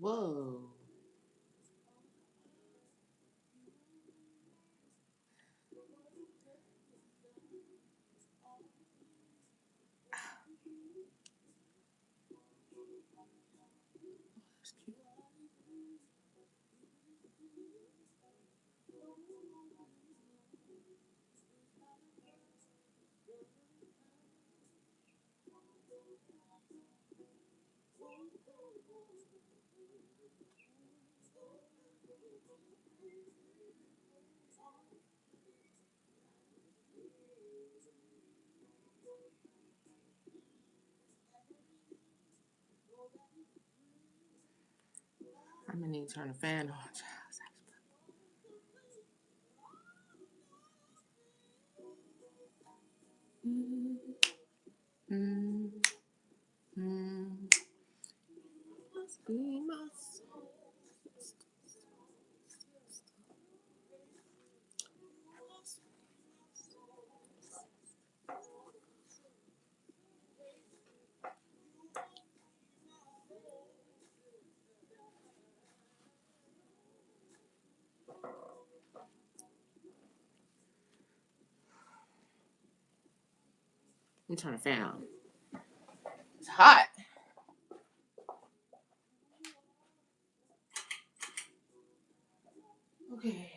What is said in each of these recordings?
Whoa. That's cute. I'm gonna need to turn the fan on. Mm, mm, mm. Must be my soul. Let me turn the fan on. It's hot. Okay.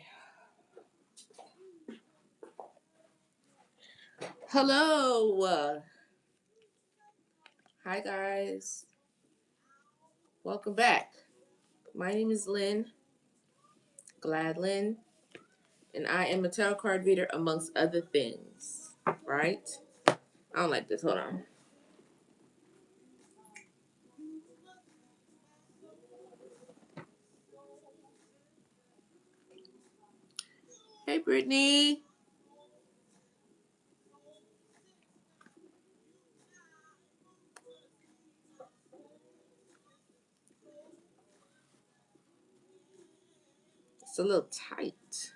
Hello. Hi, guys. Welcome back. My name is Lynn, Gladlyn, and I am a tarot card reader amongst other things. Right? I don't like this. Hold on. Hey, Brittany. It's a little tight.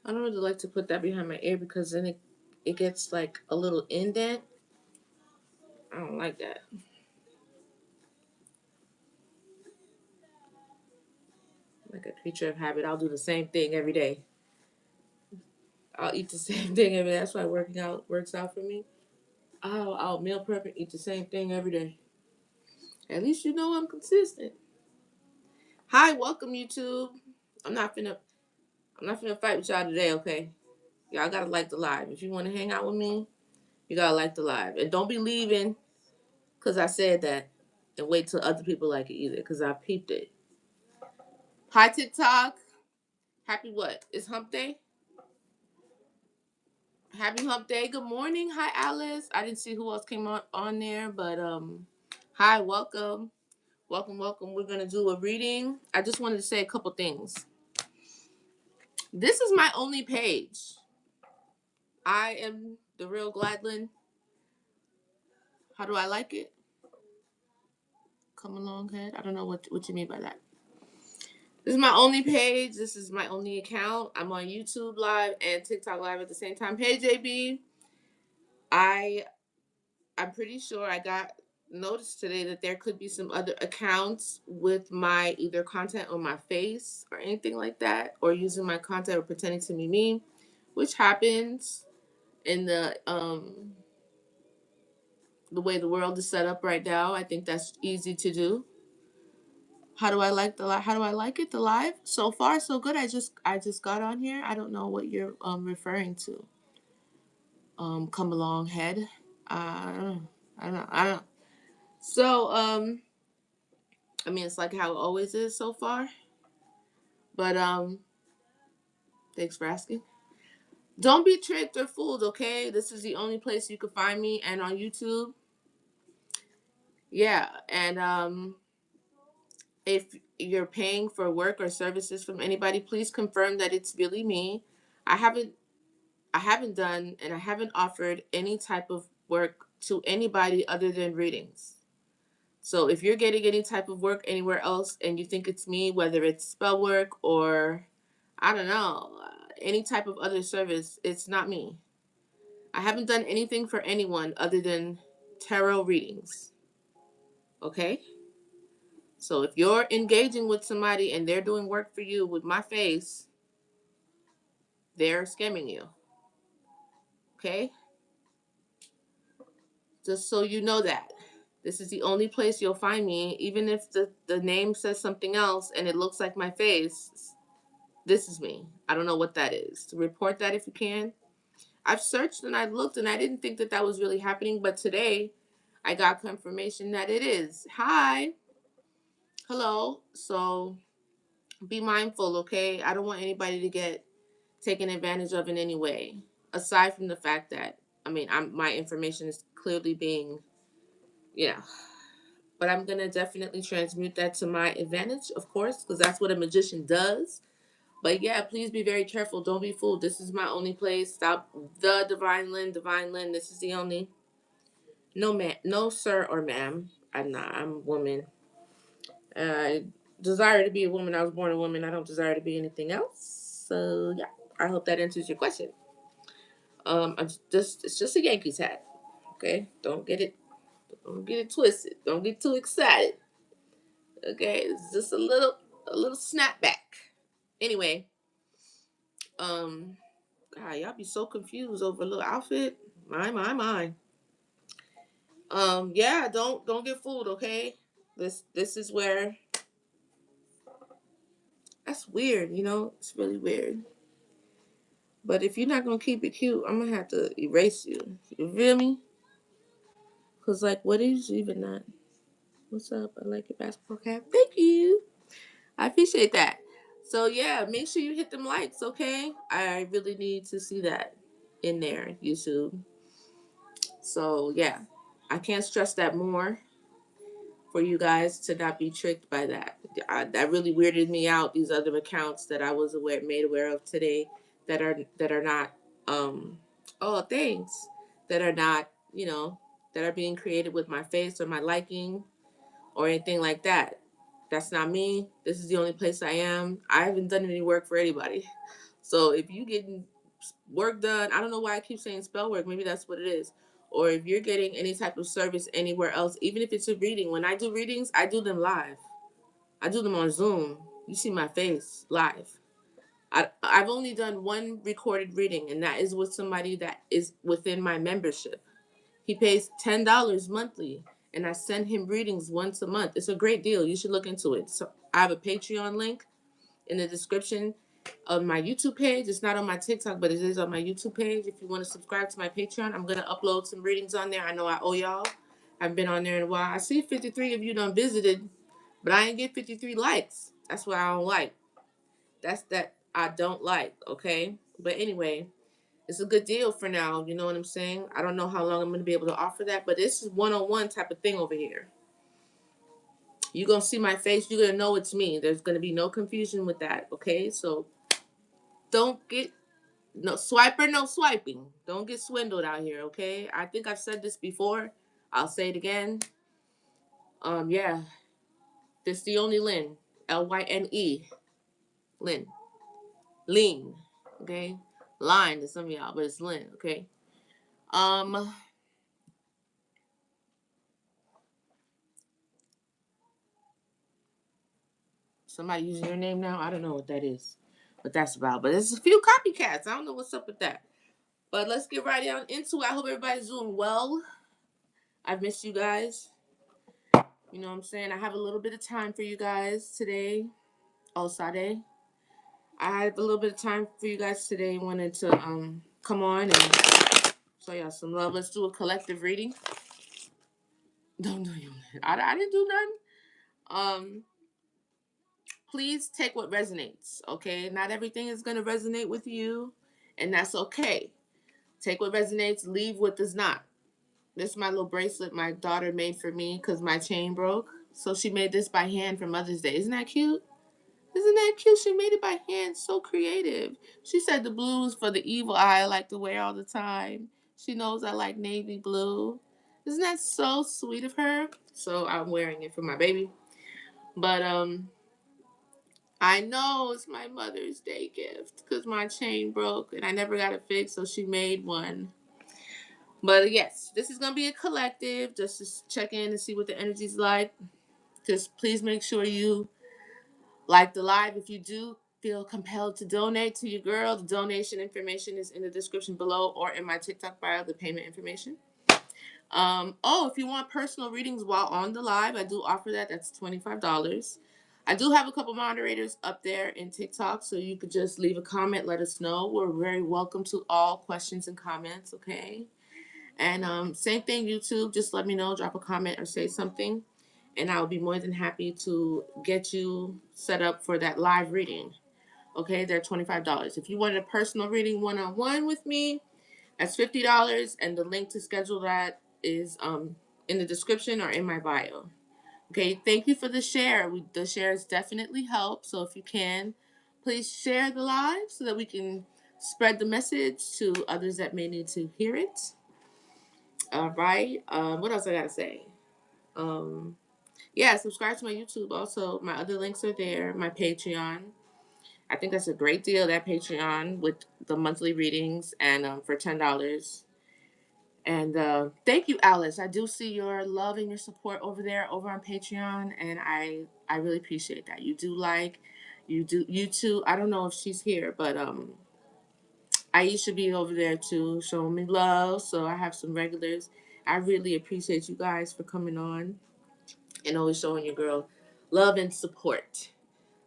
I don't really like to put that behind my ear because then it gets like a little indent. I don't like that. Like a creature of habit. I'll do the same thing every day. I'll eat the same thing every day. That's why working out works out for me. I'll meal prep and eat the same thing every day. At least you know I'm consistent. Hi, welcome YouTube. I'm not finna I'm not finna fight with y'all today, okay? Y'all gotta like the live. If you wanna hang out with me, you gotta like the live. And don't be leaving because I said that. And wait till other people like it either, because I peeped it. Hi TikTok. Happy what? It's hump day? Happy hump day. Good morning. Hi Alice. I didn't see who else came on there, but hi, welcome. Welcome. We're gonna do a reading. I just wanted to say a couple things. This is my only page. I am the real Gladlyn. How do I like it? Come along, head. I don't know what you mean by that. This is my only page. This is my only account. I'm on YouTube Live and TikTok Live at the same time. Hey JB. I I'm pretty sure I got noticed today that there could be some other accounts with my either content on my face or anything like that, or using my content or pretending to be me, which happens in the way the world is set up right now. I think that's easy to do. How do I like the live? How do I like it? The live so far so good. I just got on here. I don't know what you're referring to. Come along, head. I don't know. I don't know. So I mean, it's like how it always is so far. But thanks for asking. Don't be tricked or fooled, okay? This is the only place you can find me, and on YouTube. Yeah, and if you're paying for work or services from anybody, please confirm that it's really me. I haven't I haven't done and I haven't offered any type of work to anybody other than readings. So if you're getting any type of work anywhere else and you think it's me, whether it's spell work or I don't know, any type of other service, it's not me. I haven't done anything for anyone other than tarot readings. Okay? So if you're engaging with somebody and they're doing work for you with my face, they're scamming you. Okay? Just so you know that. This is the only place you'll find me, even if the name says something else and it looks like my face. This is me. I don't know what that is. Report that if you can. I've searched and I've looked and I didn't think that that was really happening, but today I got confirmation that it is. Hi. Hello. So be mindful, okay? I don't want anybody to get taken advantage of in any way. Aside from the fact that, my information is clearly being, you know, but I'm going to definitely transmute that to my advantage, of course, because that's what a magician does. But yeah, please be very careful. Don't be fooled. This is my only place. Stop the Divine Lynn, Divine Lynn. This is the only. No, man, no, sir or ma'am. I'm not. I'm a woman. I desire to be a woman. I was born a woman. I don't desire to be anything else. So yeah, I hope that answers your question. It's just a Yankees hat. Okay, don't get it twisted. Don't get too excited. Okay, it's just a little snapback. Anyway, um, God, y'all be so confused over a little outfit. My. Yeah, don't get fooled. Okay, this is where that's weird. It's really weird. But if you're not gonna keep it cute, I'm gonna have to erase you. You feel me? Cause like, what is even that? What's up? I like your basketball cap. Thank you. I appreciate that. So yeah, make sure you hit them likes, okay? I really need to see that in there, YouTube. So yeah, I can't stress that more for you guys to not be tricked by that. That really weirded me out. These other accounts that I was made aware of today that are not things that are not that are being created with my face or my liking or anything like that. That's not me. This is the only place I am. I haven't done any work for anybody. So if you getting work done, I don't know why I keep saying spell work. Maybe that's what it is. Or if you're getting any type of service anywhere else, even if it's a reading. When I do readings, I do them live. I do them on Zoom. You see my face live. I've only done one recorded reading, and that is with somebody that is within my membership. He pays $10 monthly, and I send him readings once a month. It's a great deal. You should look into it. So I have a Patreon link in the description of my YouTube page. It's not on my TikTok, but it is on my YouTube page. If you want to subscribe to my Patreon, I'm going to upload some readings on there. I know I owe y'all. I've been on there in a while. I see 53 of you done visited, but I ain't get 53 likes. That's what I don't like. That's that I don't like, okay? But anyway, it's a good deal for now. You know what I'm saying? I don't know how long I'm going to be able to offer that, but this is one-on-one type of thing over here. You're going to see my face. You're going to know it's me. There's going to be no confusion with that, okay? So don't get no swiper, no swiping. Don't get swindled out here, okay? I think I've said this before. I'll say it again. Yeah. This is the only Lynn. Lyne. Lynn. Lean. Okay? Line to some of y'all, but it's Lynn, okay? Um Somebody using your name now? I don't know what that is. What that's about. But there's a few copycats. I don't know what's up with that. But let's get right down into it. I hope everybody's doing well. I've missed you guys. You know what I'm saying? I have a little bit of time for you guys today. Oh, Sade. I have a little bit of time for you guys today. Wanted to come on and show y'all some love. Let's do a collective reading. Don't do you. I didn't do nothing. Please take what resonates, okay? Not everything is gonna resonate with you, and that's okay. Take what resonates, leave what does not. This is my little bracelet my daughter made for me because my chain broke. So she made this by hand for Mother's Day. Isn't that cute? Isn't that cute? She made it by hand. So creative. She said the blue is for the evil eye I like to wear all the time. She knows I like navy blue. Isn't that so sweet of her? So I'm wearing it for my baby. But I know it's my Mother's Day gift because my chain broke and I never got it fixed, so she made one. But yes, this is going to be a collective just to check in and see what the energy's like. Just please make sure you like the live. If you do feel compelled to donate to your girl, the donation information is in the description below or in my TikTok bio, the payment information. If you want personal readings while on the live, I do offer that. That's $25. I do have a couple moderators up there in TikTok, so you could just leave a comment, let us know. We're very welcome to all questions and comments, okay? And same thing, YouTube. Just let me know, drop a comment or say something, and I'll be more than happy to get you set up for that live reading. Okay, they're $25. If you wanted a personal reading one-on-one with me, that's $50, and the link to schedule that is in the description or in my bio. Okay, thank you for the share. The shares definitely help. So if you can, please share the live so that we can spread the message to others that may need to hear it. All right. What else I gotta say? Um, yeah, subscribe to my YouTube. Also, my other links are there. My Patreon. I think that's a great deal. That Patreon with the monthly readings and for $10. And thank you, Alice. I do see your love and your support over there, over on Patreon, and I really appreciate that. You too. I don't know if she's here, but Aisha be over there too, showing me love. So I have some regulars. I really appreciate you guys for coming on and always showing your girl love and support.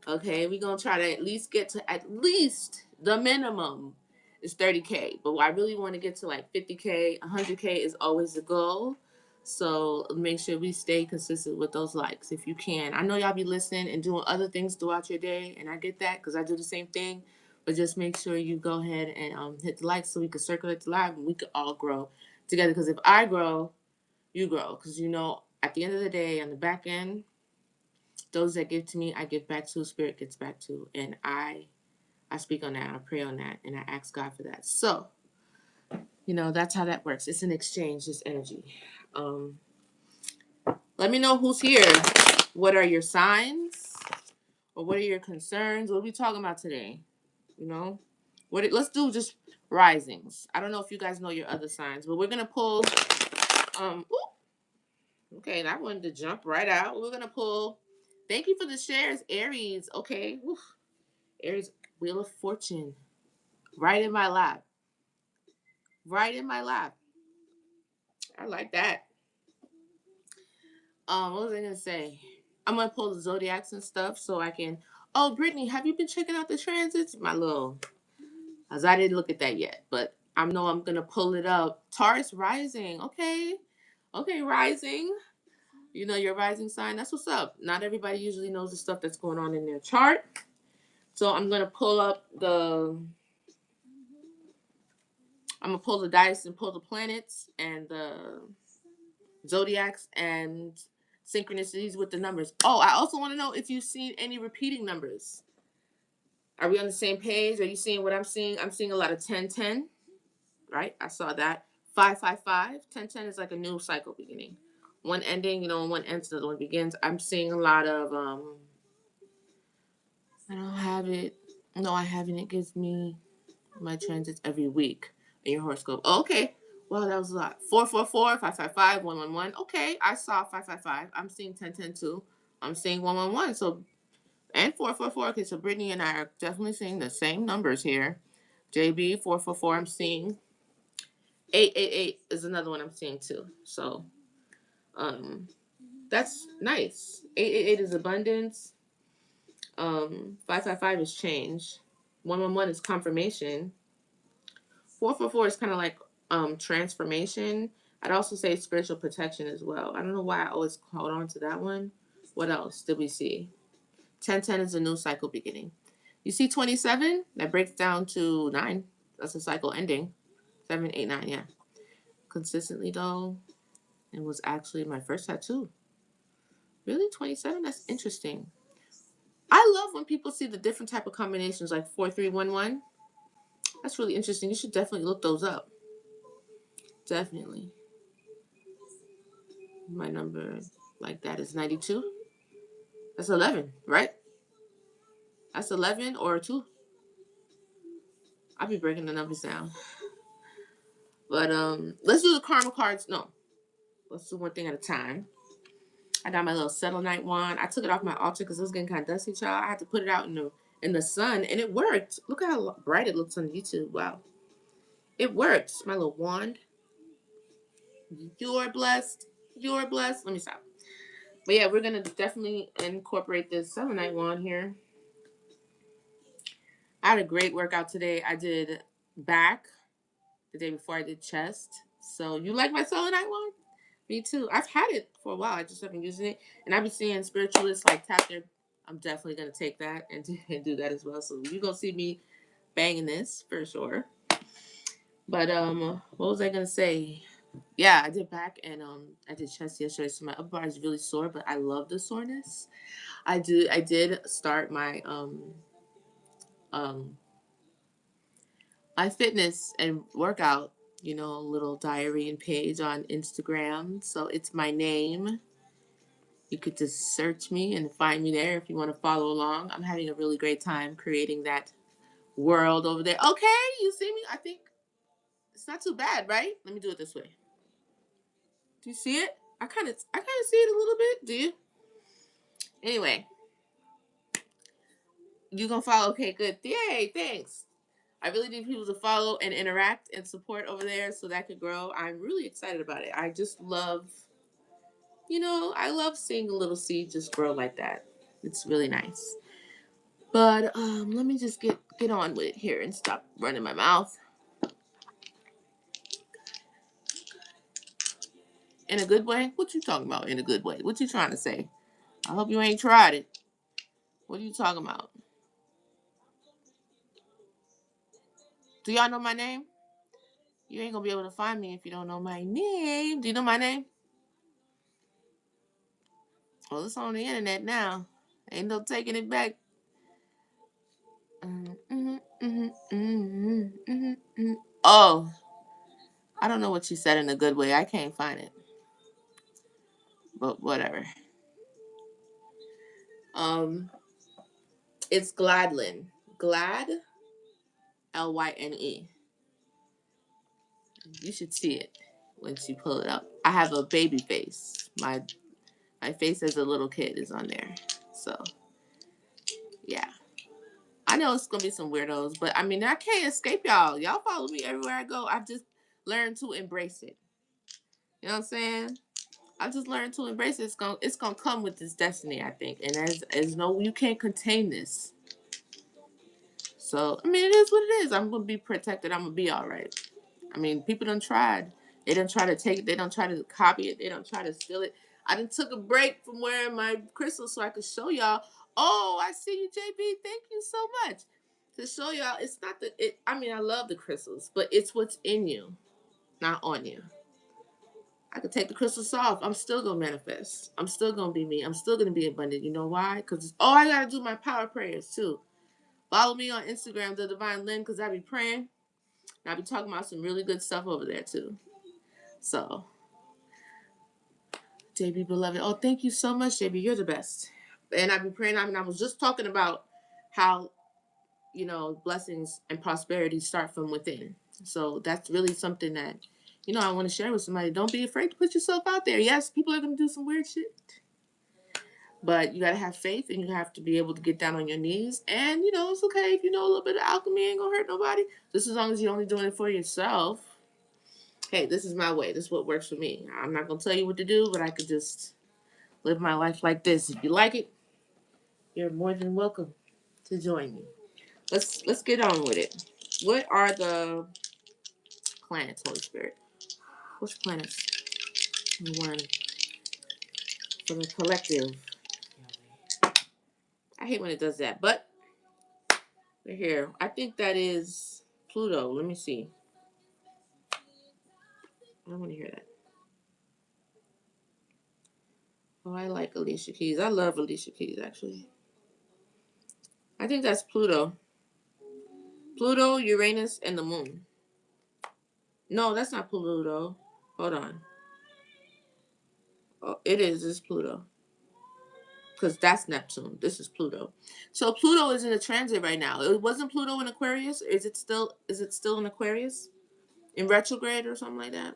Okay, we're gonna try to at least get to at least the minimum is 30K, but I really want to get to like 50K, 100K is always the goal. So make sure we stay consistent with those likes if you can. I know y'all be listening and doing other things throughout your day, and I get that because I do the same thing. But just make sure you go ahead and hit the likes so we can circulate the live and we can all grow together. Because if I grow, you grow. Because at the end of the day, on the back end, those that give to me, I give back to. Spirit gets back to, and I speak on that. I pray on that, and I ask God for that. So, that's how that works. It's an exchange. It's energy. Um, Let me know who's here. What are your signs, or what are your concerns? What are we talking about today? You know, let's do just risings. I don't know if you guys know your other signs, but we're gonna pull. Okay, that one to jump right out. We're gonna pull. Thank you for the shares, Aries. Okay, Aries, Wheel of Fortune, right in my lap. Right in my lap. I like that. What was I gonna say? I'm gonna pull the zodiacs and stuff so I can. Oh, Brittany, have you been checking out the transits? My little, as I didn't look at that yet, but I know I'm gonna pull it up. Taurus rising. Okay, rising. You know your rising sign. That's what's up. Not everybody usually knows the stuff that's going on in their chart. So I'm gonna pull up the. I'm gonna pull the dice and pull the planets and the zodiacs and synchronicities with the numbers. Oh, I also want to know if you've seen any repeating numbers. Are we on the same page? Are you seeing what I'm seeing? I'm seeing a lot of 1010, right? I saw that. 555. 1010 is like a new cycle beginning. One ending, and one ends, the other one begins. I'm seeing a lot of I don't have it. No, I haven't. It gives me my transits every week in your horoscope. Oh, okay. Wow, that was a lot. 444, 555, 111. Okay, I saw 555. I'm seeing 1010 too. I'm seeing 111. So, and 444. Okay, so Brittany and I are definitely seeing the same numbers here. JB, 444, I'm seeing. 888 is another one I'm seeing too. So, um, that's nice. 888 is abundance. 555 is change. 111 is confirmation. 444 is kind of like transformation. I'd also say spiritual protection as well. I don't know why I always hold on to that one. What else did we see? 1010 is a new cycle beginning. You see 27? That breaks down to 9. That's a cycle ending. 7, 8, 9, yeah. Consistently though, it was actually my first tattoo. Really? 27? That's interesting. I love when people see the different type of combinations like 4311. That's really interesting. You should definitely look those up. Definitely. My number like that is 92. That's 11, right? That's 11 or 2. I'll be breaking the numbers down. But let's do the karma cards. No, let's do one thing at a time. I got my little settle night wand. I took it off my altar because it was getting kind of dusty, child. I had to put it out in the sun, and it worked. Look how bright it looks on YouTube. Wow, it works. My little wand. You're blessed. You're blessed. Let me stop. But yeah, we're gonna definitely incorporate this settle night wand here. I had a great workout today. I did back the day before I did chest. So you like my selenite one? Me too. I've had it for a while. I just haven't been using it. And I've been seeing spiritualists like tap their. I'm definitely going to take that and do that as well. So you're going to see me banging this for sure. But what was I going to say? Yeah, I did back and I did chest yesterday. So my upper body is really sore, but I love the soreness. I did start um my fitness and workout, little diary and page on Instagram. So it's my name. You could just search me and find me there if you want to follow along. I'm having a really great time creating that world over there. Okay, you see me? I think it's not too bad, right? Let me do it this way. Do you see it? I kind of see it a little bit. Do you? Anyway, you gonna follow? Okay, good. Yay, thanks. I really need people to follow and interact and support over there so that could grow. I'm really excited about it. I just love, I love seeing a little seed just grow like that. It's really nice. But let me just get on with it here and stop running my mouth. In a good way? What you talking about in a good way? What you trying to say? I hope you ain't tried it. What are you talking about? Do y'all know my name? You ain't gonna be able to find me if you don't know my name. Do you know my name? Well, it's on the internet now. Ain't no taking it back. Oh, I don't know what she said in a good way. I can't find it. But whatever. Um, it's Gladlyn. Glad, Lyne. You should see it when she pull it up. I have a baby face. My face as a little kid is on there. So yeah. I know it's gonna be some weirdos, but I mean I can't escape y'all. Y'all follow me everywhere I go. I've just learned to embrace it. You know what I'm saying? I've just learned to embrace it. It's gonna come with this destiny, I think. And as no you can't contain this. So I mean it is what it is. I'm gonna be protected. I'm gonna be alright. I mean, people done tried. They don't try to take it. They don't try to copy it. They don't try to steal it. I done took a break from wearing my crystals so I could show y'all. Oh, I see you, JB. Thank you so much. To show y'all, it's not the. I mean, I love the crystals, but it's what's in you, not on you. I could take the crystals off. I'm still gonna manifest. I'm still gonna be me. I'm still gonna be abundant. You know why? Because I gotta do my power prayers too. Follow me on Instagram, the Divine Lynn, because I be praying. And I be talking about some really good stuff over there too. So, JB beloved. Oh, thank you so much, JB. You're the best. And I've been praying. I mean, I was just talking about how, blessings and prosperity start from within. So that's really something that, I want to share with somebody. Don't be afraid to put yourself out there. Yes, people are going to do some weird shit. But you got to have faith and you have to be able to get down on your knees. And, it's okay if you know a little bit of alchemy ain't going to hurt nobody. Just as long as you're only doing it for yourself. Hey, this is my way. This is what works for me. I'm not going to tell you what to do, but I could just live my life like this. If you like it, you're more than welcome to join me. Let's get on with it. What are the planets, Holy Spirit? Which planets? One for the collective. I hate when it does that, but we're here. I think that is Pluto. Let me see. I want to hear that. Oh, I like Alicia Keys. I love Alicia Keys, actually. I think that's Pluto. Pluto, Uranus, and the moon. No, that's not Pluto. Hold on. Oh, it is. It's Pluto. Because that's Neptune. This is Pluto. So Pluto is in a transit right now. It wasn't Pluto in Aquarius. Is it still? Is it still in Aquarius? In retrograde or something like that?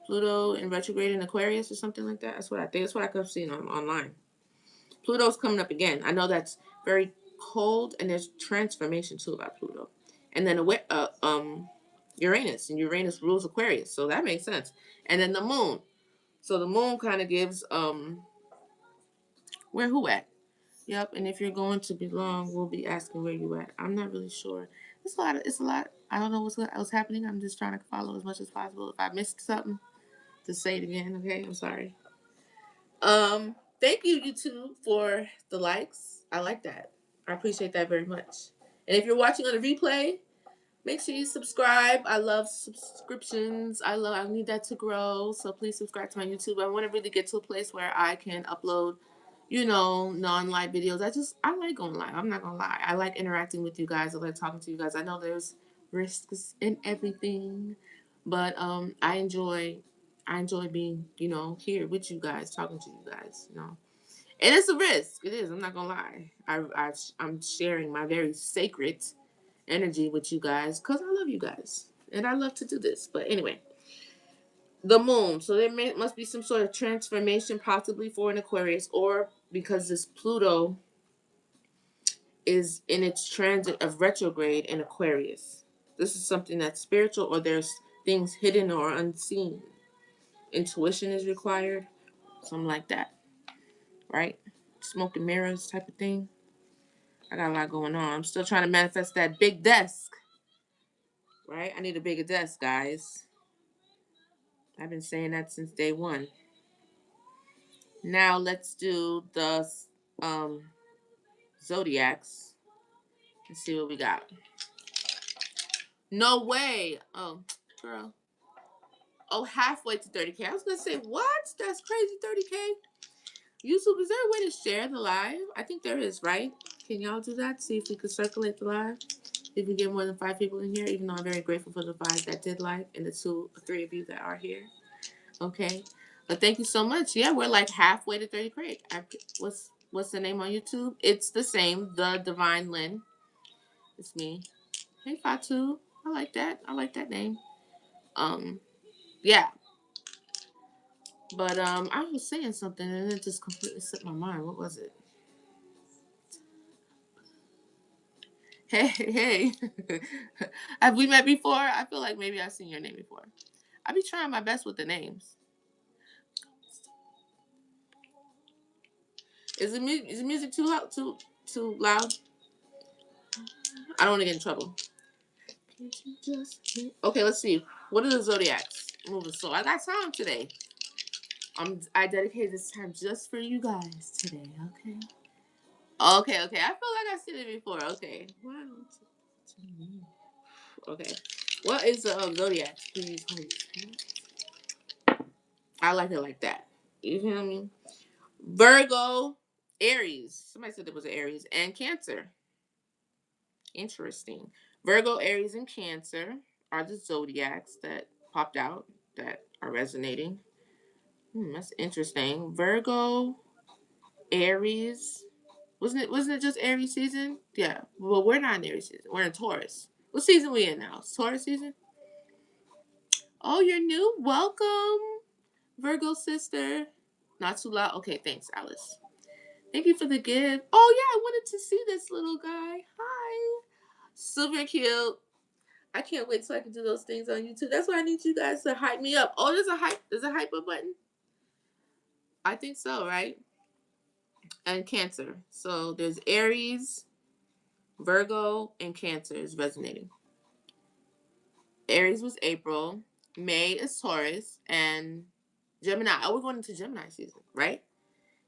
Pluto in retrograde in Aquarius or something like that. That's what I think. That's what I kept seeing online. Pluto's coming up again. I know that's very cold, and there's transformation too about Pluto. And then Uranus, and Uranus rules Aquarius, so that makes sense. And then the moon. So the moon kind of gives where who at? Yep. And if you're going to belong, we'll be asking where you at. I'm not really sure. It's a lot. It's a lot. I don't know what's happening. I'm just trying to follow as much as possible. If I missed something, just say it again. Okay. I'm sorry. Thank you, YouTube, for the likes. I like that. I appreciate that very much. And if you're watching on a replay, make sure you subscribe. I love subscriptions. I need that to grow. So please subscribe to my YouTube. I want to really get to a place where I can upload, non-live videos. I like going live. I'm not gonna lie. I like interacting with you guys. I like talking to you guys. I know there's risks in everything, but I enjoy being, here with you guys, talking to you guys. And it's a risk. It is. I'm not gonna lie. I'm sharing my very sacred energy with you guys because I love you guys and I love to do this. But anyway, the moon. So must be some sort of transformation, possibly for an Aquarius, or because this Pluto is in its transit of retrograde in Aquarius. This is something that's spiritual, or there's things hidden or unseen. Intuition is required, something like that, right? Smoke and mirrors type of thing. I got a lot going on. I'm still trying to manifest that big desk, right? I need a bigger desk, guys. I've been saying that since day one. Now let's do the um, zodiacs and see what we got. No way. Oh, girl. Oh, halfway to 30K. I was going to say, what? That's crazy, 30K. YouTube, is there a way to share the live? I think there is, right? Can y'all do that? See if we could circulate the live. If we get more than 5 people in here, even though I'm very grateful for the 5 that did like and the 2 or 3 of you that are here. Okay. But thank you so much. Yeah, we're like halfway to 30 Craig. What's the name on YouTube? It's the same, The Divine Lynn. It's me. Hey Fatu. I like that. I like that name. Yeah. But I was saying something and it just completely slipped my mind. What was it? Hey. Have we met before? I feel like maybe I've seen your name before. I be trying my best with the names. Is the music too loud? I don't want to get in trouble. Okay, let's see. What are the zodiacs? Moving slow. I got time today. I dedicated this time just for you guys today. Okay. Okay. I feel like I've seen it before. Okay. Okay. What is the zodiac? Please. I like it like that. You feel me? Virgo, Aries. Somebody said there was an Aries and Cancer. Interesting. Virgo, Aries, and Cancer are the zodiacs that popped out that are resonating. That's interesting. Virgo, Aries. Wasn't it just Aries season? Yeah. Well, we're not in Aries season. We're in Taurus. What season we in now? It's Taurus season? Oh, you're new? Welcome, Virgo sister. Not too loud. Okay, thanks, Alice. Thank you for the gift. Oh yeah, I wanted to see this little guy. Hi. Super cute. I can't wait till I can do those things on YouTube. That's why I need you guys to hype me up. Oh, there's a hype up button? I think so, right? And Cancer. So there's Aries, Virgo, and Cancer is resonating. Aries was April, May is Taurus, and Gemini. Oh, we're going into Gemini season, right?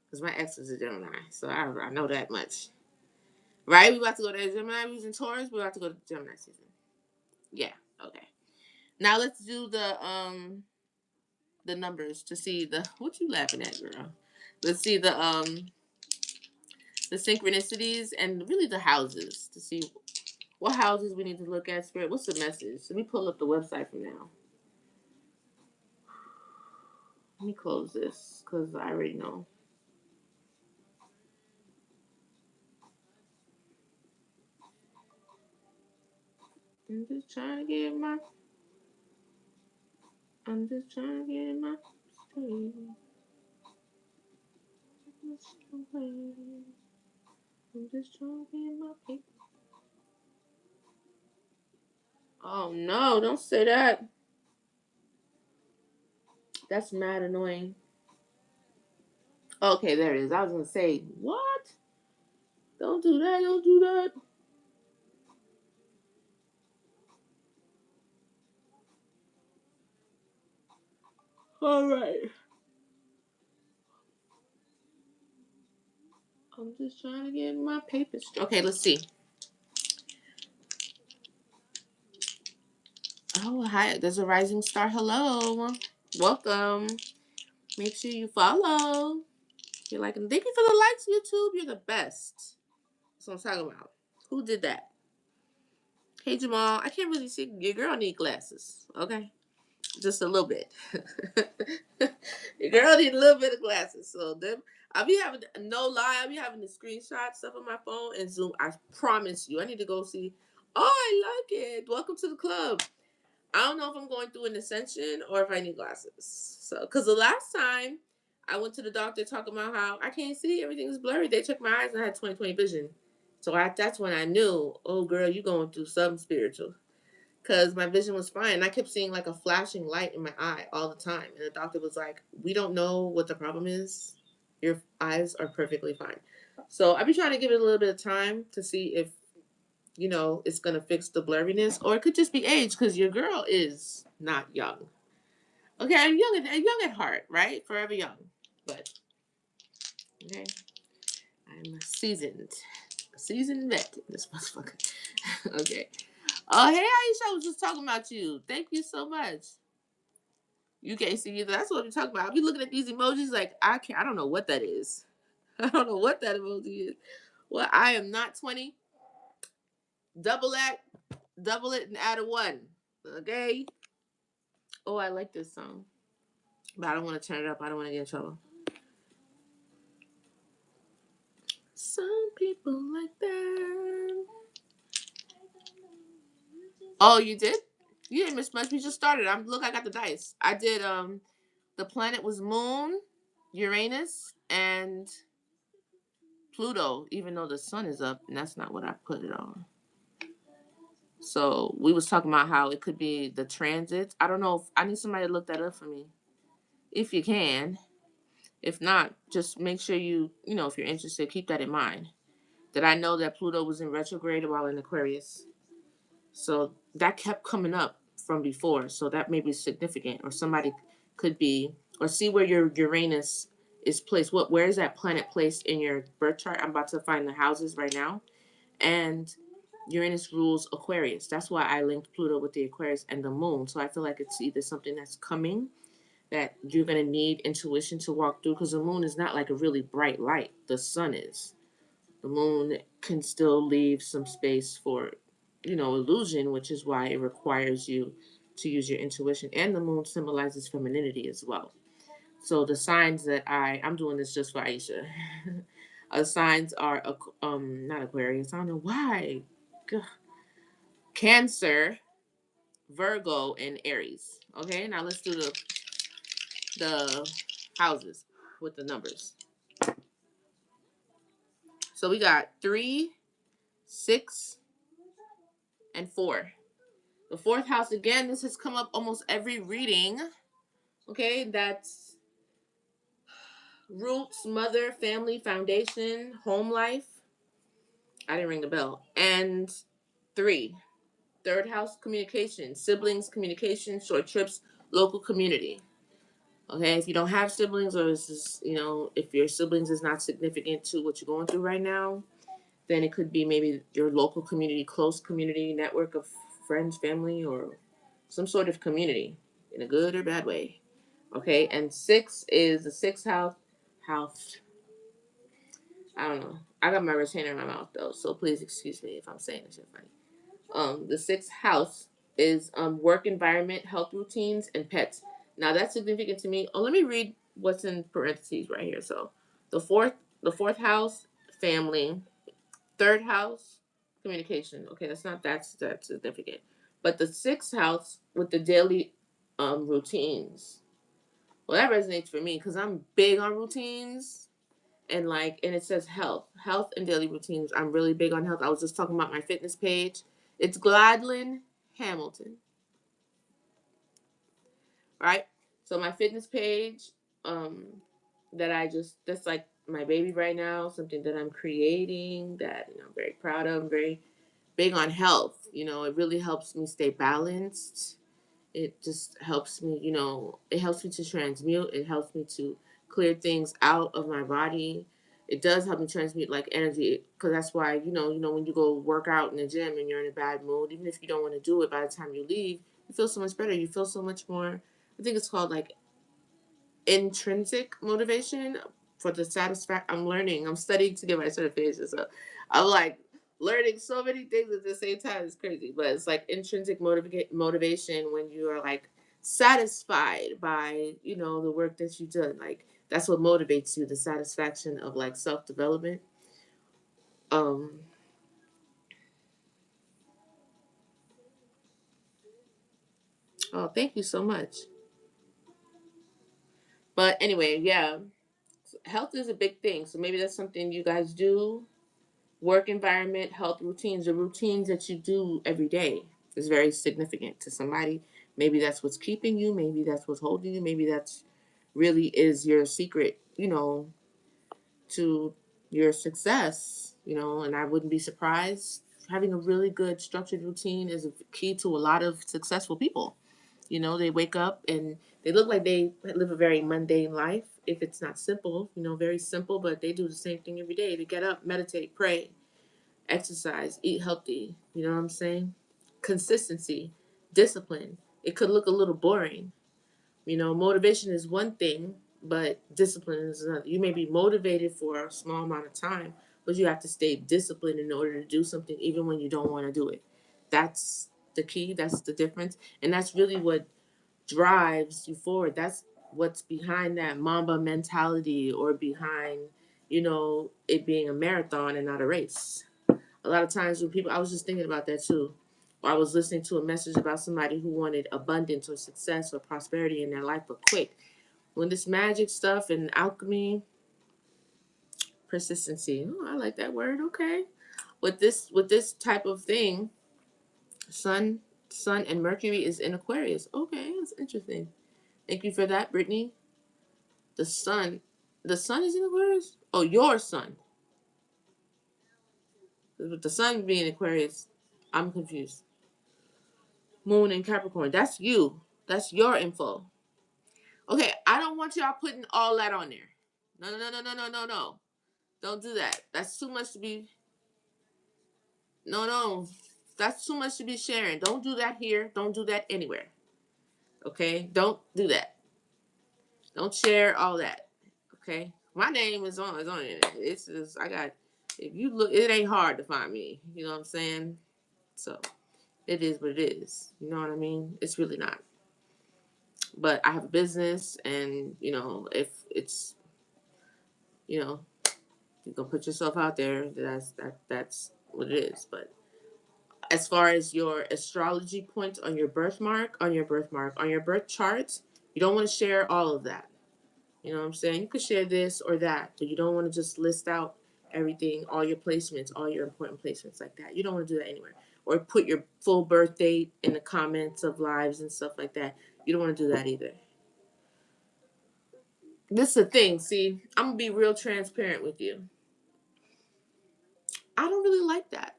Because my ex is a Gemini, so I know that much. Right? We about to go to Gemini. We was in Taurus. We're about to go to Gemini season. Yeah. Okay. Now let's do the numbers to see what you laughing at, girl. Let's see the synchronicities and really the houses to see what houses we need to look at. Spirit, what's the message? Let me pull up the website from now. Let me close this because I already know. I'm just trying to get my. I'm just trying to get my straight. I'm just trying to get my paper. Oh no, don't say that. That's mad annoying. Okay, there it is. I was gonna say, what? Don't do that, don't do that. Alright. I'm just trying to get my papers. Okay, let's see. Oh, hi. There's a rising star. Hello. Welcome. Make sure you follow. You're like, thank you for the likes, YouTube. You're the best. That's what I'm talking about. Who did that? Hey, Jamal. I can't really see. Your girl need glasses. Okay? Just a little bit. Your girl need a little bit of glasses. So them, I'll be having, no lie, I'll be having the screenshot stuff on my phone and Zoom. I promise you. I need to go see. Oh, I like it. Welcome to the club. I don't know if I'm going through an ascension or if I need glasses. So, because the last time I went to the doctor talking about how I can't see, everything's blurry. They checked my eyes and I had 20/20 vision. So that's when I knew, oh girl, you going through something spiritual. Because my vision was fine. And I kept seeing like a flashing light in my eye all the time. And the doctor was like, we don't know what the problem is. Your eyes are perfectly fine. So I've been trying to give it a little bit of time to see if, it's going to fix the blurriness. Or it could just be age because your girl is not young. Okay, I'm young at heart, right? Forever young. But, okay, I'm a seasoned vet in this motherfucker. Okay. Oh, hey, Aisha, I was just talking about you. Thank you so much. You can't see either. That's what we're talking about. I'll be looking at these emojis like I don't know what that is. I don't know what that emoji is. Well, I am not 20. Double that, double it, and add a one. Okay. Oh, I like this song, but I don't want to turn it up. I don't want to get in trouble. Some people like that. Oh, you did? You didn't miss much. We just started. Look. I got the dice. I did. The planet was Moon, Uranus, and Pluto. Even though the sun is up, and that's not what I put it on. So we was talking about how it could be the transits. I don't know if I need somebody to look that up for me, if you can. If not, just make sure if you're interested, keep that in mind. That I know that Pluto was in retrograde while in Aquarius. So that kept coming up from before. So that may be significant, or somebody could be, or see where your Uranus is placed. Where is that planet placed in your birth chart? I'm about to find the houses right now, and Uranus rules Aquarius. That's why I linked Pluto with the Aquarius and the Moon. So I feel like it's either something that's coming that you're gonna need intuition to walk through, because the Moon is not like a really bright light. The Sun is. The Moon can still leave some space for illusion, which is why it requires you to use your intuition. And the Moon symbolizes femininity as well. So the signs that I'm doing this just for Aisha. Signs are not Aquarius. I don't know why. Cancer, Virgo, and Aries. Okay, now let's do the houses with the numbers. So we got 3, 6, and 4. The fourth house, again, this has come up almost every reading. Okay, that's roots, mother, family, foundation, home life. I didn't ring the bell. And 3, third house, communication, siblings, communication, short trips, local community. Okay, if you don't have siblings, or this is, if your siblings is not significant to what you're going through right now, then it could be maybe your local community, close community network of friends, family, or some sort of community in a good or bad way. Okay, and 6 is the sixth house. House. I don't know. I got my retainer in my mouth though, so please excuse me if I'm saying this shit funny. The sixth house is work environment, health routines, and pets. Now that's significant to me. Oh, let me read what's in parentheses right here. So the fourth house, family. Third house, communication. Okay, that's not that's significant. But the sixth house with the daily routines. Well, that resonates for me because I'm big on routines, and it says health and daily routines. I'm really big on health. I was just talking about my fitness page. It's Gladlyn Hamilton, right? So my fitness page, um, that's like my baby right now. Something that I'm creating that I'm very proud of. I'm very big on health. It really helps me stay balanced. It just helps me, it helps me to transmute. It helps me to clear things out of my body. It does help me transmute like energy, because that's why, when you go work out in the gym and you're in a bad mood, even if you don't want to do it, by the time you leave, you feel so much better. You feel so much more, I think it's called like intrinsic motivation for the satisfaction. I'm studying to get my certification, so I'm like learning so many things at the same time. It's crazy, but it's like intrinsic motivation when you are like satisfied by the work that you've done. Like that's what motivates you, the satisfaction of like self-development. um oh, thank you so much. But anyway, yeah, health is a big thing, so maybe that's something you guys do. Work environment, health routines, the routines that you do every day is very significant to somebody. Maybe that's what's keeping you. Maybe that's what's holding you. Maybe that's really is your secret, to your success, and I wouldn't be surprised. Having a really good structured routine is a key to a lot of successful people. They wake up and they look like they live a very mundane life. If it's not simple, very simple, but they do the same thing every day. They get up, meditate, pray, exercise, eat healthy. You know what I'm saying? Consistency, discipline. It could look a little boring. Motivation is one thing, but discipline is another. You may be motivated for a small amount of time, but you have to stay disciplined in order to do something, even when you don't want to do it. That's the key. That's the difference. And that's really what drives you forward. That's what's behind that Mamba mentality, or behind, it being a marathon and not a race. A lot of times when people, I was just thinking about that too. Or I was listening to a message about somebody who wanted abundance or success or prosperity in their life, but quick. When this magic stuff and alchemy, persistency. Oh, I like that word. Okay. With this type of thing, sun, sun and Mercury is in Aquarius. Okay, that's interesting. Thank you for that, Brittany. The sun, the sun is in Aquarius. Oh, your sun. With the sun being Aquarius, I'm confused. Moon in Capricorn. That's you. That's your info. Okay, I don't want y'all putting all that on there. No, no, no, no, no, no, no, no. Don't do that. That's too much to be. No, no. That's too much to be sharing. Don't do that here. Don't do that anywhere. Okay? Don't do that. Don't share all that. Okay? My name is on it. It's just I got. If you look, it ain't hard to find me. You know what I'm saying? So it is what it is. You know what I mean? It's really not. But I have a business, and if it's you know you can put yourself out there, that's what it is. But as far as your astrology points on your on your birth charts, you don't want to share all of that. You know what I'm saying? You could share this or that, but you don't want to just list out everything, all your placements, all your important placements like that. You don't want to do that anywhere. Or put your full birth date in the comments of lives and stuff like that. You don't want to do that either. This is the thing. See, I'm gonna be real transparent with you. I don't really like that.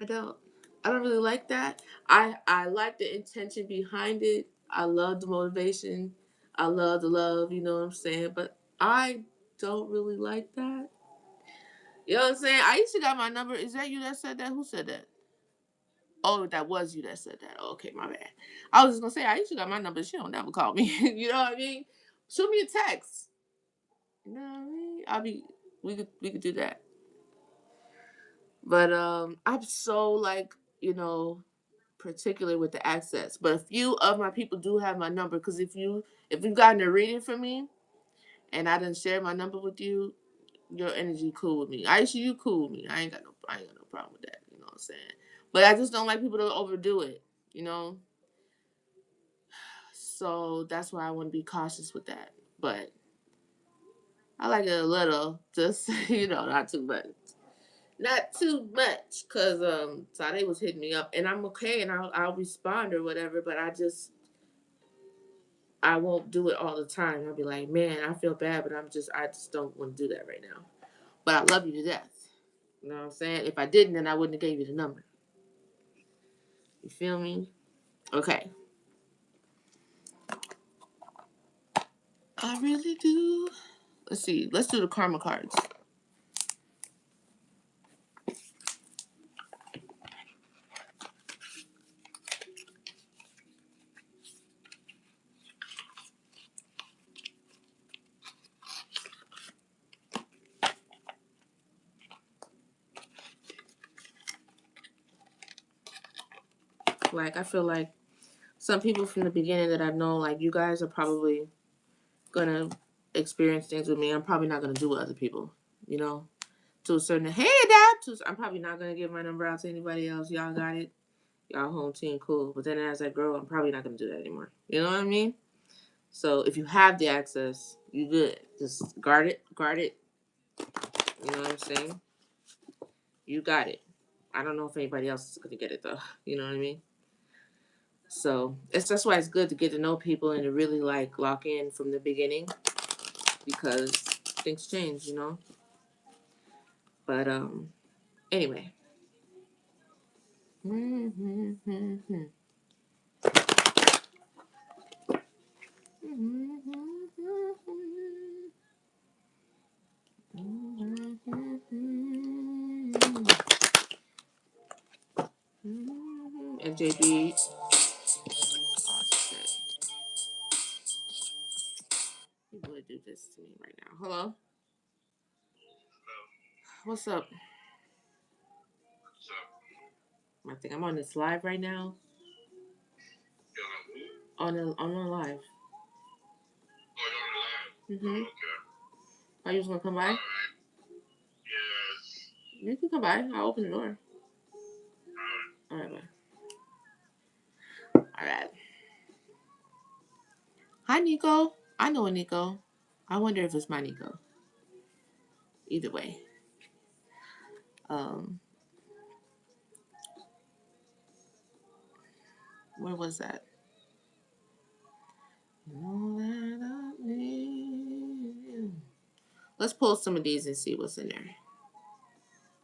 I don't. I don't really like that. I like the intention behind it. I love the motivation. I love the love. You know what I'm saying? But I don't really like that. You know what I'm saying? I used to got my number. Is that you that said that? Who said that? Oh, that was you that said that. Oh, okay, my bad. I was just gonna say I used to got my number. She don't never call me. You know what I mean? Shoot me a text. You know what I mean? I'll be. We could do that. But I'm so like particular with the access. But a few of my people do have my number, because if you've gotten a reading from me and I didn't share my number with you, your energy cool with me. Aisha, you cool with me. I ain't got no problem with that. You know what I'm saying? But I just don't like people to overdo it. you know. So that's why I want to be cautious with that. But I like it a little, just not too much. Not too much, cause Sade was hitting me up, and I'm okay, and I'll respond or whatever. But I won't do it all the time. I'll be like, man, I feel bad, but I just don't want to do that right now. But I love you to death. You know what I'm saying? If I didn't, then I wouldn't have gave you the number. You feel me? Okay. I really do. Let's see. Let's do the karma cards. Like, I feel like some people from the beginning that I've known, like, you guys are probably gonna experience things with me. I'm probably not gonna do with other people, you know? To a certain, hey, Dad! I'm probably not gonna give my number out to anybody else. Y'all got it. Y'all home team, cool. But then as I grow, I'm probably not gonna do that anymore. You know what I mean? So if you have the access, you good. Just guard it, guard it. You know what I'm saying? You got it. I don't know if anybody else is gonna get it though. You know what I mean? So that's why it's good to get to know people and to really like lock in from the beginning because things change, you know. But anyway. FJB. Oh shit. You would do this to me right now. Hello? What's up? I think I'm on this live right now. On a live. Mm-hmm. Are you just gonna come by? You can come by. I'll open the door. Alright, bye. Alright. Hi, Nico. I know a Nico. I wonder if it's my Nico. Either way. Where was that? Let's pull some of these and see what's in there.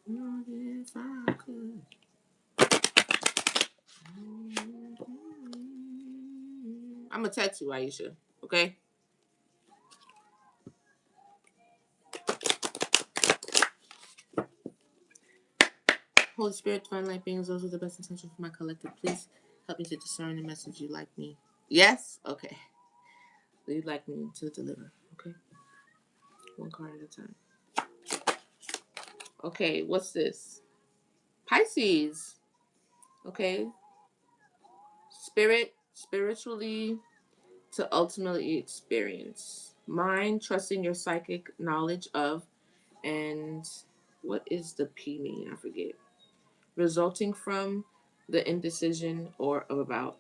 If I could. I'm gonna text you, Aisha. Okay? Holy Spirit, divine light beings, those with the best intention for my collective, please help me to discern the message you'd like me. Yes? Okay. You'd like me to deliver. Okay? One card at a time. Okay, what's this? Pisces. Okay. Spiritually to ultimately experience. Mind, trusting your psychic knowledge of, and what is the P mean? I forget. Resulting from the indecision or of about.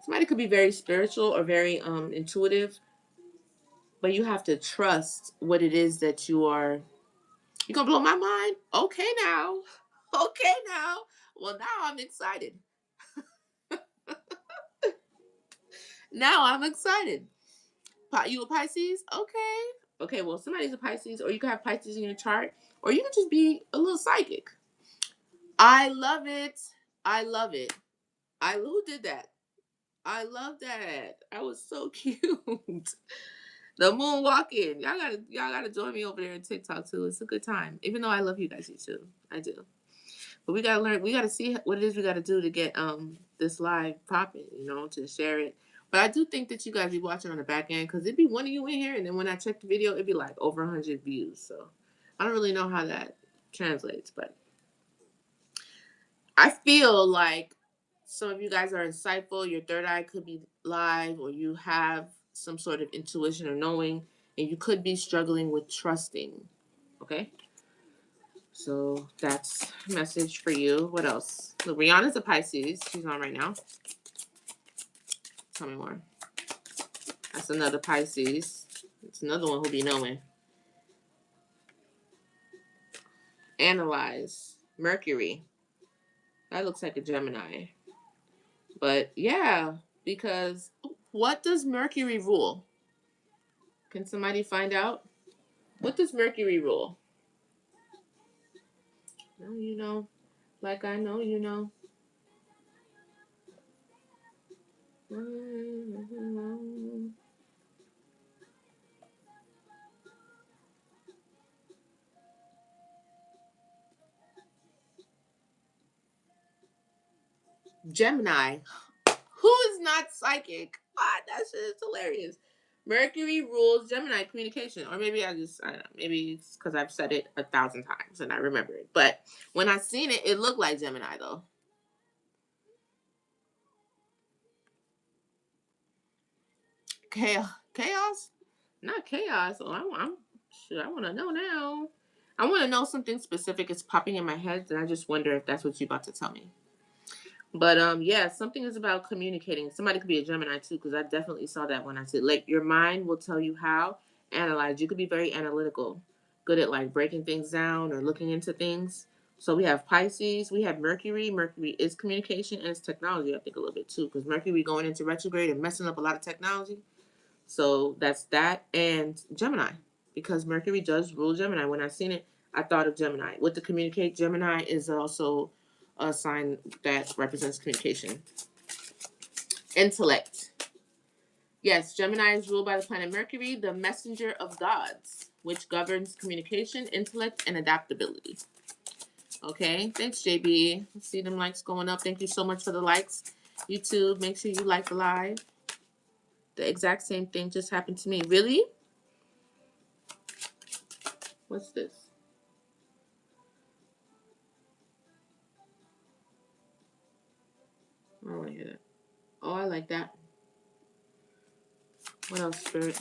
Somebody could be very spiritual or very intuitive, but you have to trust what it is that you are. You gonna blow my mind? Okay now. Okay now. Well, now I'm excited. Now I'm excited. You a Pisces? Okay. Okay, well, somebody's a Pisces, or you can have Pisces in your chart, or you can just be a little psychic. I love it. I love it. Who did that? I love that. That was so cute. The moonwalking. Y'all gotta join me over there in TikTok too. It's a good time. Even though I love you guys too. I do. But we gotta learn. We gotta see what it is we gotta do to get this live popping. To share it. But I do think that you guys be watching on the back end because it'd be one of you in here, and then when I check the video, it'd be like over 100 views. So I don't really know how that translates, but I feel like some of you guys are insightful. Your third eye could be live, or you have some sort of intuition or knowing, and you could be struggling with trusting. Okay? So that's a message for you. What else? Look, Rihanna's a Pisces. She's on right now. Tell me more. That's another Pisces. It's another one who'll be knowing. Analyze. Mercury. That looks like a Gemini. But yeah, because what does Mercury rule? Can somebody find out? What does Mercury rule? No, you know. Like I know you know. Gemini. Who is not psychic? Ah, that shit is hilarious. Mercury rules Gemini communication. Or maybe I don't know. Maybe it's because I've said it 1,000 times and I remember it. But when I seen it, it looked like Gemini though. Chaos? Not chaos. Oh, I want to know now. I want to know something specific. It's popping in my head, and I just wonder if that's what you're about to tell me. But yeah, something is about communicating. Somebody could be a Gemini too, because I definitely saw that when I said like your mind will tell you how. Analyze. You could be very analytical, good at like breaking things down or looking into things. So we have Pisces, we have Mercury. Mercury is communication and it's technology, I think a little bit too, because Mercury going into retrograde and messing up a lot of technology. So that's that. And Gemini, because Mercury does rule Gemini. When I seen it, I thought of Gemini. With the communicate, Gemini is also a sign that represents communication. Intellect. Yes, Gemini is ruled by the planet Mercury, the messenger of gods, which governs communication, intellect, and adaptability. Okay, thanks, JB. See them likes going up. Thank you so much for the likes. YouTube, make sure you like the live. The exact same thing just happened to me. Really? What's this? I don't want to hear that. Oh, I like that. What else, Spirit?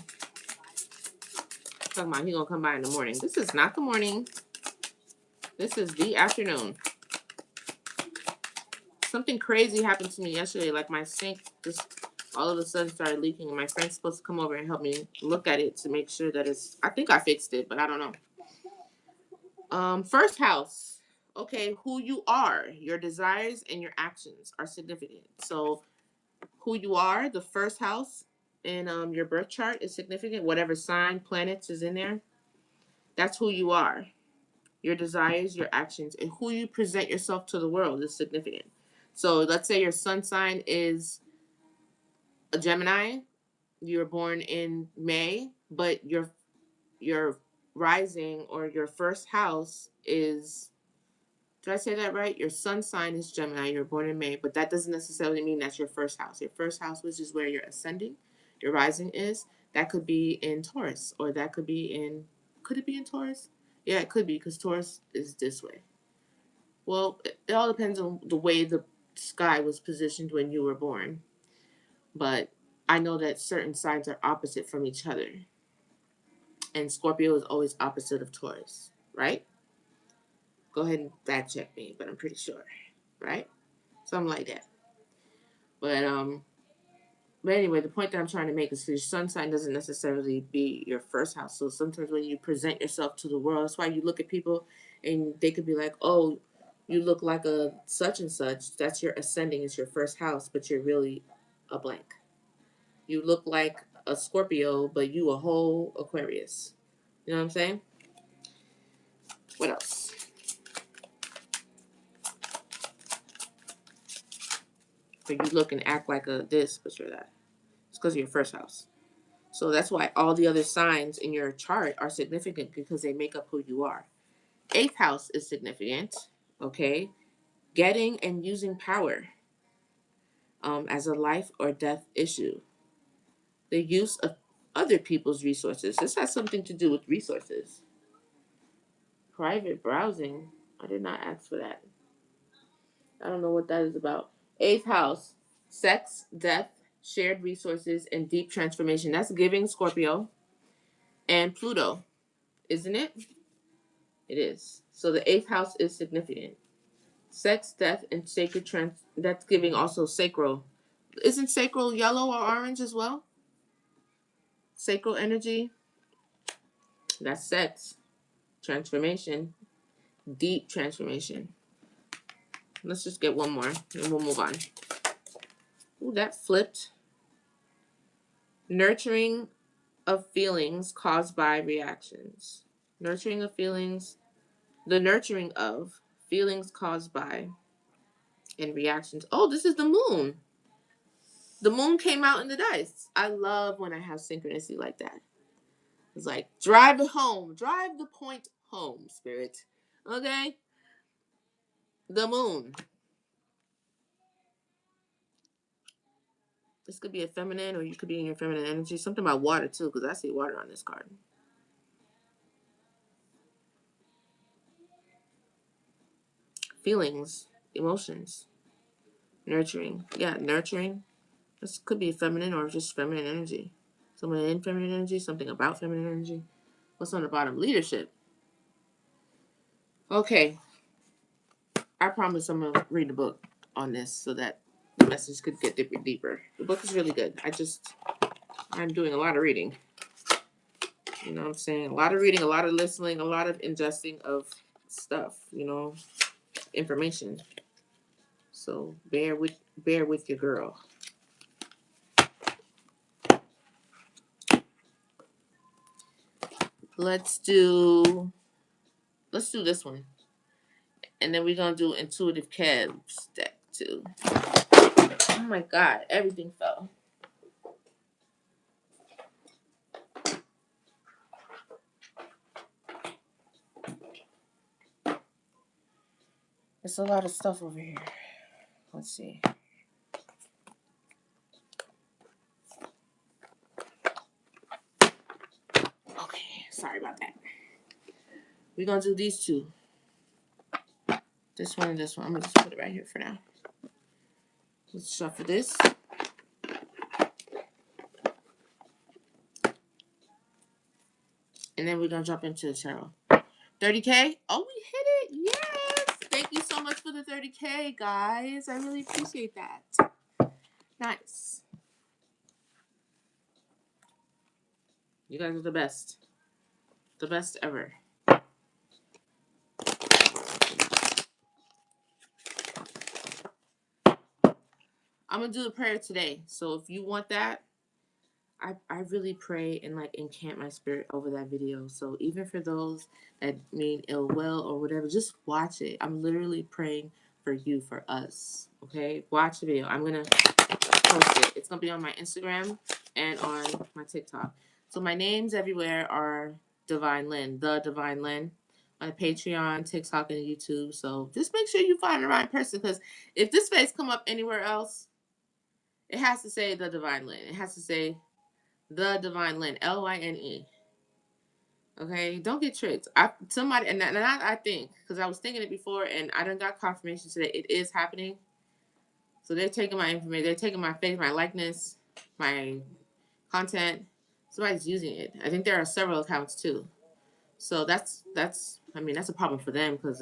Talking about he gonna come by in the morning. This is not the morning. This is the afternoon. Something crazy happened to me yesterday. Like my sink just all of a sudden started leaking, and my friend's supposed to come over and help me look at it to make sure that it's. I think I fixed it, but I don't know. First house. Okay, who you are, your desires and your actions are significant. So, who you are, the first house in your birth chart is significant. Whatever sign, planets is in there, that's who you are. Your desires, your actions, and who you present yourself to the world is significant. So, let's say your sun sign is a Gemini. You were born in May, but your rising or your first house is, did I say that right? Your sun sign is Gemini. You're born in May, but that doesn't necessarily mean that's your first house. Your first house, which is where you're ascending, your rising is, that could be in Taurus, or that could be in, could it be in Taurus? Yeah, it could be, because Taurus is this way. Well, it all depends on the way the sky was positioned when you were born. But I know that certain signs are opposite from each other. And Scorpio is always opposite of Taurus, right? Go ahead and fact check me, but I'm pretty sure, right? Something like that. But but anyway, the point that I'm trying to make is your sun sign doesn't necessarily be your first house. So sometimes when you present yourself to the world, that's why you look at people and they could be like, "Oh, you look like a such and such." That's your ascending, it's your first house, but you're really a blank. You look like a Scorpio, but you a whole Aquarius. You know what I'm saying? What else? But you look and act like a this, but you're that. It's because of your first house. So that's why all the other signs in your chart are significant, because they make up who you are. Eighth house is significant, okay? Getting and using power as a life or death issue. The use of other people's resources. This has something to do with resources. Private browsing. I did not ask for that. I don't know what that is about. Eighth house. Sex, death, shared resources, and deep transformation. That's giving, Scorpio. And Pluto, isn't it? It is. So the eighth house is significant. Sex, death, and sacred that's giving also sacral. Isn't sacral yellow or orange as well? Sacral energy, that's sex, transformation, deep transformation. Let's just get one more and we'll move on. Ooh, that flipped. Nurturing of feelings caused by reactions. Nurturing of feelings, the nurturing of feelings caused by and reactions. Oh, this is the moon. The moon came out in the dice. I love when I have synchronicity like that. It's like, drive it home. Drive the point home, spirit. Okay? The moon. This could be a feminine or you could be in your feminine energy. Something about water, too, because I see water on this card. Feelings, emotions, nurturing. Yeah, nurturing. This could be feminine or just feminine energy. Someone in feminine energy, something about feminine energy. What's on the bottom? Leadership. Okay. I promise I'm going to read the book on this so that the message could get deeper. The book is really good. I'm doing a lot of reading. You know what I'm saying? A lot of reading, a lot of listening, a lot of ingesting of stuff, information. So bear with your girl. Let's do this one. And then we're gonna do intuitive Kev's deck too. Oh my god, everything fell. There's a lot of stuff over here. Let's see. Okay, sorry about that. We're gonna do these two. This one and this one. I'm gonna just put it right here for now. Let's shuffle this. And then we're gonna jump into the tarot. 30K? Oh, we hit it! Yes! Thank you so much for the 30K, guys. I really appreciate that. Nice. You guys are the best. The best ever. I'm gonna do the prayer today. So if you want that, I really pray and like encamp my spirit over that video. So even for those that mean ill will or whatever, just watch it. I'm literally praying for you, for us. Okay? Watch the video. I'm gonna post it. It's gonna be on my Instagram and on my TikTok. So my names everywhere are Divine Lynn, the Divine Lynn, on Patreon, TikTok, and YouTube. So just make sure you find the right person, because if this face come up anywhere else, it has to say the Divine Lynn. It has to say the Divine Lynn, Lyne. Okay, don't get tricked. Somebody, and I think, because I was thinking it before, and I done got confirmation today. It is happening. So they're taking my information. They're taking my face, my likeness, my content. Somebody's using it. I think there are several accounts too. So that's a problem for them, because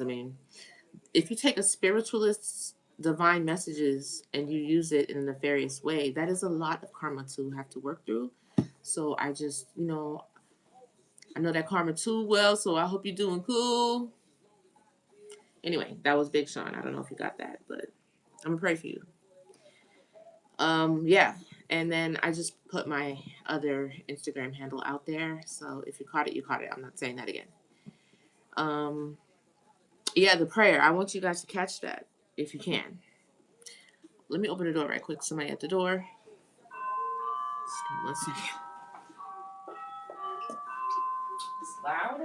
if you take a spiritualist's divine messages and you use it in a nefarious way, that is a lot of karma to have to work through. So I just, I know that karma too well, so I hope you're doing cool. Anyway, that was Big Sean. I don't know if you got that, but I'm gonna pray for you. Yeah. And then I just put my other Instagram handle out there. So if you caught it, you caught it. I'm not saying that again. Yeah, the prayer. I want you guys to catch that if you can. Let me open the door right quick. Somebody at the door. One second. It's loud.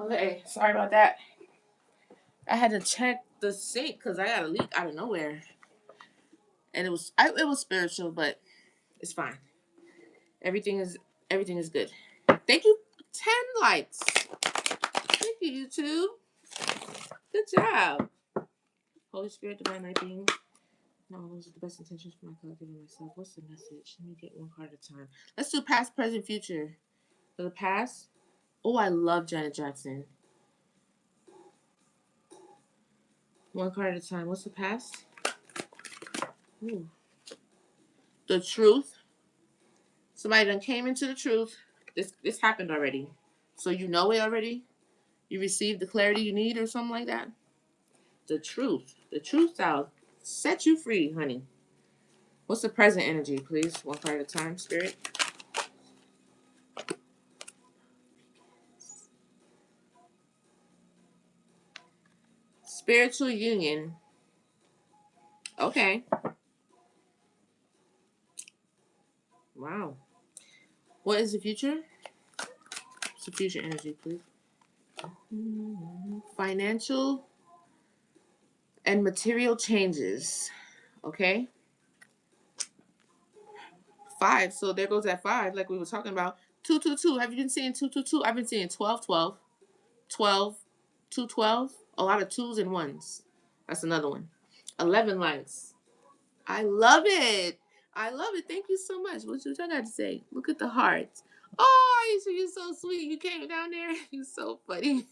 Okay, sorry about that. I had to check the sink because I got a leak out of nowhere, and it was spiritual, but it's fine. Everything is everything is good. Thank you. 10 likes. Thank you, YouTube. Good job. Holy Spirit, divine light being. No, those are the best intentions for my collective and myself. What's the message? Let me get one card at a time. Let's do past, present, future. For the past, oh, I love Janet Jackson. One card at a time. What's the past? Ooh. The truth. Somebody done came into the truth. This happened already. So you know it already? You received the clarity you need or something like that? The truth. The truth shall set you free, honey. What's the present energy, please? One card at a time, Spirit. Spiritual union. Okay. Wow. What is the future? What's the future energy, please? Financial and material changes. Okay. 5. So there goes that 5, like we were talking about. 222. Have you been seeing 222? I've been seeing 12, 12, 12, 212. A lot of 2s and 1s. That's another one. 11 likes. I love it. I love it. Thank you so much. What I got to say? Look at the hearts. Oh, Aisha, you're so sweet. You came down there. You're so funny.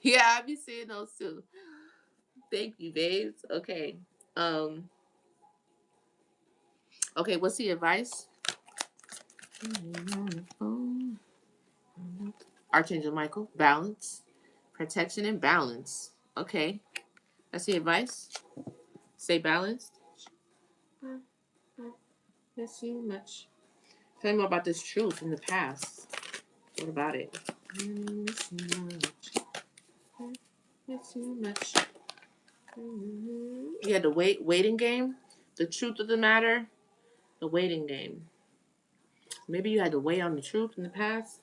Yeah, I be seeing those too. Thank you, babes. Okay. Um. Okay. What's the advice? Archangel Michael. Balance, protection, and balance. Okay. That's the advice. Stay balanced. That's too much. Tell me more about this truth from the past. What about it? It's too much. It's too much. Yeah, the waiting game. The truth of the matter. The waiting game. Maybe you had to wait on the truth in the past.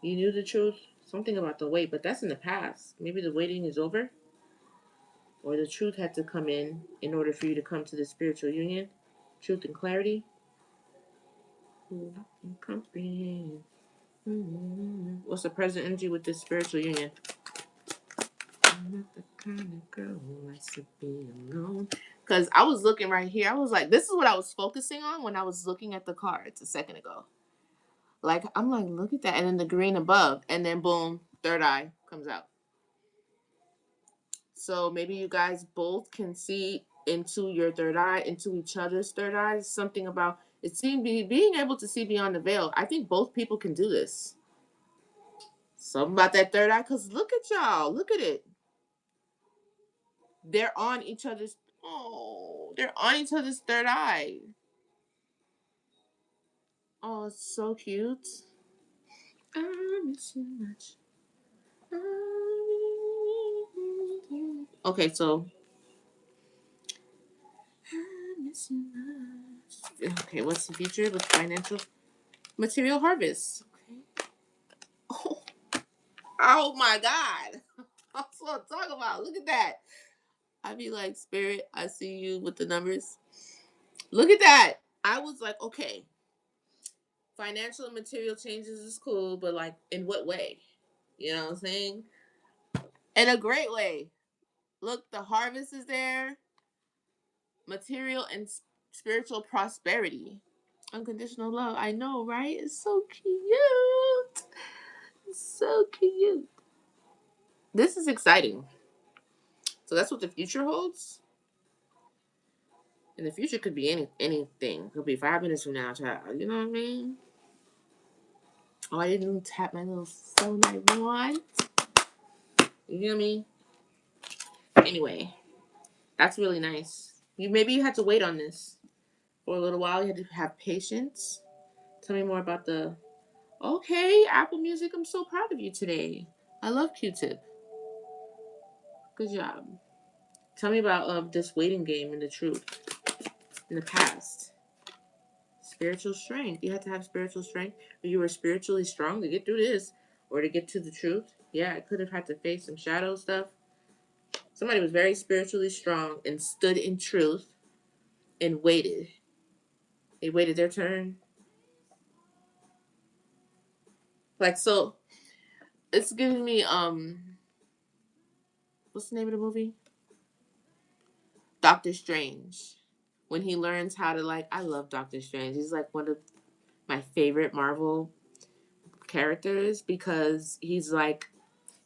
You knew the truth. Something about the wait, but that's in the past. Maybe the waiting is over. Or the truth had to come in order for you to come to the spiritual union. Truth and clarity. Comprehend. What's the present energy with this spiritual union? I'm not the kind of girl who likes to be alone. Because I was looking right here. I was like, this is what I was focusing on when I was looking at the cards a second ago. Like, I'm like, look at that. And then the green above. And then boom, third eye comes out. So maybe you guys both can see into your third eye, into each other's third eye. Something about it seemed being able to see beyond the veil. I think both people can do this. Something about that third eye. Because look at y'all. Look at it. They're on each other's. Oh, they're on each other's third eye. Oh, it's so cute. I miss you much. Okay, so I miss you much. Okay, what's the future with financial material harvest? Okay. Oh, oh my God. That's what I'm talking about. Look at that. I be like, Spirit, I see you with the numbers. Look at that. I was like, okay, financial and material changes is cool, but like, in what way? You know what I'm saying? In a great way. Look, the harvest is there. Material and spiritual prosperity. Unconditional love. I know, right? It's so cute. It's so cute. This is exciting. So that's what the future holds. And the future could be anything. It could be 5 minutes from now, child. You know what I mean? Oh, I didn't tap my little phone I want. You hear me? Anyway, that's really nice. Maybe you had to wait on this for a little while. You had to have patience. Tell me more about the. Okay, Apple Music. I'm so proud of you today. I love Q-Tip. Good job. Tell me about this waiting game in the truth in the past. Spiritual strength. You had to have spiritual strength. Or you were spiritually strong to get through this, or to get to the truth. Yeah, I could have had to face some shadow stuff. Somebody was very spiritually strong and stood in truth and waited. They waited their turn. Like, so it's giving me what's the name of the movie? Doctor Strange. When he learns how to, like, I love Doctor Strange. He's like one of my favorite Marvel characters because he's like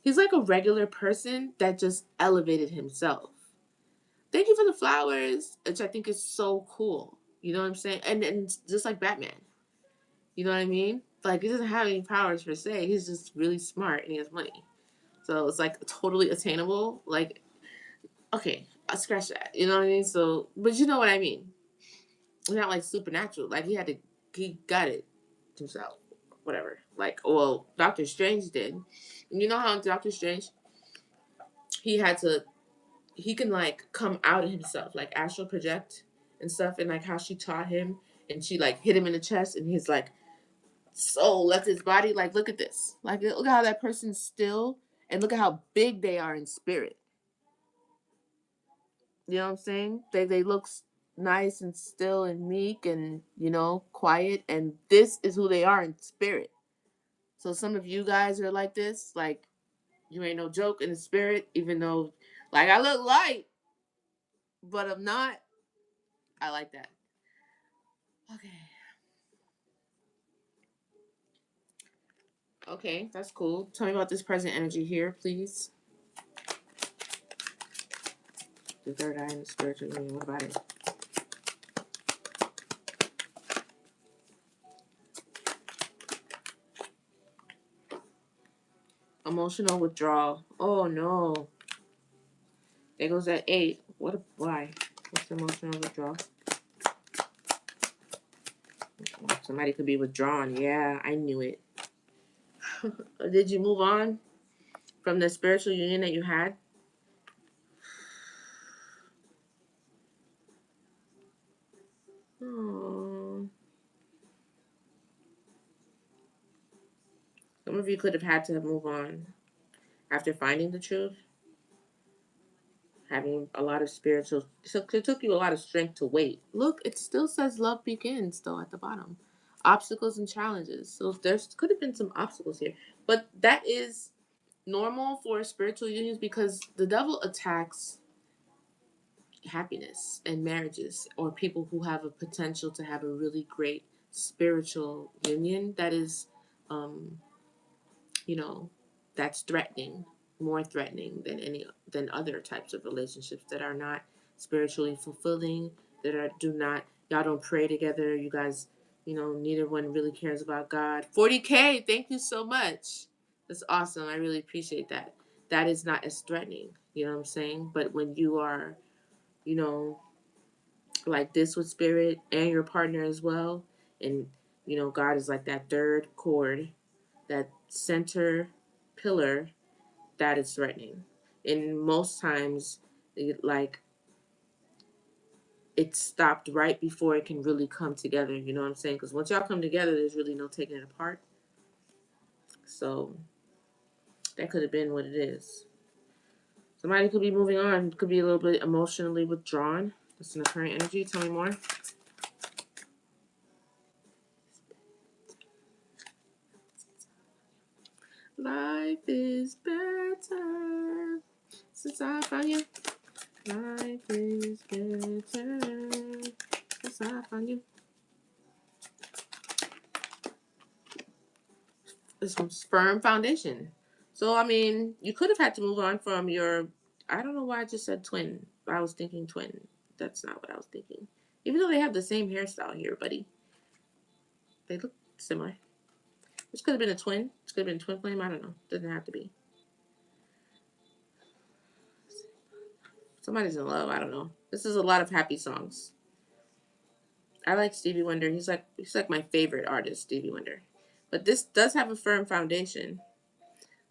a regular person that just elevated himself. Thank you for the flowers, which I think is so cool. You know what I'm saying? And just like Batman. You know what I mean? Like, he doesn't have any powers per se. He's just really smart and he has money. So it's like totally attainable. Like, okay, I'll scratch that. You know what I mean? So, but you know what I mean? Not like supernatural. Like, he got it himself. Whatever. Like, well, Doctor Strange did. And you know how in Doctor Strange, he had to, he can like come out of himself, like astral project and stuff. And like how she taught him and she like hit him in the chest and his like soul left his body. Like, look at this. Like, look at how that person's still and look at how big they are in spirit. You know what I'm saying? They look nice and still and meek and, you know, quiet. And this is who they are in spirit. So some of you guys are like this. Like, you ain't no joke in the spirit, even though, like, I look light, but I'm not. I like that. Okay. Okay, that's cool. Tell me about this present energy here, please. The third eye and the spiritual union. What about it? Emotional withdrawal. Oh no. There goes that 8. Why? What's emotional withdrawal? Somebody could be withdrawn. Yeah, I knew it. Did you move on from the spiritual union that you had? Oh. Some of you could have had to move on after finding the truth, having a lot of spiritual. So it took you a lot of strength to wait. Look, it still says love begins, though, at the bottom. Obstacles and challenges. So there could have been some obstacles here. But that is normal for spiritual unions because the devil attacks happiness and marriages or people who have a potential to have a really great spiritual union that is um, you know, that's threatening, more threatening than other types of relationships that are not spiritually fulfilling, that are do not y'all don't pray together, you guys, you know, neither one really cares about God. 40K, thank you so much. That's awesome. I really appreciate that. That is not as threatening, you know what I'm saying? But when you are, you know, like this with spirit and your partner as well, and you know, God is like that third chord, that center pillar, that is threatening. And most times, like, it stopped right before it can really come together. You know what I'm saying? Because once y'all come together, there's really no taking it apart. So that could have been what it is. Somebody could be moving on, could be a little bit emotionally withdrawn. That's in the current energy. Tell me more. Life is better since I found you. Life is better since I found you. This one's firm foundation. So, I mean, you could have had to move on from your. I don't know why I just said twin. I was thinking twin. That's not what I was thinking. Even though they have the same hairstyle here, buddy. They look similar. This could have been a twin. This could have been a twin flame. I don't know. Doesn't have to be. Somebody's in love. I don't know. This is a lot of happy songs. I like Stevie Wonder. He's like my favorite artist, Stevie Wonder. But this does have a firm foundation.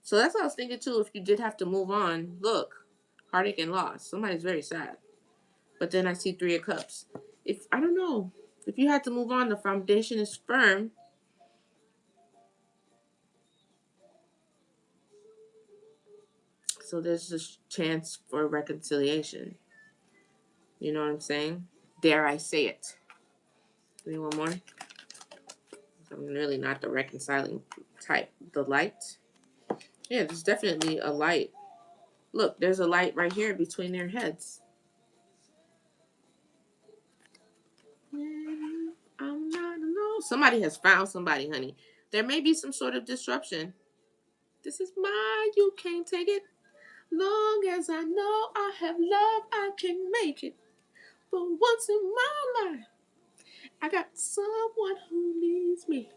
So that's what I was thinking too. If you did have to move on, look, heartache and loss. Somebody's very sad. But then I see Three of Cups. If I don't know, if you had to move on, the foundation is firm. So there's this chance for reconciliation. You know what I'm saying? Dare I say it? Give me one more. I'm really not the reconciling type. The light. Yeah, there's definitely a light. Look, there's a light right here between their heads. I'm not alone. Somebody has found somebody, honey. There may be some sort of disruption. This is mine, you can't take it. Long as I know I have love, I can make it. But once in my life, I got someone who needs me.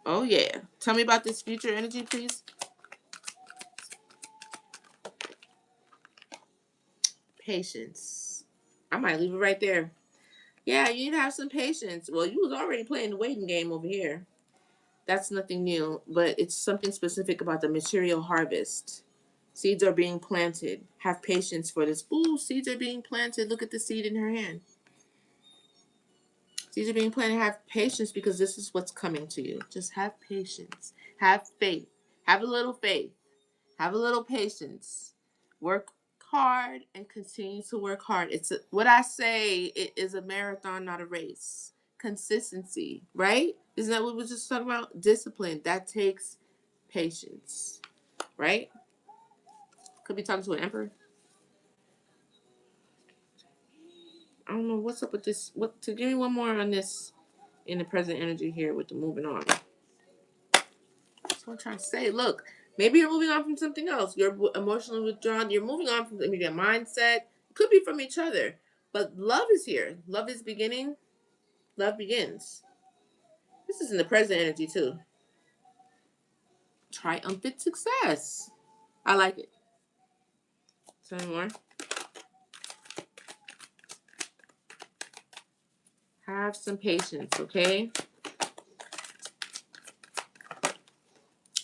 Oh, yeah. Tell me about this future energy, please. Patience. I might leave it right there. Yeah, you need to have some patience. Well, you was already playing the waiting game over here. That's nothing new, but it's something specific about the material harvest. Seeds are being planted. Have patience for this. Ooh, seeds are being planted. Look at the seed in her hand. Seeds are being planted. Have patience because this is what's coming to you. Just have patience. Have faith. Have a little faith. Have a little patience. Work hard and continue to work hard. What I say, it is a marathon, not a race. Consistency, right? Isn't that what we were just talking about? Discipline. That takes patience, right? Could be talking to an emperor. I don't know what's up with this. What to give me one more on this in the present energy here with the moving on. That's what I'm trying to say. Look, maybe you're moving on from something else. You're emotionally withdrawn. You're moving on from maybe a mindset. It could be from each other. But love is here. Love is beginning. Love begins. This is in the present energy too. Triumphant success. I like it. Tell me more. Have some patience, okay?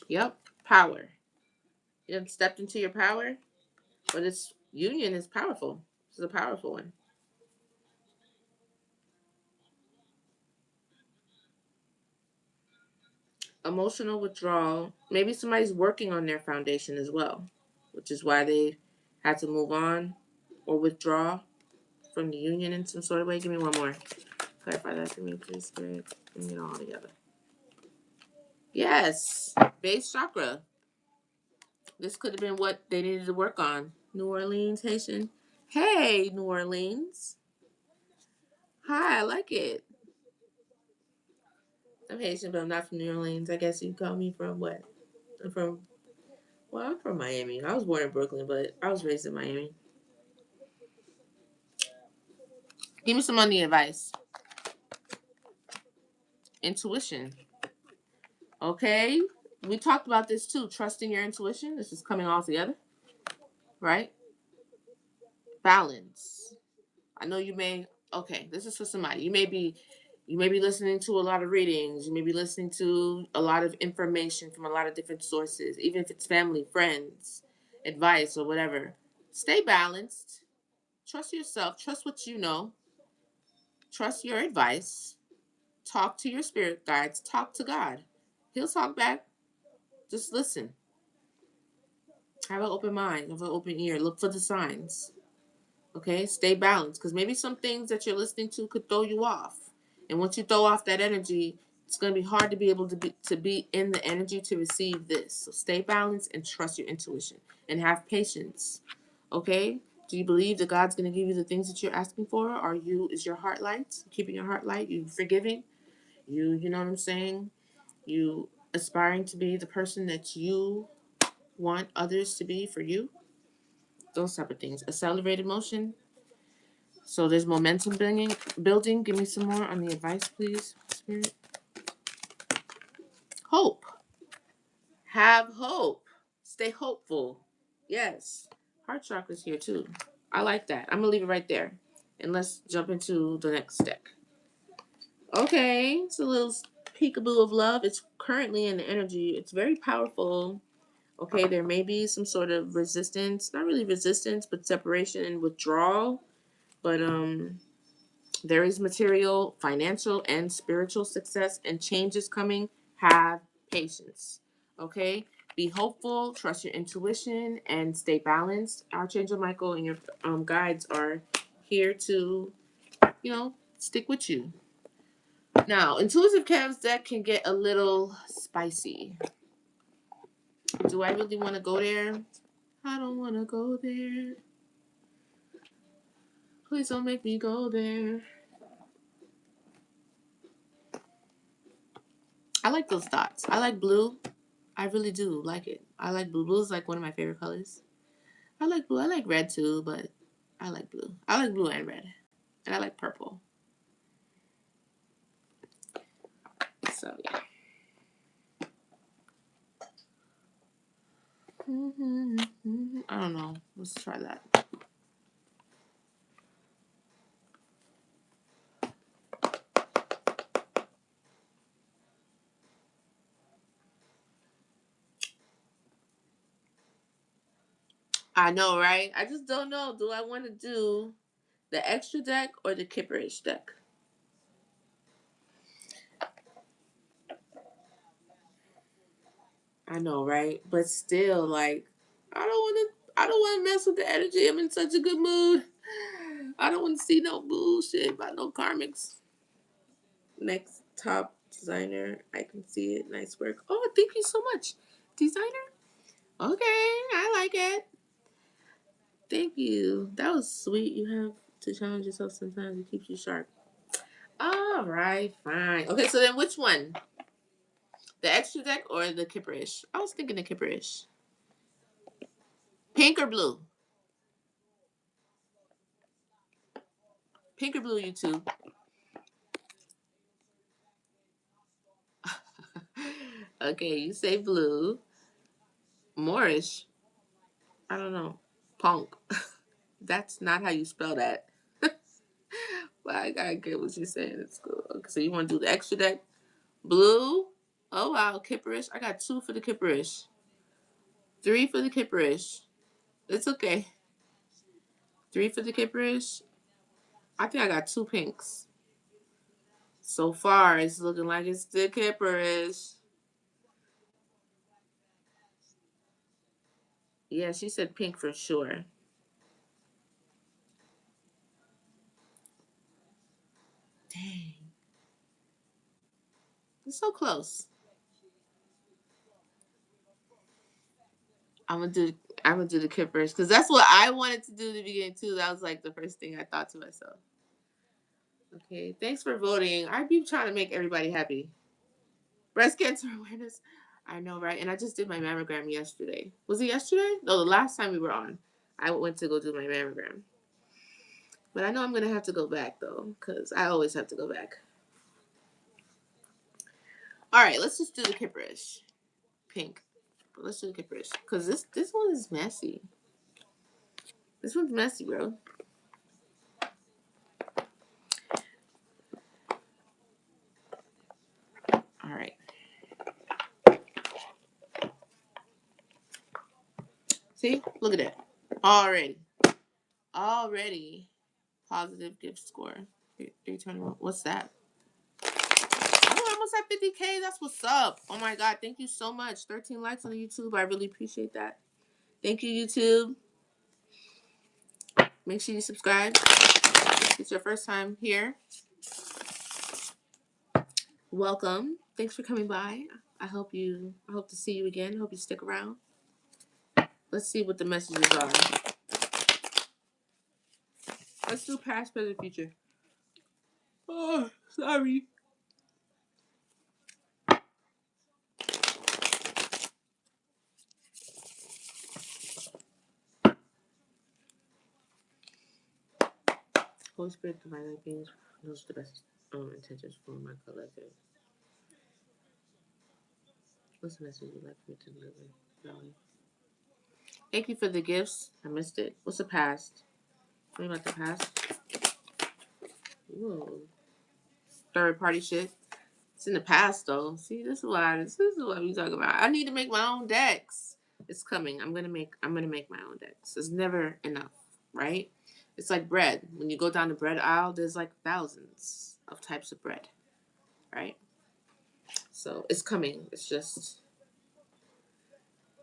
Yep. Power. You have stepped into your power. But this union is powerful. This is a powerful one. Emotional withdrawal. Maybe somebody's working on their foundation as well, which is why they had to move on or withdraw from the union in some sort of way. Give me one more. Clarify that for me, please, Spirit. Bring it all together. Yes, base chakra. This could have been what they needed to work on. New Orleans, Haitian. Hey, New Orleans. Hi, I like it. I'm Haitian, but I'm not from New Orleans. I guess you call me from what? I'm from, well, I'm from Miami. I was born in Brooklyn, but I was raised in Miami. Give me some money advice. Intuition. Okay. We talked about this too. Trusting your intuition. This is coming all together. Right? Balance. I know you may, okay, this is for somebody. You may be listening to a lot of readings. You may be listening to a lot of information from a lot of different sources, even if it's family, friends, advice, or whatever. Stay balanced. Trust yourself. Trust what you know. Trust your advice. Talk to your spirit guides. Talk to God. He'll talk back. Just listen. Have an open mind. Have an open ear. Look for the signs. Okay? Stay balanced. Because maybe some things that you're listening to could throw you off. And once you throw off that energy, it's going to be hard to be able to be in the energy to receive this. So stay balanced and trust your intuition. And have patience. Okay? Do you believe that God's going to give you the things that you're asking for? Is your heart light? Keeping your heart light? You forgiving? You know what I'm saying? You aspiring to be the person that you want others to be for you? Those type of things. Accelerated motion. So there's momentum building. Give me some more on the advice, please, Spirit. Hope. Have hope. Stay hopeful. Yes. Heart chakra's here too. I like that. I'm gonna leave it right there. And let's jump into the next deck. Okay, it's a little peekaboo of love. It's currently in the energy. It's very powerful. Okay, there may be some sort of resistance. Not really resistance, but separation and withdrawal. But there is material, financial, and spiritual success and changes coming. Have patience. Okay? Be hopeful, trust your intuition, and stay balanced. Archangel Michael and your guides are here to, stick with you. Now, Intuitive Cavs deck can get a little spicy. Do I really want to go there? I don't want to go there. Please don't make me go there. I like those dots. I like blue. I really do like it. I like blue. Blue is like one of my favorite colors. I like blue. I like red too, but I like blue. I like blue and red. And I like purple. So, yeah. I don't know. Let's try that. I know, right? I just don't know. Do I want to do the extra deck or the Kipperish deck? I know, right? But still, like, I don't want to mess with the energy. I'm in such a good mood. I don't want to see no bullshit about no karmics. Next top designer, I can see it. Nice work. Oh, thank you so much, designer. Okay, I like it. Thank you. That was sweet. You have to challenge yourself sometimes. It keeps you sharp. All right, fine. Okay, so then which one? The extra deck or the Kipperish? I was thinking the Kipperish. Pink or blue? Pink or blue, you two? Okay, you say blue. Moorish. I don't know. Punk. That's not how you spell that. But I gotta get what you're saying. It's cool. Okay, so you want to do the extra deck? Blue. Oh wow, Kipperish. I got 2 for the Kipperish. 3 for the Kipperish. It's okay. 3 for the Kipperish. I think I got 2 pinks. So far, it's looking like it's the Kipperish. Yeah, she said pink for sure. Dang. It's so close. I'm gonna do the Kipperish because that's what I wanted to do in the beginning too. That was like the first thing I thought to myself. Okay, thanks for voting. I be trying to make everybody happy. Breast cancer awareness. I know, right? And I just did my mammogram yesterday. Was it yesterday? No, the last time we were on, I went to go do my mammogram. But I know I'm gonna have to go back though, because I always have to go back. All right, let's just do the Kipperish. Pink. But let's do the Kipperish because this one is messy. This one's messy, bro. All right. See? Look at that. Already. Positive gift score. 321. What's that? Oh, I almost at 50K. That's what's up. Oh my God. Thank you so much. 13 likes on YouTube. I really appreciate that. Thank you, YouTube. Make sure you subscribe. If it's your first time here, welcome. Thanks for coming by. I hope to see you again. I hope you stick around. Let's see what the messages are. Let's do past, present, future. Oh, sorry. Holy Spirit, divine beings, those are the best intentions for my collective. What's the message you'd like me to deliver, Valley? Thank you for the gifts. I missed it. What's the past? Tell me about the past. Ooh. Third party shit. It's in the past though. See, this is what we talk about. I need to make my own decks. It's coming. I'm gonna make my own decks. It's never enough, right? It's like bread. When you go down the bread aisle, there's like thousands of types of bread, right? So it's coming. It's just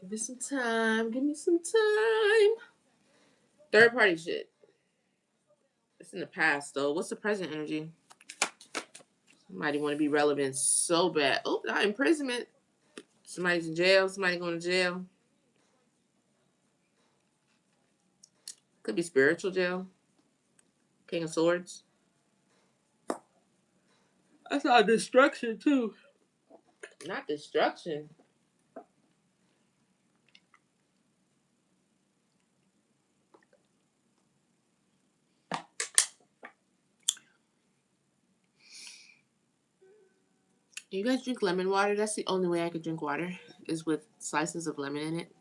give me some time. Give me some time. Third party shit. It's in the past though. What's the present energy? Somebody want to be relevant so bad. Oh, not imprisonment. Somebody's in jail. Somebody going to jail. Could be spiritual jail. King of Swords. I saw destruction too. Not destruction. You guys drink lemon water? That's the only way I could drink water, is with slices of lemon in it.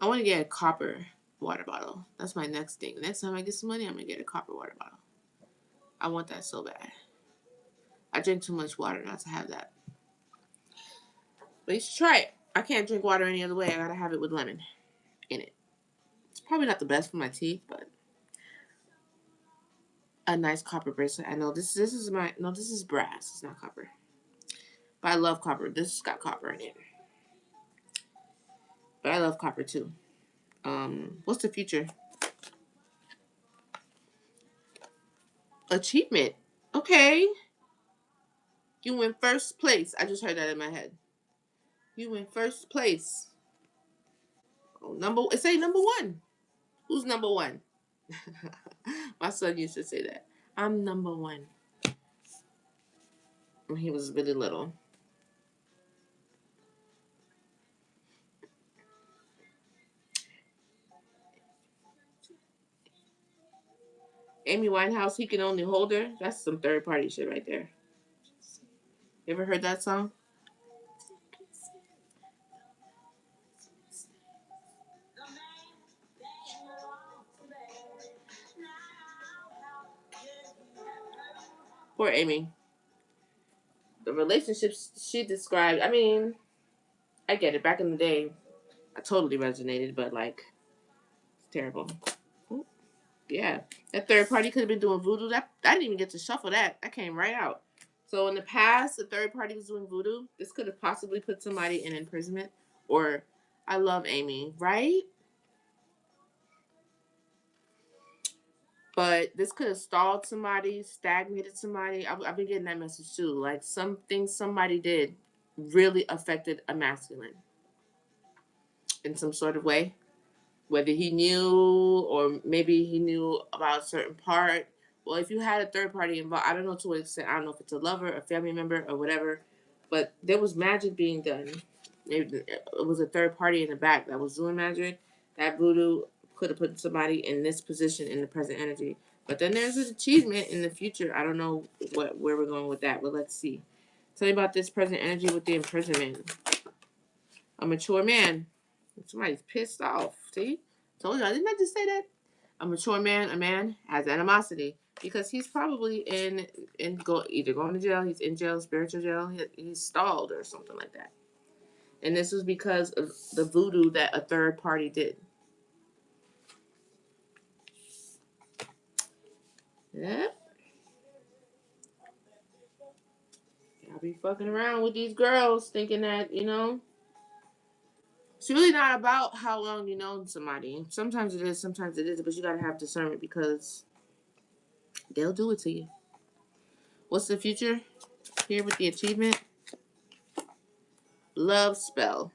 I want to get a copper water bottle. That's my next thing. Next time I get some money, I'm going to get a copper water bottle. I want that so bad. I drink too much water not to have that. But you should try it. I can't drink water any other way. I gotta have it with lemon in it. It's probably not the best for my teeth, but a nice copper bracelet. I know this is this is brass. It's not copper. But I love copper. This has got copper in it. But I love copper too. What's the future? Achievement. Okay. You win first place. I just heard that in my head. You win first place. Oh, it say number one. Who's number one? My son used to say that. I'm number one. When he was really little. Amy Winehouse, he can only hold her. That's some third party shit right there. You ever heard that song? Poor Amy. The relationships she described, I mean, I get it. Back in the day, I totally resonated, but like, it's terrible. Yeah. That third party could have been doing voodoo. That I didn't even get to shuffle that. That came right out. So in the past, the third party was doing voodoo. This could have possibly put somebody in imprisonment. Or I love Amy, right? But this could have stalled somebody, stagnated somebody. I've been getting that message too. Like something somebody did really affected a masculine in some sort of way. Whether he knew or maybe he knew about a certain part. Well, if you had a third party involved, I don't know to what extent. I don't know if it's a lover, a family member, or whatever. But there was magic being done. Maybe it was a third party in the back that was doing magic. That voodoo could have put somebody in this position in the present energy. But then there's an achievement in the future. I don't know where we're going with that, but let's see. Tell me about this present energy with the imprisonment. A mature man. Somebody's pissed off. See? Told y'all, didn't I just say that? A mature man, a man has animosity because he's probably either going to jail, he's in jail, spiritual jail, he's stalled or something like that. And this was because of the voodoo that a third party did. Yep. I'll be fucking around with these girls thinking that, it's really not about how long you know somebody. Sometimes it is, sometimes it isn't, but you gotta have discernment because they'll do it to you. What's the future here with the achievement? Love spell.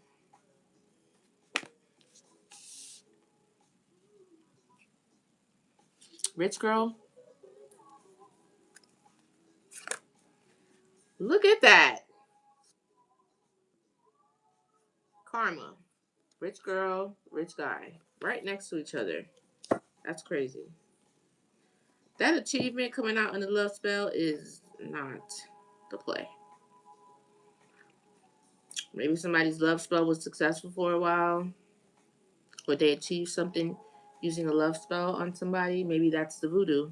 Rich girl. Look at that. Karma. Rich girl, rich guy. Right next to each other. That's crazy. That achievement coming out in the love spell is not the play. Maybe somebody's love spell was successful for a while, or they achieved something using a love spell on somebody. Maybe that's the voodoo.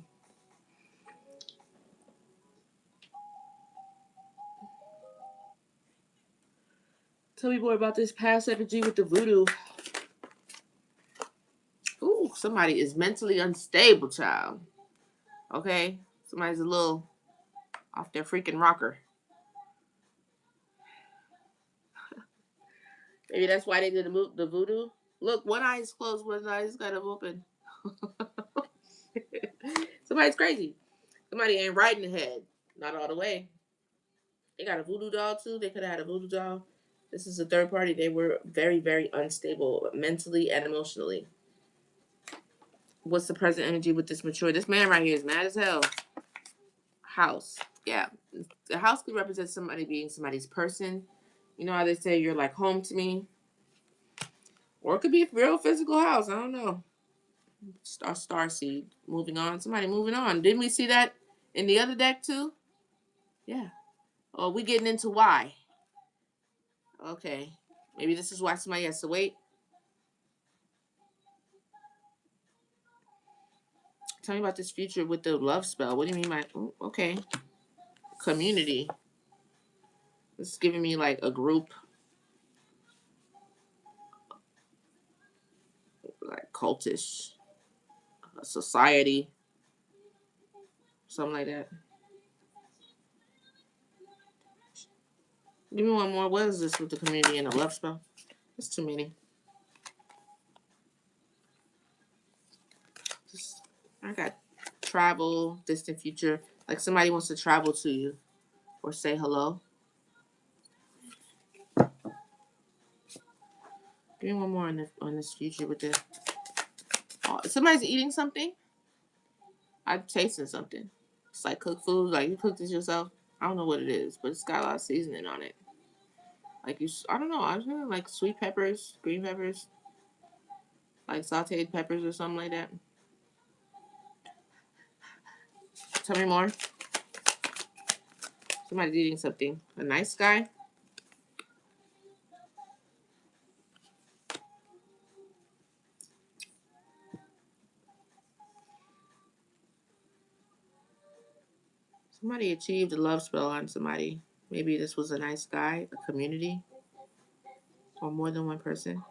Tell me more about this past energy with the voodoo. Ooh, somebody is mentally unstable, child. Okay? Somebody's a little off their freaking rocker. Maybe that's why they did the voodoo. Look, one eye is closed, one eye is kind of open. Somebody's crazy. Somebody ain't right in the head. Not all the way. They got a voodoo doll too. They could have had a voodoo doll. This is a third party. They were very, very unstable mentally and emotionally. What's the present energy with this mature? This man right here is mad as hell. House. Yeah. The house could represent somebody being somebody's person. You know how they say you're like home to me? Or it could be a real physical house. I don't know. Star seed. Moving on. Somebody moving on. Didn't we see that in the other deck too? Yeah. Oh, we getting into why. Okay. Maybe this is why somebody has to wait. Tell me about this future with the love spell. What do you mean by okay. Community. This is giving me like a group, like cultish, a society, something like that. Give me one more. What is this with the community and the love spell? It's too many. Just, I got travel, distant future. Like somebody wants to travel to you or say hello. Give me one more on this future with the. Oh, somebody's eating something. I'm tasting something. It's like cooked food. Like you cooked this yourself. I don't know what it is, but it's got a lot of seasoning on it. Like I don't know. I was thinking like sweet peppers, green peppers, like sautéed peppers or something like that. Tell me more. Somebody's eating something. A nice guy. Somebody achieved a love spell on somebody. Maybe this was a nice guy, a community, or more than one person.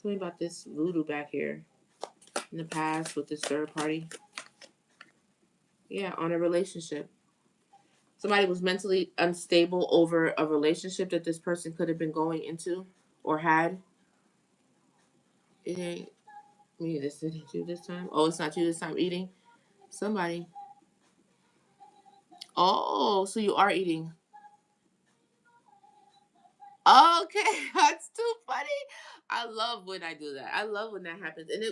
Tell me about this voodoo back here in the past with this third party. Yeah, on a relationship. Somebody was mentally unstable over a relationship that this person could have been going into or had. It ain't me. This isn't you this time. Oh, it's not you this time eating. Somebody. Oh, so you are eating. Okay, that's too funny. I love when I do that. I love when that happens. And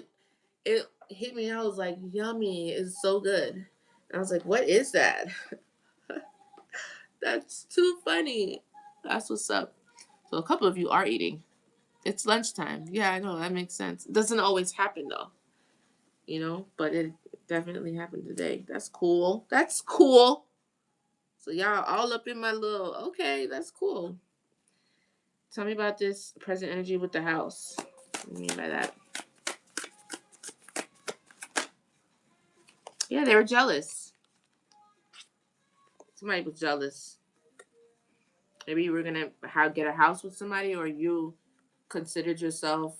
it hit me. I was like, yummy. It's so good. And I was like, what is that? That's too funny. That's what's up. So a couple of you are eating. It's lunchtime. Yeah, I know. That makes sense. It doesn't always happen though. But it definitely happened today. That's cool. That's cool. So y'all all up in my little, okay, that's cool. Tell me about this present energy with the house. What do you mean by that? Yeah, they were jealous. Somebody was jealous. Maybe you were gonna get a house with somebody, or you considered yourself.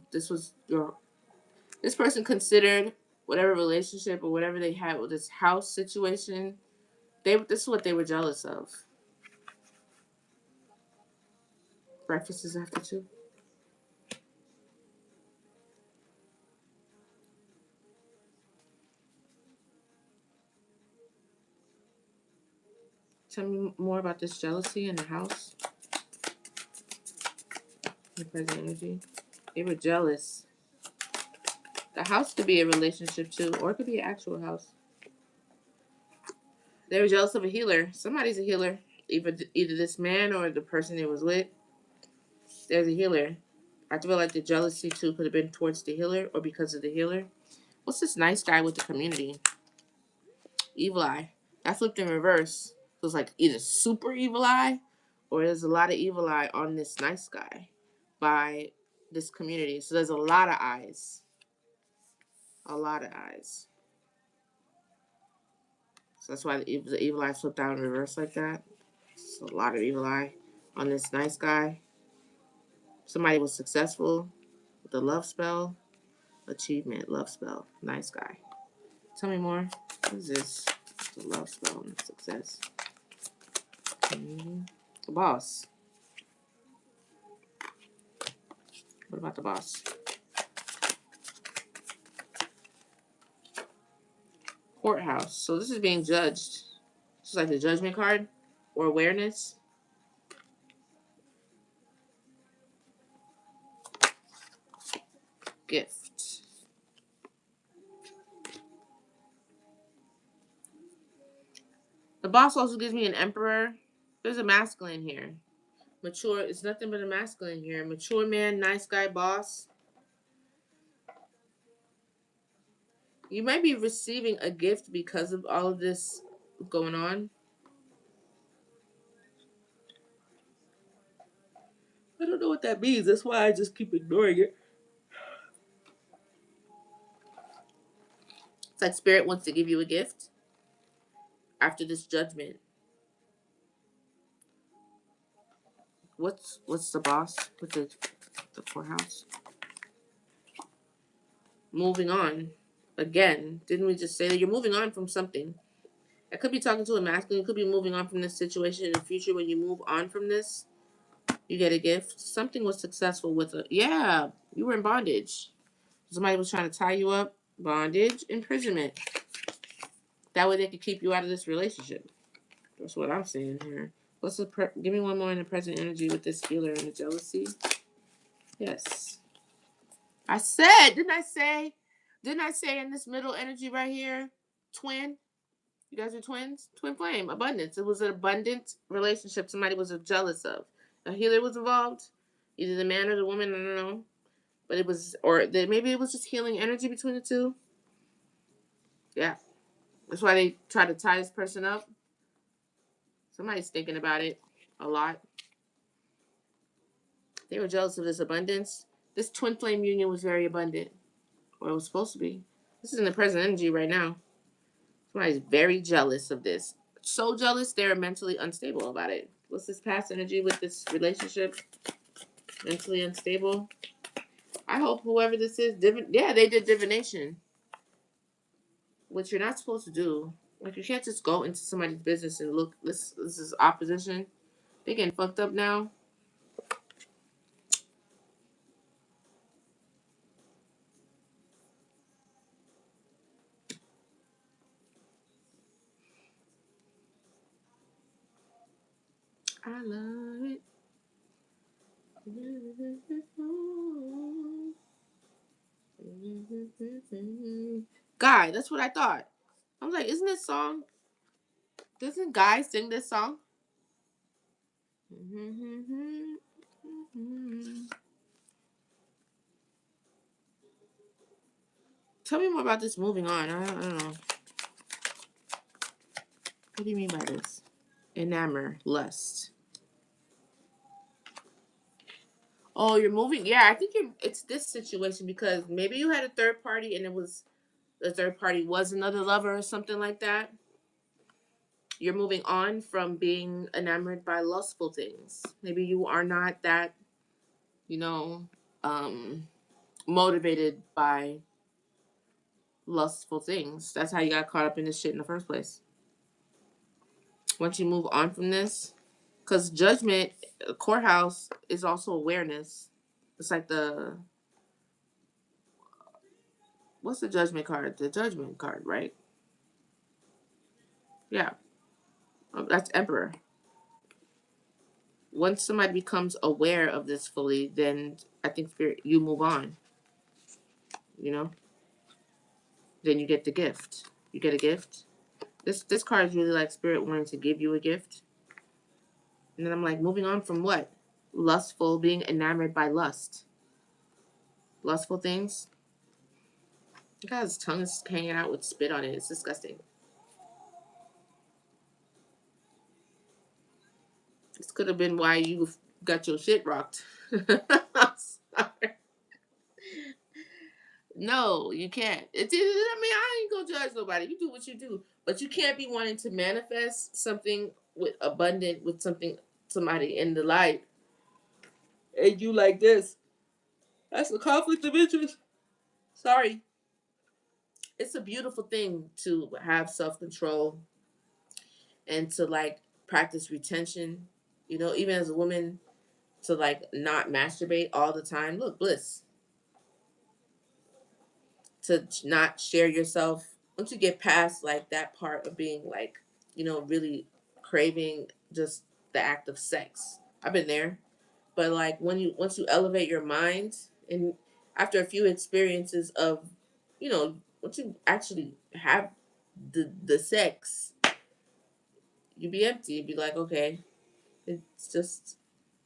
This person considered whatever relationship or whatever they had with this house situation. This is what they were jealous of. Breakfast is after 2. Tell me more about this jealousy in the house. The present energy. They were jealous. The house could be a relationship too, or it could be an actual house. They were jealous of a healer. Somebody's a healer. Either this man or the person it was with. There's a healer. I feel like the jealousy too could have been towards the healer or because of the healer. What's this nice guy with the community? Evil eye. That flipped in reverse. So it's like either super evil eye or there's a lot of evil eye on this nice guy by this community. So there's a lot of eyes. A lot of eyes. So that's why the evil eye flipped out in reverse like that. It's a lot of evil eye on this nice guy. Somebody was successful with the love spell. Achievement, love spell. Nice guy. Tell me more. What is this? The love spell and success. The boss. What about the boss? Courthouse. So this is being judged. This is like the judgment card or awareness. Gift. The boss also gives me an emperor. There's a masculine here. Mature. It's nothing but a masculine here. Mature man, nice guy, boss. You might be receiving a gift because of all of this going on. I don't know what that means. That's why I just keep ignoring it. It's like spirit wants to give you a gift after this judgment. What's the boss with the courthouse? Moving on. Again, didn't we just say that you're moving on from something? I could be talking to a masculine. You could be moving on from this situation in the future. When you move on from this, you get a gift. Something was successful with it. Yeah, you were in bondage. Somebody was trying to tie you up. Bondage, imprisonment. That way they could keep you out of this relationship. That's what I'm saying here. Give me one more in the present energy with this healer and the jealousy. Yes. I said, didn't I say in this middle energy right here, twin? You guys are twins? Twin flame, abundance. It was an abundant relationship somebody was jealous of. A healer was involved, either the man or the woman, I don't know. But it was, maybe it was just healing energy between the two. Yeah. That's why they try to tie this person up. Somebody's thinking about it a lot. They were jealous of this abundance. This twin flame union was very abundant. Or it was supposed to be. This is in the present energy right now. Somebody's very jealous of this. So jealous, they're mentally unstable about it. What's this past energy with this relationship? Mentally unstable. I hope whoever this is, they did divination. Which you're not supposed to do. Like, you can't just go into somebody's business and look. This is opposition. They getting fucked up now. I love it. Guy, that's what I thought. I was like, isn't this song? Doesn't Guy sing this song? Tell me more about this moving on. I don't know. What do you mean by this? Enamor, lust. Oh, you're moving. Yeah, I think it's this situation because maybe you had a third party and the third party was another lover or something like that. You're moving on from being enamored by lustful things. Maybe you are not that, you know, motivated by lustful things. That's how you got caught up in this shit in the first place. Once you move on from this, because judgment, courthouse is also awareness. It's like what's the judgment card? The judgment card, right? Yeah, that's emperor. Once somebody becomes aware of this fully, then I think spirit, you move on. You know, then you get the gift. You get a gift. This card is really like spirit wanting to give you a gift. And then I'm like, moving on from what? Lustful, being enamored by lust. Lustful things. Look how his tongue is hanging out with spit on it. It's disgusting. This could have been why you got your shit rocked. I'm sorry. No, you can't. I mean, I ain't gonna judge nobody. You do what you do, but you can't be wanting to manifest something with abundant with somebody in the light, and you like this. That's a conflict of interest. Sorry. It's a beautiful thing to have self control and to like practice retention. You know, even as a woman, to like not masturbate all the time. Look, bliss. To not share yourself. Once you get past like that part of being like, really craving just the act of sex. I've been there. But like once you elevate your mind, and after a few experiences of, once you actually have the sex, you be empty. You'd be like, okay, it's just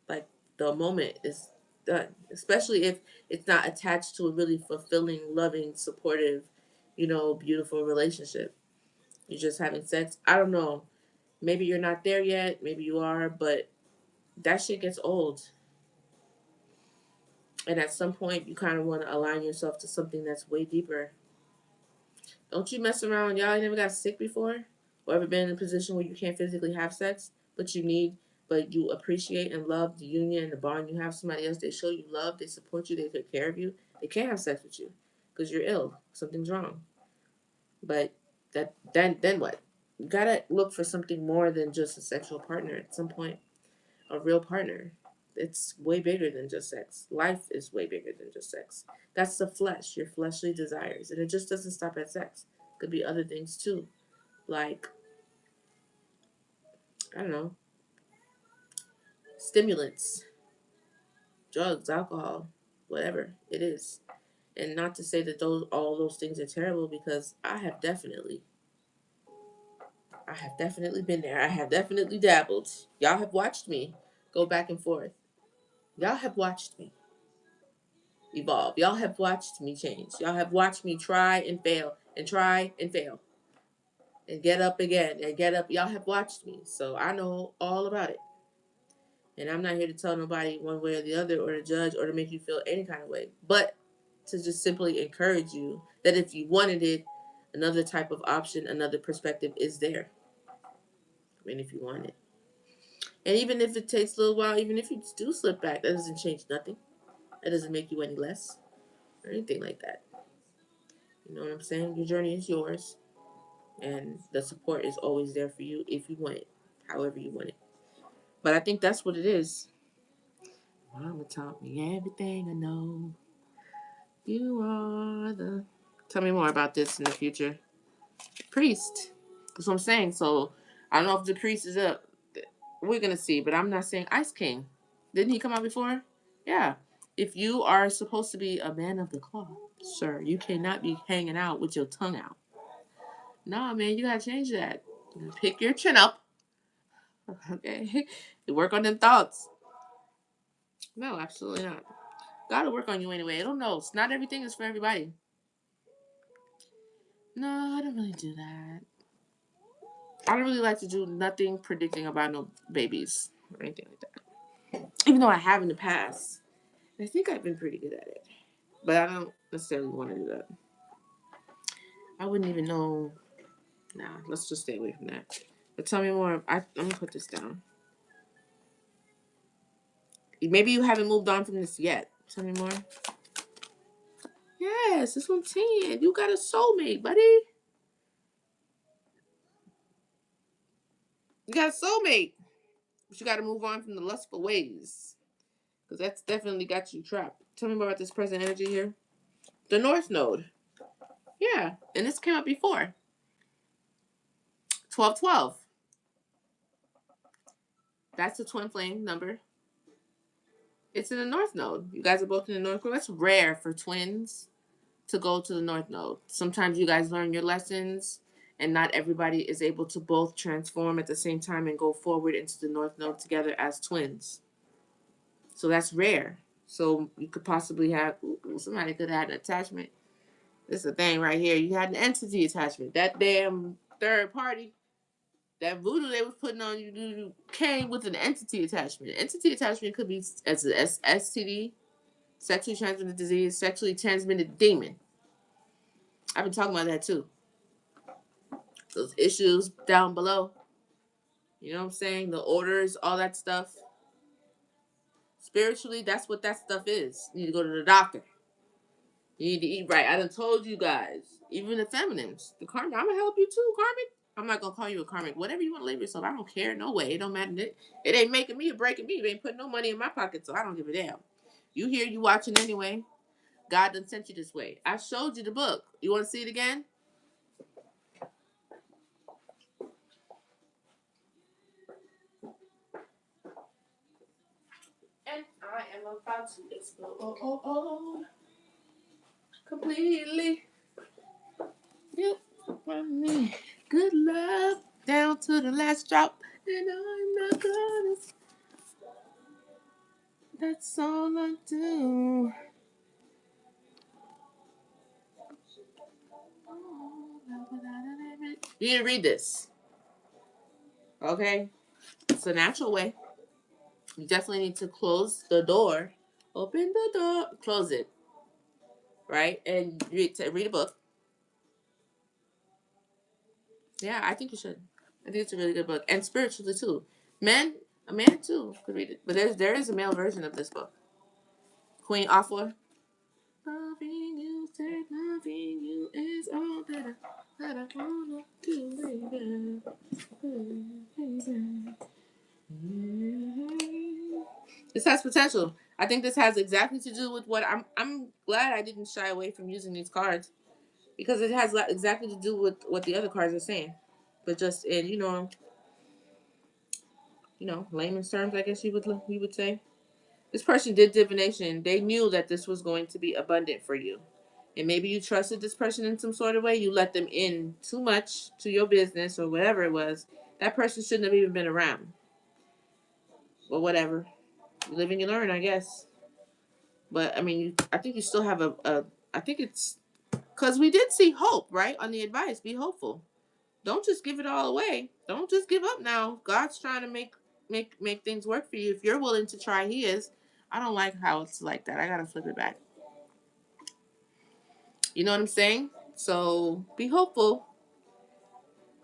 like the moment is done. Especially if it's not attached to a really fulfilling, loving, supportive, beautiful relationship. You're just having sex. I don't know. Maybe you're not there yet. Maybe you are, but that shit gets old. And at some point, you kind of want to align yourself to something that's way deeper. Don't you mess around. Y'all ain't never got sick before? Or ever been in a position where you can't physically have sex, but you appreciate and love the union and the bond you have with somebody else. They show you love, they support you, they take care of you. They can't have sex with you because you're ill. Something's wrong. But then what? You gotta look for something more than just a sexual partner at some point. A real partner. It's way bigger than just sex. Life is way bigger than just sex. That's the flesh, your fleshly desires. And it just doesn't stop at sex. It could be other things too. Like, I don't know, stimulants, drugs, alcohol, whatever it is. And not to say that all those things are terrible, because I have definitely been there. I have definitely dabbled. Y'all have watched me go back and forth. Y'all have watched me evolve. Y'all have watched me change. Y'all have watched me try and fail and get up again and get up. Y'all have watched me, so I know all about it. And I'm not here to tell nobody one way or the other, or to judge, or to make you feel any kind of way, but to just simply encourage you that if you wanted it, another type of option, another perspective is there. I mean, if you want it. And even if it takes a little while, even if you do slip back, that doesn't change nothing. That doesn't make you any less or anything like that. You know what I'm saying? Your journey is yours, and the support is always there for you if you want it, however you want it. But I think that's what it is. Mama taught me everything I know. You are the. Tell me more about this in the future. Priest. That's what I'm saying. So I don't know if the priest is up. We're gonna see, but I'm not saying Ice King. Didn't he come out before? Yeah. If you are supposed to be a man of the cloth, sir, you cannot be hanging out with your tongue out. Nah, man, you gotta change that. Pick your chin up. Okay. You work on them thoughts. No, absolutely not. Gotta work on you anyway. I don't know. It's not everything is for everybody. No, I don't really do that. I don't really like to do nothing predicting about no babies or anything like that. Even though I have in the past. I think I've been pretty good at it. But I don't necessarily want to do that. I wouldn't even know. Nah, let's just stay away from that. But tell me more. I'm going to put this down. Maybe you haven't moved on from this yet. Tell me more. Yes, that's what I'm saying. You got a soulmate, buddy. You got a soulmate. But you got to move on from the lustful ways. Because that's definitely got you trapped. Tell me more about this present energy here. The North Node. Yeah. And this came up before. 1212. That's the twin flame number. It's in the North Node. You guys are both in the North Node. That's rare for twins to go to the North Node. Sometimes you guys learn your lessons, and not everybody is able to both transform at the same time and go forward into the North Node together as twins. So that's rare. So you could possibly have, somebody could have had an attachment. This is the thing right here. You had an entity attachment. That damn third party, that voodoo they was putting on you came with an entity attachment. Entity attachment could be as an STD, sexually transmitted disease, sexually transmitted demon. I've been talking about that too. Those issues down below. You know what I'm saying? The orders, all that stuff. Spiritually, that's what that stuff is. You need to go to the doctor. You need to eat right. I done told you guys. Even the feminines. The karmic. I'm gonna help you too, karmic. I'm not gonna call you a karmic. Whatever you want to label yourself, I don't care. No way. It don't matter. It ain't making me or breaking me. It ain't putting no money in my pocket, so I don't give a damn. You here, you watching anyway. God done sent you this way. I showed you the book. You want to see it again? And I am about to explode completely. Yep, from me. Good love down to the last drop, and I'm not gonna. That's all I do. You need to read this, okay? It's a natural way. You definitely need to close the door. Open the door, close it, right? And read a book. Yeah, I think you should. I think it's a really good book, and spiritually too. A man too could read it. But there is a male version of this book. Queen Afua. Loving you, said loving you is all that I wanna do, baby. This has potential. I think this has exactly to do with what I'm glad I didn't shy away from using these cards because it has exactly to do with what the other cards are saying, but just in layman's terms, I guess we would say. This person did divination. They knew that this was going to be abundant for you. And maybe you trusted this person in some sort of way. You let them in too much to your business or whatever it was. That person shouldn't have even been around. Or whatever. You live and you learn, I guess. But, I mean, I think you still have I think it's, because we did see hope, right? On the advice, be hopeful. Don't just give it all away. Don't just give up now. God's trying to make things work for you. If you're willing to try, He is. I don't like how it's like that. I gotta flip it back. You know what I'm saying? So be hopeful.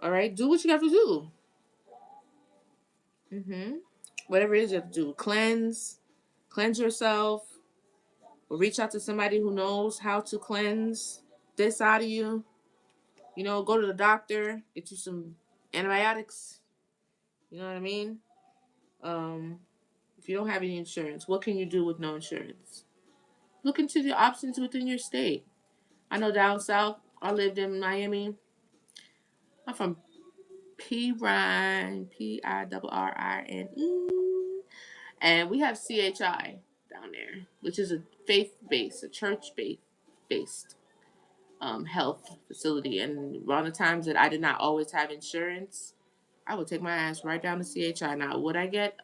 All right, do what you have to do. Whatever it is you have to do, cleanse yourself, or reach out to somebody who knows how to cleanse this out of you. Go to the doctor, get you some antibiotics. You know what I mean? Um, if you don't have any insurance, what can you do with no insurance? Look into the options within your state. I know down south, I lived in Miami. I'm from Pirine, Piirrine, and we have CHI down there, which is a faith-based, a church-based health facility. And around the times that I did not always have insurance, I would take my ass right down to CHI. Now, would I get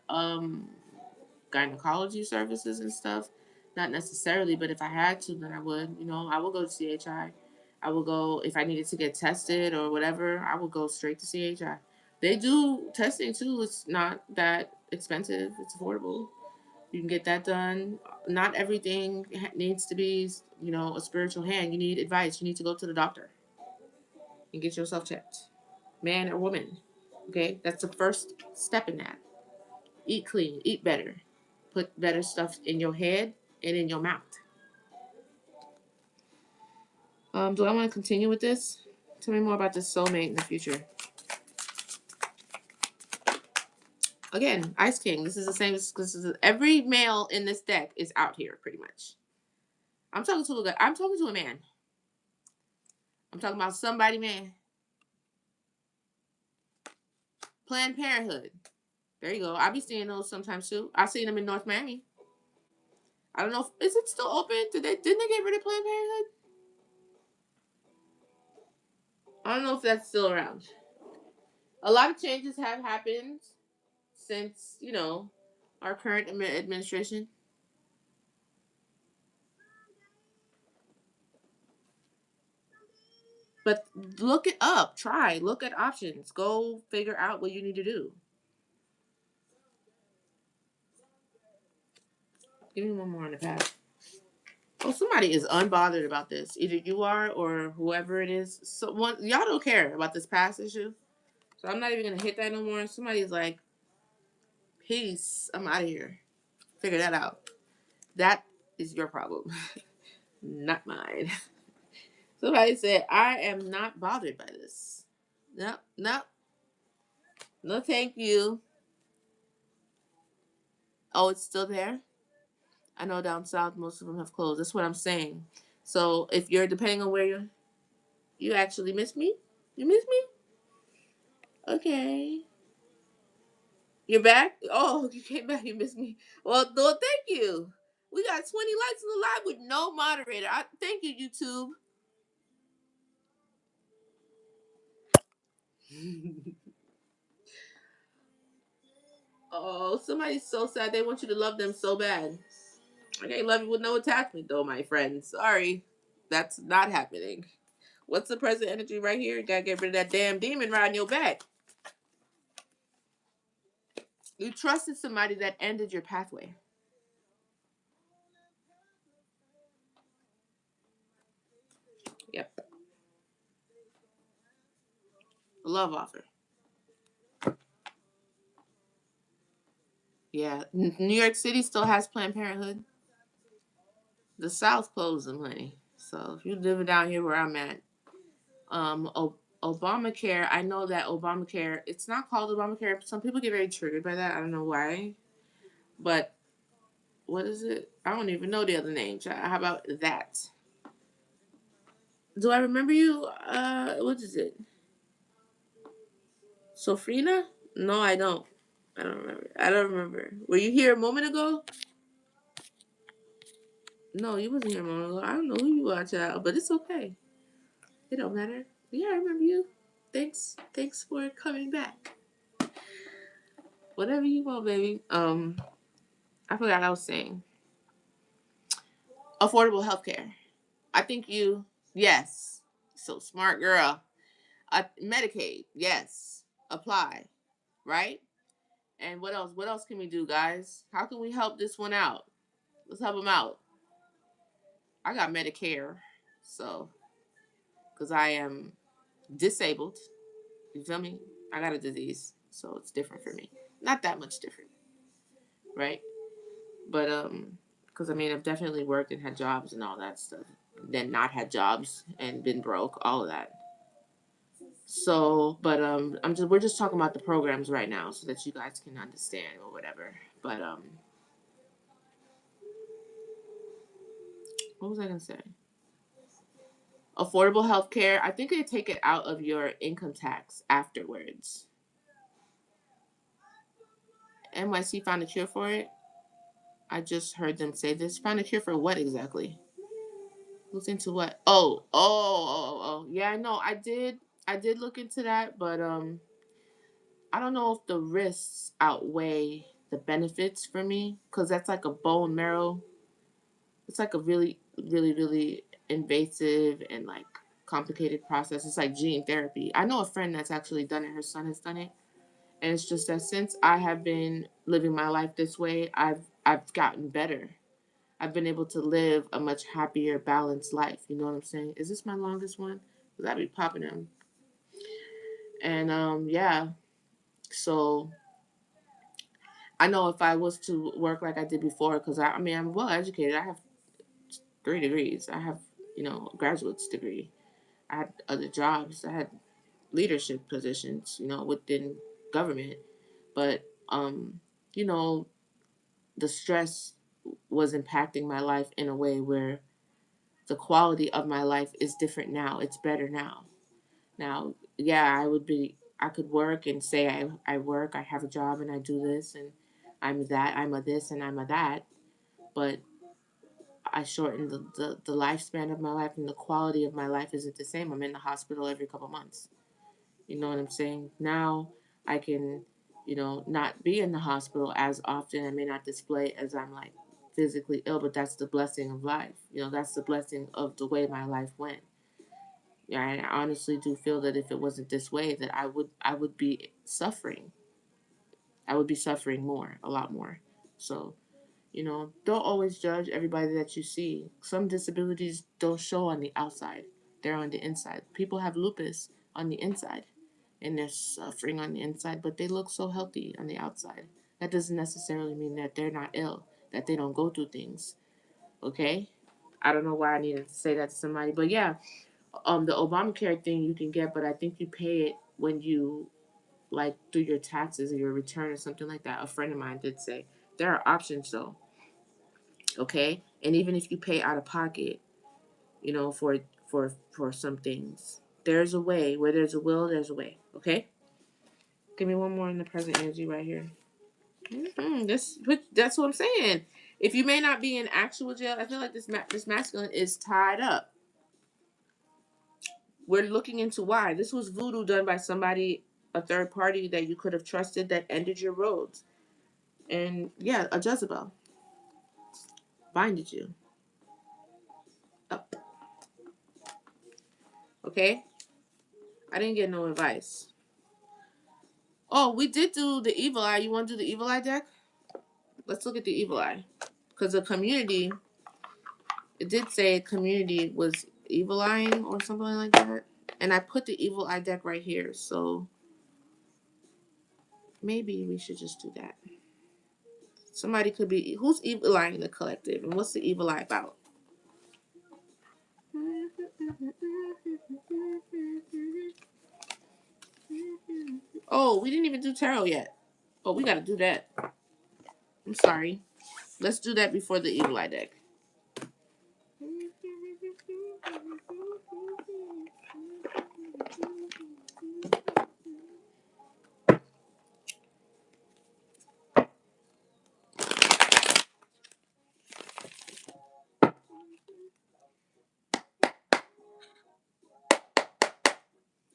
gynecology services and stuff? Not necessarily, but if I had to, then I would. I would go to CHI. I would go if I needed to get tested or whatever. I would go straight to CHI. They do testing too. It's not that expensive. It's affordable. You can get that done. Not everything needs to be, a spiritual hand. You need advice. You need to go to the doctor and get yourself checked, man or woman. Okay, that's the first step in that. Eat clean, eat better, put better stuff in your head and in your mouth. Do I want to continue with this? Tell me more about this soulmate in the future. Again, Ice King. This is the same. Every male in this deck is out here, pretty much. I'm talking to a guy. I'm talking to a man. I'm talking about somebody, man. Planned Parenthood. There you go. I be seeing those sometimes too. I seen them in North Miami. I don't know. Is it still open? Didn't they get rid of Planned Parenthood? I don't know if that's still around. A lot of changes have happened since our current administration. But look it up. Try. Look at options. Go figure out what you need to do. Give me one more on the pass. Oh, somebody is unbothered about this. Either you are or whoever it is. So y'all don't care about this pass issue. So I'm not even gonna hit that no more. Somebody's like, peace. I'm out of here. Figure that out. That is your problem, not mine. Somebody said, I am not bothered by this. No, no, no, thank you. Oh, it's still there? I know down south most of them have closed. That's what I'm saying. So if you're depending on where you actually miss me? You miss me? Okay. You're back? Oh, you came back. You missed me. Well, no, thank you. We got 20 likes in the live with no moderator. Thank you, YouTube. Oh, somebody's so sad. They want you to love them so bad. I can't love you with no attachment, though, my friend. Sorry. That's not happening. What's the present energy right here? You gotta get rid of that damn demon riding your back. You trusted somebody that ended your pathway. Yep. Love offer. Yeah. New York City still has Planned Parenthood. The South closed them, honey. So if you live down here where I'm at, Obamacare, I know that Obamacare, it's not called Obamacare. Some people get very triggered by that. I don't know why. But what is it? I don't even know the other name. How about that? Do I remember you? What is it? Sofrina? No, I don't. I don't remember. I don't remember. Were you here a moment ago? No, you wasn't here a moment ago. I don't know who you are, child, but it's okay. It don't matter. Yeah, I remember you. Thanks. Thanks for coming back. Whatever you want, baby. I forgot what I was saying. Affordable health care. I think you, yes. So smart girl. Medicaid, yes. Apply, right? And what else? What else can we do, guys? How can we help this one out? Let's help them out. I got Medicare, so because I am disabled. You feel me? I got a disease, so it's different for me. Not that much different, right? But because I mean, I've definitely worked and had jobs and all that stuff. Then not had jobs and been broke, all of that. So, but we're just talking about the programs right now, so that you guys can understand or whatever. But what was I gonna say? Affordable health care. I think they take it out of your income tax afterwards. NYC found a cure for it. I just heard them say this. Found a cure for what exactly? Looked into what? Oh. Yeah, I know. I did look into that, but I don't know if the risks outweigh the benefits for me, because that's like a bone marrow. It's like a really invasive and like complicated process. It's like gene therapy. I know a friend that's actually done it. Her son has done it, and it's just that since I have been living my life this way, I've gotten better. I've been able to live a much happier, balanced life. You know what I'm saying? Is this my longest one? Because I be popping them. And yeah. So I know if I was to work like I did before, because I mean, I'm well educated. I have 3 degrees. I have, a graduate's degree. I had other jobs. I had leadership positions, within government. But, you know, the stress was impacting my life in a way where the quality of my life is different now. It's better now. Now, yeah, I could work and say I work, I have a job and I do this and I'm that, I'm a this and I'm a that. But I shortened the lifespan of my life, and the quality of my life isn't the same. I'm in the hospital every couple months. You know what I'm saying? Now I can, not be in the hospital as often. I may not display as I'm like physically ill, but that's the blessing of life. That's the blessing of the way my life went. Yeah, I honestly do feel that if it wasn't this way, that I would be suffering. I would be suffering more, a lot more. So, don't always judge everybody that you see. Some disabilities don't show on the outside, they're on the inside. People have lupus on the inside and they're suffering on the inside, but they look so healthy on the outside. That doesn't necessarily mean that they're not ill, that they don't go through things. Okay? I don't know why I needed to say that to somebody, but yeah, the Obamacare thing you can get, but I think you pay it when you like do your taxes or your return or something like that. A friend of mine did say there are options though. Okay, and even if you pay out of pocket, for some things, there's a way. Where there's a will, there's a way. Okay, give me one more in the present energy right here. That's what I'm saying. If you may not be in actual jail, I feel like this masculine is tied up. We're looking into why. This was voodoo done by somebody, a third party that you could have trusted that ended your roads. And yeah, a Jezebel binded you up. Okay? I didn't get no advice. Oh, we did do the evil eye. You want to do the evil eye deck? Let's look at the evil eye. Because the community, it did say community was evil eyeing or something like that. And I put the evil eye deck right here. So maybe we should just do that. Somebody could be, who's evil eyeing the collective? And what's the evil eye about? Oh, we didn't even do tarot yet. Oh, we got to do that. I'm sorry. Let's do that before the evil eye deck.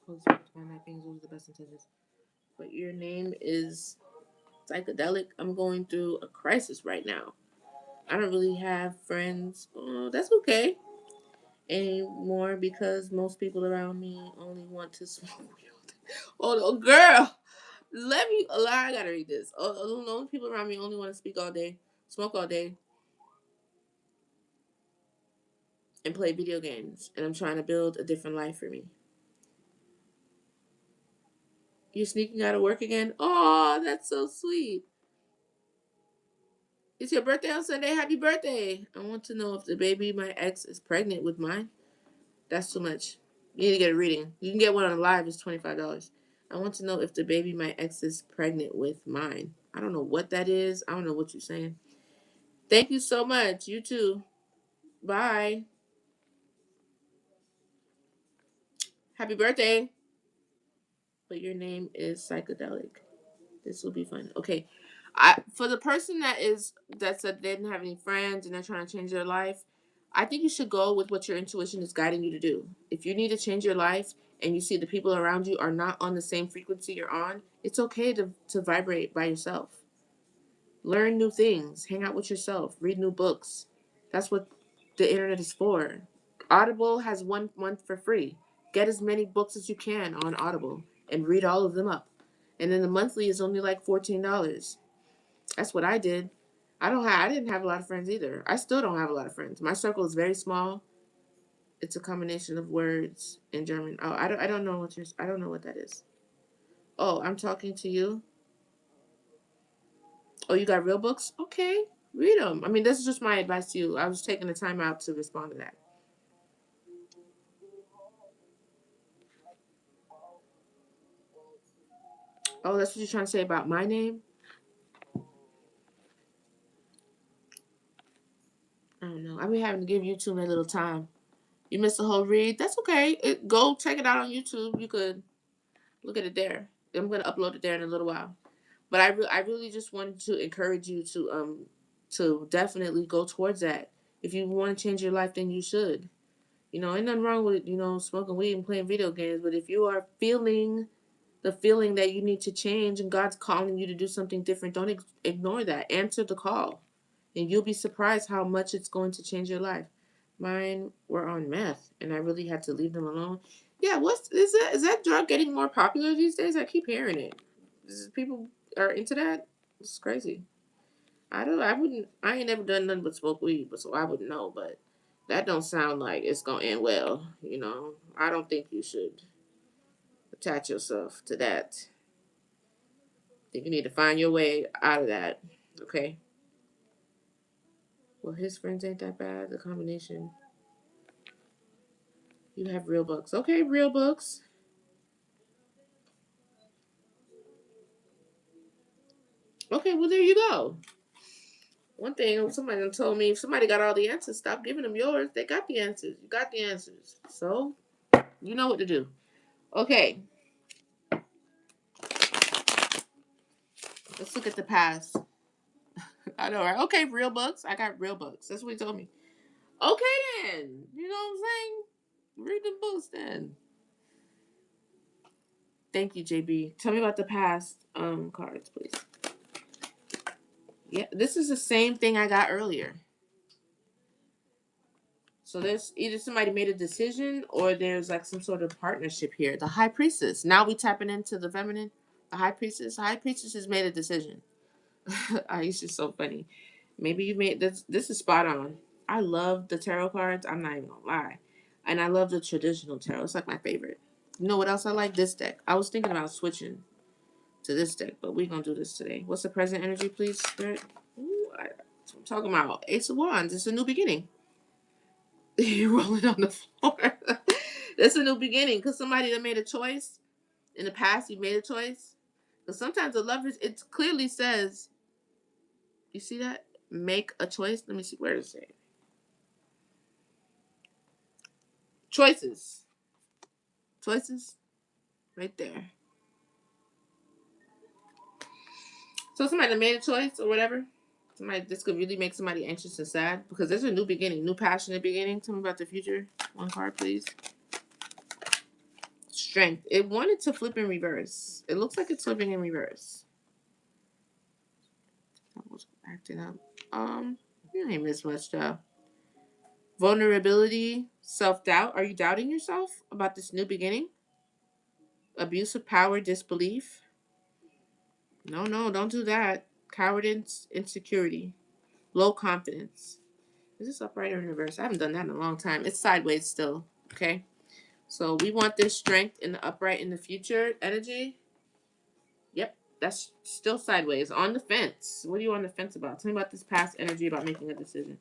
Those are the best intentions. But your name is psychedelic. I'm going through a crisis right now. I don't really have friends. Oh, that's okay anymore because most people around me only want to smoke weed. Oh, girl, let me. I gotta read this. Most people around me only want to speak all day, smoke all day, and play video games. And I'm trying to build a different life for me. You're sneaking out of work again? Oh, that's so sweet. It's your birthday on Sunday. Happy birthday. I want to know if the baby my ex is pregnant with mine. That's too much. You need to get a reading. You can get one on live. It's $25. I want to know if the baby my ex is pregnant with mine. I don't know what that is. I don't know what you're saying. Thank you so much. You too. Bye. Happy birthday. But your name is psychedelic. This will be fun. Okay. For the person that said they didn't have any friends and they're trying to change their life, I think you should go with what your intuition is guiding you to do. If you need to change your life and you see the people around you are not on the same frequency you're on, it's okay to vibrate by yourself. Learn new things, hang out with yourself, read new books. That's what the internet is for. Audible has 1 month for free. Get as many books as you can on Audible and read all of them up. And then the monthly is only like $14. That's what I did. I didn't have a lot of friends either. I still don't have a lot of friends. My circle is very small. It's a combination of words in German. Oh, I don't know I don't know what that is. Oh, I'm talking to you. Oh, you got real books? Okay, read them. I mean, this is just my advice to you. I was taking the time out to respond to that. Oh, that's what you're trying to say about my name? I don't know. I've been having to give YouTube a little time. You missed the whole read. That's okay. Go check it out on YouTube. You could look at it there. I'm gonna upload it there in a little while. But I really just wanted to encourage you to definitely go towards that. If you want to change your life, then you should. Ain't nothing wrong with smoking weed and playing video games. But if you are feeling the feeling that you need to change and God's calling you to do something different, don't ignore that. Answer the call, and you'll be surprised how much it's going to change your life. Mine were on meth, and I really had to leave them alone. Yeah, is that drug getting more popular these days? I keep hearing it. People are into that. It's crazy. I wouldn't. I ain't never done nothing but smoke weed, but so I wouldn't know. But that don't sound like it's gonna end well. I don't think you should attach yourself to that. I think you need to find your way out of that. Okay. Well, his friends ain't that bad. The combination. You have real books. Okay, real books. Okay, well there you go. One thing somebody done told me, if somebody got all the answers, stop giving them yours. They got the answers. You got the answers. So you know what to do. Okay, let's look at the past. I know, right? Okay, real books. I got real books. That's what he told me. Okay then. You know what I'm saying? Read the books then. Thank you, JB. Tell me about the past cards, please. Yeah, this is the same thing I got earlier. So there's either somebody made a decision or there's like some sort of partnership here. The High Priestess. Now we tapping into the feminine. The High Priestess. The High Priestess has made a decision. Aisha's so funny. Maybe you made this. This is spot on. I love the tarot cards. I'm not even gonna lie, and I love the traditional tarot. It's like my favorite. You know what else I like? This deck. I was thinking about switching to this deck, but we're gonna do this today. What's the present energy, please, Spirit? That's what I'm talking about. Ace of Wands. It's a new beginning. You rolling on the floor. It's a new beginning because somebody that made a choice in the past. You made a choice. Because sometimes the lovers, it clearly says, you see that? Make a choice. Let me see. Where does it say? Choices. Choices. Right there. So somebody that made a choice or whatever. This could really make somebody anxious and sad because there's a new beginning, new passionate beginning. Tell me about the future. One card, please. Strength. It wanted to flip in reverse. It looks like it's flipping in reverse. That was acting up. You ain't missed much though. Vulnerability, self-doubt. Are you doubting yourself about this new beginning? Abuse of power, disbelief. No, don't do that. Cowardice, insecurity, low confidence. Is this upright or in reverse? I haven't done that in a long time. It's sideways still. Okay. So we want this strength in the upright in the future energy. Yep. That's still sideways. On the fence. What are you on the fence about? Tell me about this past energy about making a decision.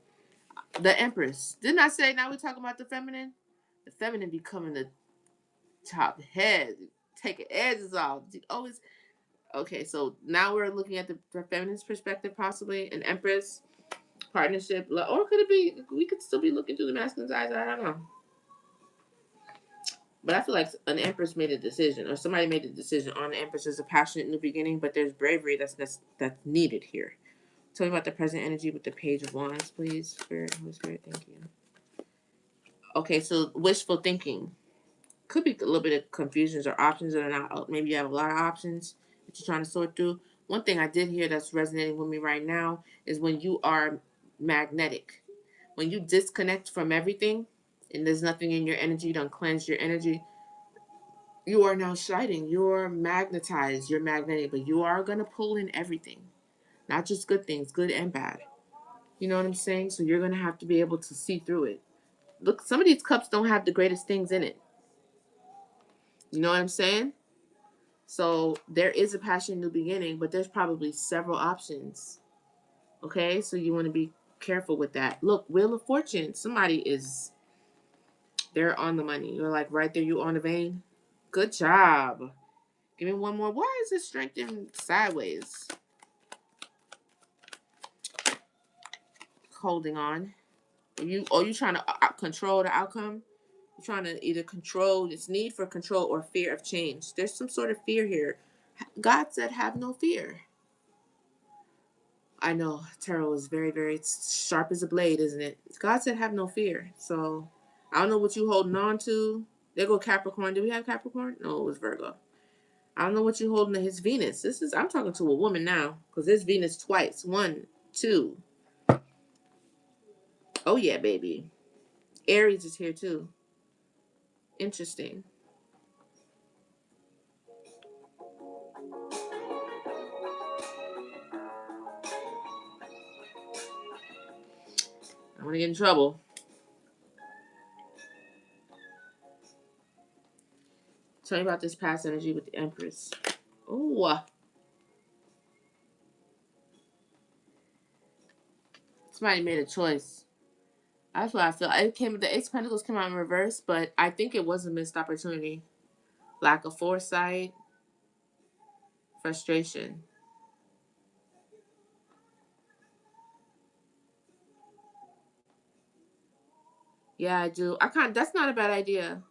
The Empress. Didn't I say now we're talking about the feminine? The feminine becoming the top head. Taking edges off. Always. Okay, so now we're looking at the feminist perspective, possibly an Empress partnership, or could it be? We could still be looking through the masculine's eyes. I don't know, but I feel like an Empress made a decision, or somebody made a decision on the Empress. There's a passionate new beginning, but there's bravery that's needed here. Tell me about the present energy with the Page of Wands, please. Spirit, Holy Spirit, thank you. Okay, so wishful thinking. Could be a little bit of confusions or options that are not. Maybe you have a lot of options that you're trying to sort through. One thing I did hear that's resonating with me right now is when you are magnetic, when you disconnect from everything, and there's nothing in your energy, you don't cleanse your energy. You are now shining. You're magnetized. You're magnetic, but you are gonna pull in everything, not just good things, good and bad. You know what I'm saying? So you're gonna have to be able to see through it. Look, some of these cups don't have the greatest things in it. You know what I'm saying? So there is a passion new beginning, but there's probably several options. Okay, so you want to be careful with that. Look, Wheel of Fortune. Somebody is they're on the money. You're like right there. You on the vein. Good job. Give me one more. Why is it strengthened sideways? Holding on. You trying to control the outcome? You're trying to either control this need for control or fear of change. There's some sort of fear here. God said, "Have no fear." I know tarot is very, very sharp as a blade, isn't it? God said, "Have no fear." So I don't know what you holding on to. There go Capricorn. Did we have Capricorn? No, it was Virgo. I don't know what you holding to his Venus. I'm talking to a woman now because there's Venus twice. One, two. Oh yeah, baby. Aries is here too. Interesting. I want to get in trouble. Tell me about this past energy with the Empress. Oh, somebody made a choice. That's what I feel. The Ace of Pentacles came out in reverse, but I think it was a missed opportunity. Lack of foresight, frustration. Yeah, I do. That's not a bad idea.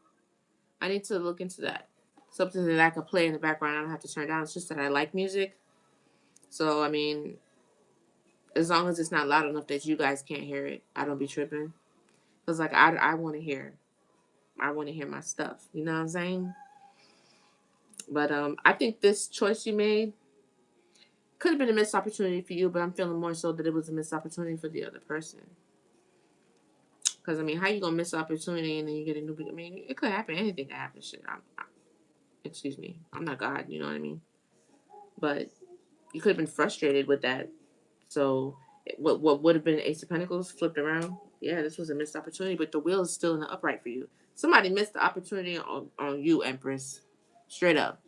I need to look into that. Something that I could play in the background. I don't have to turn down. It's just that I like music. So, I mean, as long as it's not loud enough that you guys can't hear it, I don't be tripping. Because, like, I want to hear. I want to hear my stuff. You know what I'm saying? But I think this choice you made could have been a missed opportunity for you, but I'm feeling more so that it was a missed opportunity for the other person. Because, I mean, how you going to miss an opportunity and then you get a new... I mean, it could happen. Anything can happen. Shit. Excuse me. I'm not God. You know what I mean? But you could have been frustrated with that. So what would have been Ace of Pentacles flipped around? Yeah, this was a missed opportunity, but the wheel is still in the upright for you. Somebody missed the opportunity on you, Empress. Straight up.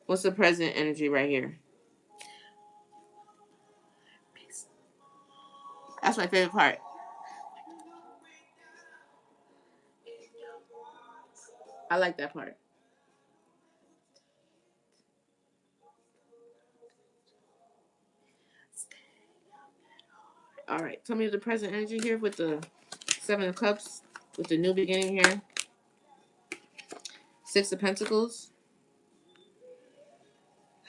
What's the present energy right here? That's my favorite part. I like that part. All right, tell me the present energy here with the Seven of Cups, with the new beginning here. Six of Pentacles.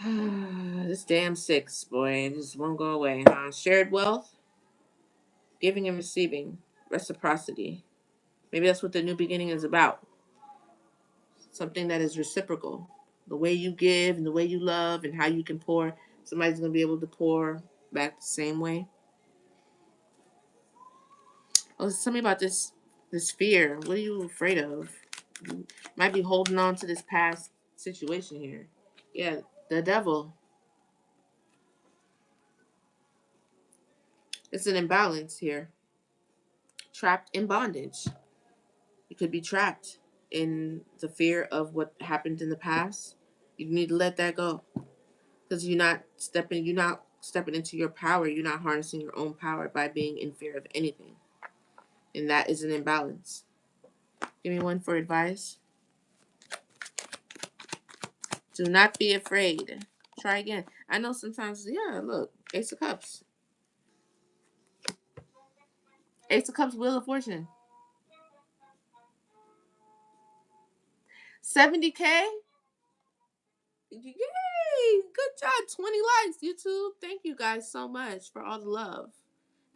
This damn six, boy, it just won't go away. Shared wealth, giving and receiving, reciprocity. Maybe that's what the new beginning is about. Something that is reciprocal. The way you give and the way you love and how you can pour, somebody's going to be able to pour back the same way. Oh, tell me about this fear. What are you afraid of? You might be holding on to this past situation here. Yeah, the devil. It's an imbalance here. Trapped in bondage. You could be trapped in the fear of what happened in the past. You need to let that go. Because you're not stepping into your power. You're not harnessing your own power by being in fear of anything. And that is an imbalance. Give me one for advice. Do not be afraid. Try again. I know sometimes, yeah, look, Ace of Cups. Ace of Cups, Wheel of Fortune. 70K? Yay! Good job. 20 likes, YouTube. Thank you guys so much for all the love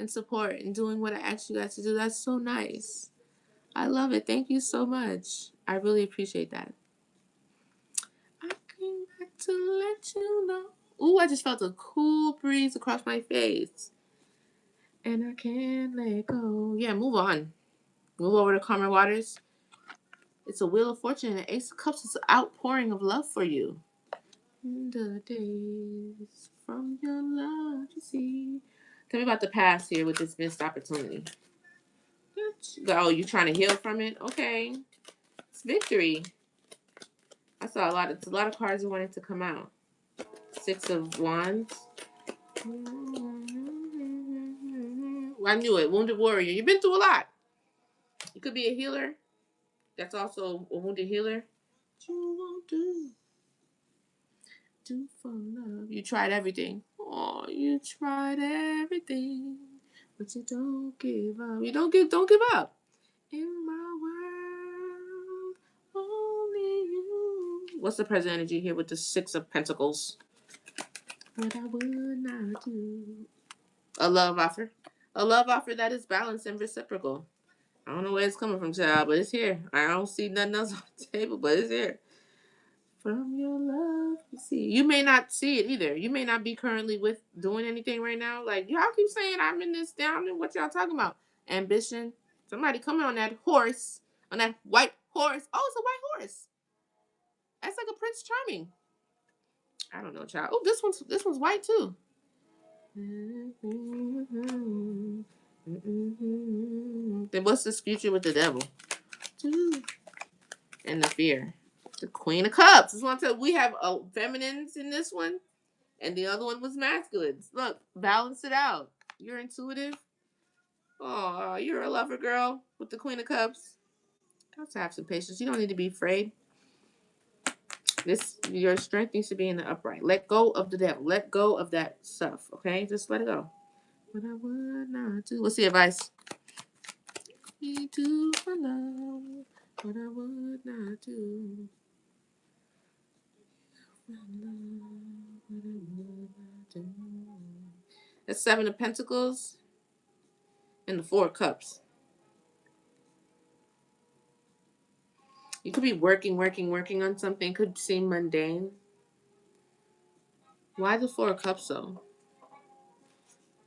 and support and doing what I asked you guys to do. That's so nice. I love it. Thank you so much. I really appreciate that. I came back to let you know. Ooh, I just felt a cool breeze across my face. And I can't let go. Yeah, move on. Move over to calmer waters. It's a Wheel of Fortune and Ace of Cups is an outpouring of love for you. In the days from your love to see. Tell me about the past here with this missed opportunity. Oh, you trying to heal from it? Okay. It's victory. I saw a lot of cards that wanted to come out. Six of Wands. I knew it. Wounded warrior. You've been through a lot. You could be a healer. That's also a wounded healer. What you won't do for love. You tried everything. Oh, you tried everything. But you don't give up. Don't give up. In my world, only you. What's the present energy here with the Six of Pentacles? What I would not do. A love offer. A love offer that is balanced and reciprocal. I don't know where it's coming from, child, but it's here. I don't see nothing else on the table, but it's here. From your love, you see. You may not see it either. You may not be currently with doing anything right now. Like y'all keep saying I'm in this down and what y'all talking about? Ambition. Somebody coming on that horse, on that white horse. Oh, it's a white horse. That's like a Prince Charming. I don't know, child. Oh, this one's white too. Then what's this future with the devil? And the fear. The Queen of Cups. This one said we have feminines in this one, and the other one was masculines. Look, balance it out. You're intuitive. Oh, you're a lover girl with the Queen of Cups. You have to have some patience. You don't need to be afraid. Your strength needs to be in the upright. Let go of the devil. Let go of that stuff. Okay, just let it go. What I would not do. What's the advice? Me do for love. What I would not do. That's Seven of Pentacles and the Four of Cups. You could be working on something. Could seem mundane. Why the Four of Cups though?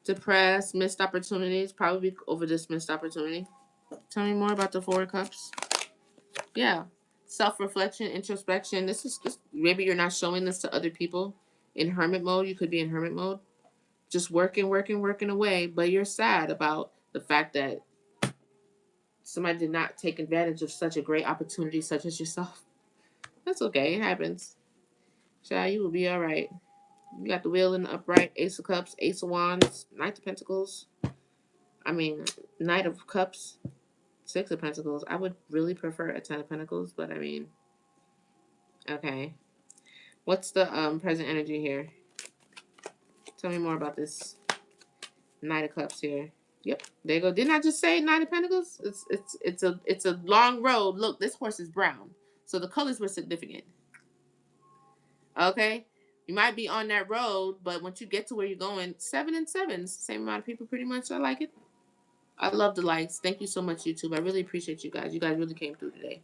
Depressed, missed opportunities, probably over this missed opportunity. Tell me more about the Four of Cups. Yeah. Self-reflection, introspection. This maybe you're not showing this to other people. In hermit mode, you could be in hermit mode. Just working away, but you're sad about the fact that somebody did not take advantage of such a great opportunity such as yourself. That's okay. It happens. Child, you will be all right. You got the wheel in the upright, Ace of Cups, Ace of Wands, Knight of Pentacles. I mean, Knight of Cups, Six of Pentacles. I would really prefer a Ten of Pentacles, but I mean, okay. What's the present energy here? Tell me more about this Knight of Cups here. Yep, there you go. Didn't I just say Knight of Pentacles? It's a long road. Look, this horse is brown, so the colors were significant. Okay, you might be on that road, but once you get to where you're going, 7 and 7, it's the same amount of people, pretty much. I like it. I love the likes. Thank you so much, YouTube. I really appreciate you guys. You guys really came through today.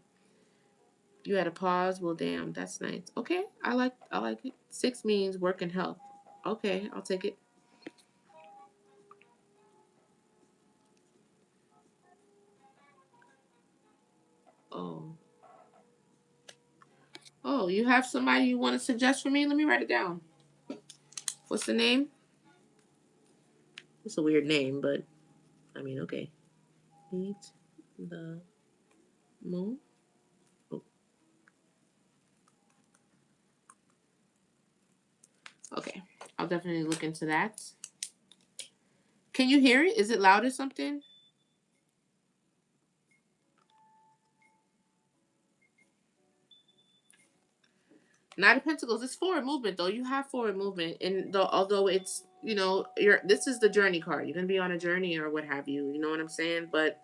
You had a pause. Well, damn, that's nice. Okay, I like it. 6 means work and health. Okay, I'll take it. Oh. Oh, you have somebody you want to suggest for me? Let me write it down. What's the name? It's a weird name, but I mean, okay. Meet the moon. Oh. Okay, I'll definitely look into that. Can you hear it? Is it loud or something? Knight of Pentacles. It's forward movement, though. You have forward movement, and although it's this is the journey card. You're gonna be on a journey or what have you. You know what I'm saying? But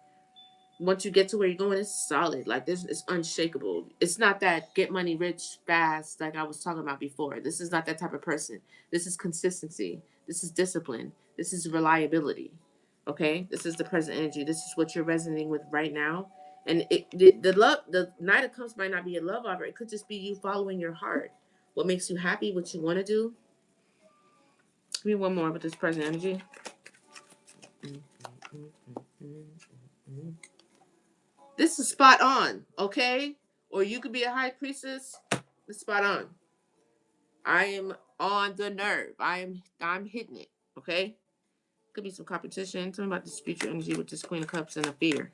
once you get to where you're going, it's solid. Like this, it's unshakable. It's not that get money rich fast like I was talking about before. This is not that type of person. This is consistency. This is discipline. This is reliability. Okay, this is the present energy. This is what you're resonating with right now. And the Knight of Cups might not be a love offer. It could just be you following your heart. What makes you happy? What you want to do? Give me one more with this present energy. This is spot on, okay? Or you could be a high priestess. It's spot on. I am on the nerve. I'm hitting it, okay? Could be some competition. Tell me about this future energy with this Queen of Cups and the fear.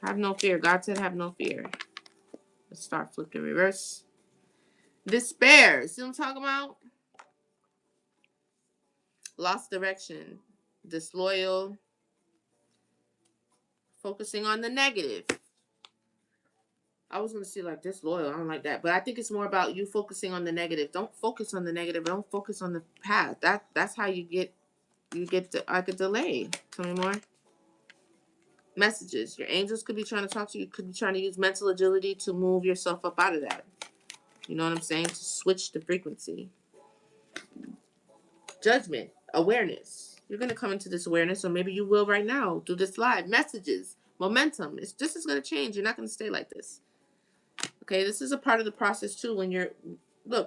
Have no fear. God said have no fear. Let's start flipping reverse. Despair. See what I'm talking about? Lost direction. Disloyal. Focusing on the negative. I was gonna say like disloyal. I don't like that, but I think it's more about you focusing on the negative. Don't focus on the negative. Don't focus on the past. That's how you get like a delay. Tell me more. Messages. Your angels could be trying to talk to you. Could be trying to use mental agility to move yourself up out of that. You know what I'm saying? To switch the frequency. Judgment. Awareness. You're gonna come into this awareness, or maybe you will right now. Do this live. Messages. Momentum. This is gonna change. You're not gonna stay like this. Okay, this is a part of the process too when you're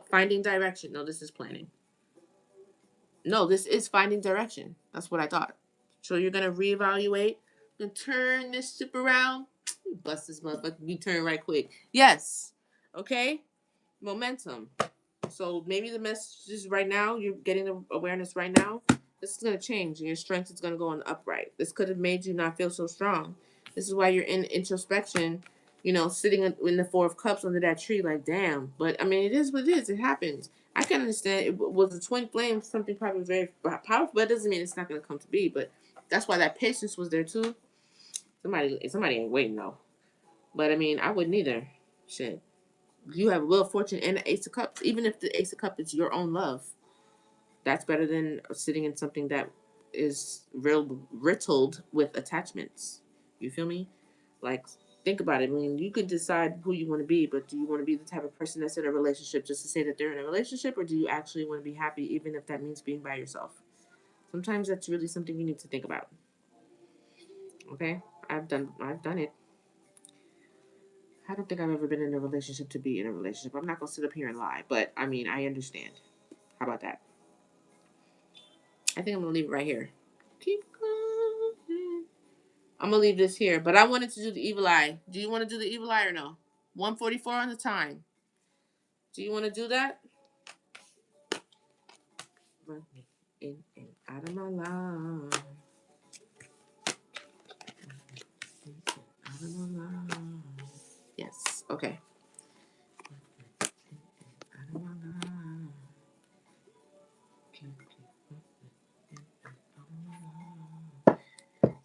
finding direction. No, this is planning. No, this is finding direction. That's what I thought. So you're gonna reevaluate Gonna turn this ship around. Bust this motherfucker. You turn right quick. Yes. Okay. Momentum. So maybe the message is right now. You're getting the awareness right now. This is gonna change, and your strength is gonna go on the upright. This could have made you not feel so strong. This is why you're in introspection. You know, sitting in the Four of Cups under that tree, like damn. But I mean, it is what it is. It happens. I can understand. It was a twin flame, something probably very powerful, but it doesn't mean it's not gonna come to be. But that's why that patience was there too. Somebody ain't waiting though. But I mean, I wouldn't either. Shit. You have Wheel of Fortune and the Ace of Cups. Even if the Ace of Cups is your own love, that's better than sitting in something that is real riddled with attachments. You feel me? Like, think about it. I mean, you can decide who you want to be, but do you want to be the type of person that's in a relationship just to say that they're in a relationship, or do you actually want to be happy, even if that means being by yourself? Sometimes that's really something you need to think about. Okay, I've done it. I don't think I've ever been in a relationship to be in a relationship. I'm not gonna sit up here and lie, but I mean, I understand. How about that? I think I'm gonna leave it right here. Keep going. I'm gonna leave this here, but I wanted to do the evil eye. Do you want to do the evil eye or no? 1:44 on the time. Do you want to do that? Run me in and out of my life. Out of my life. Yes. Okay. Out of my life.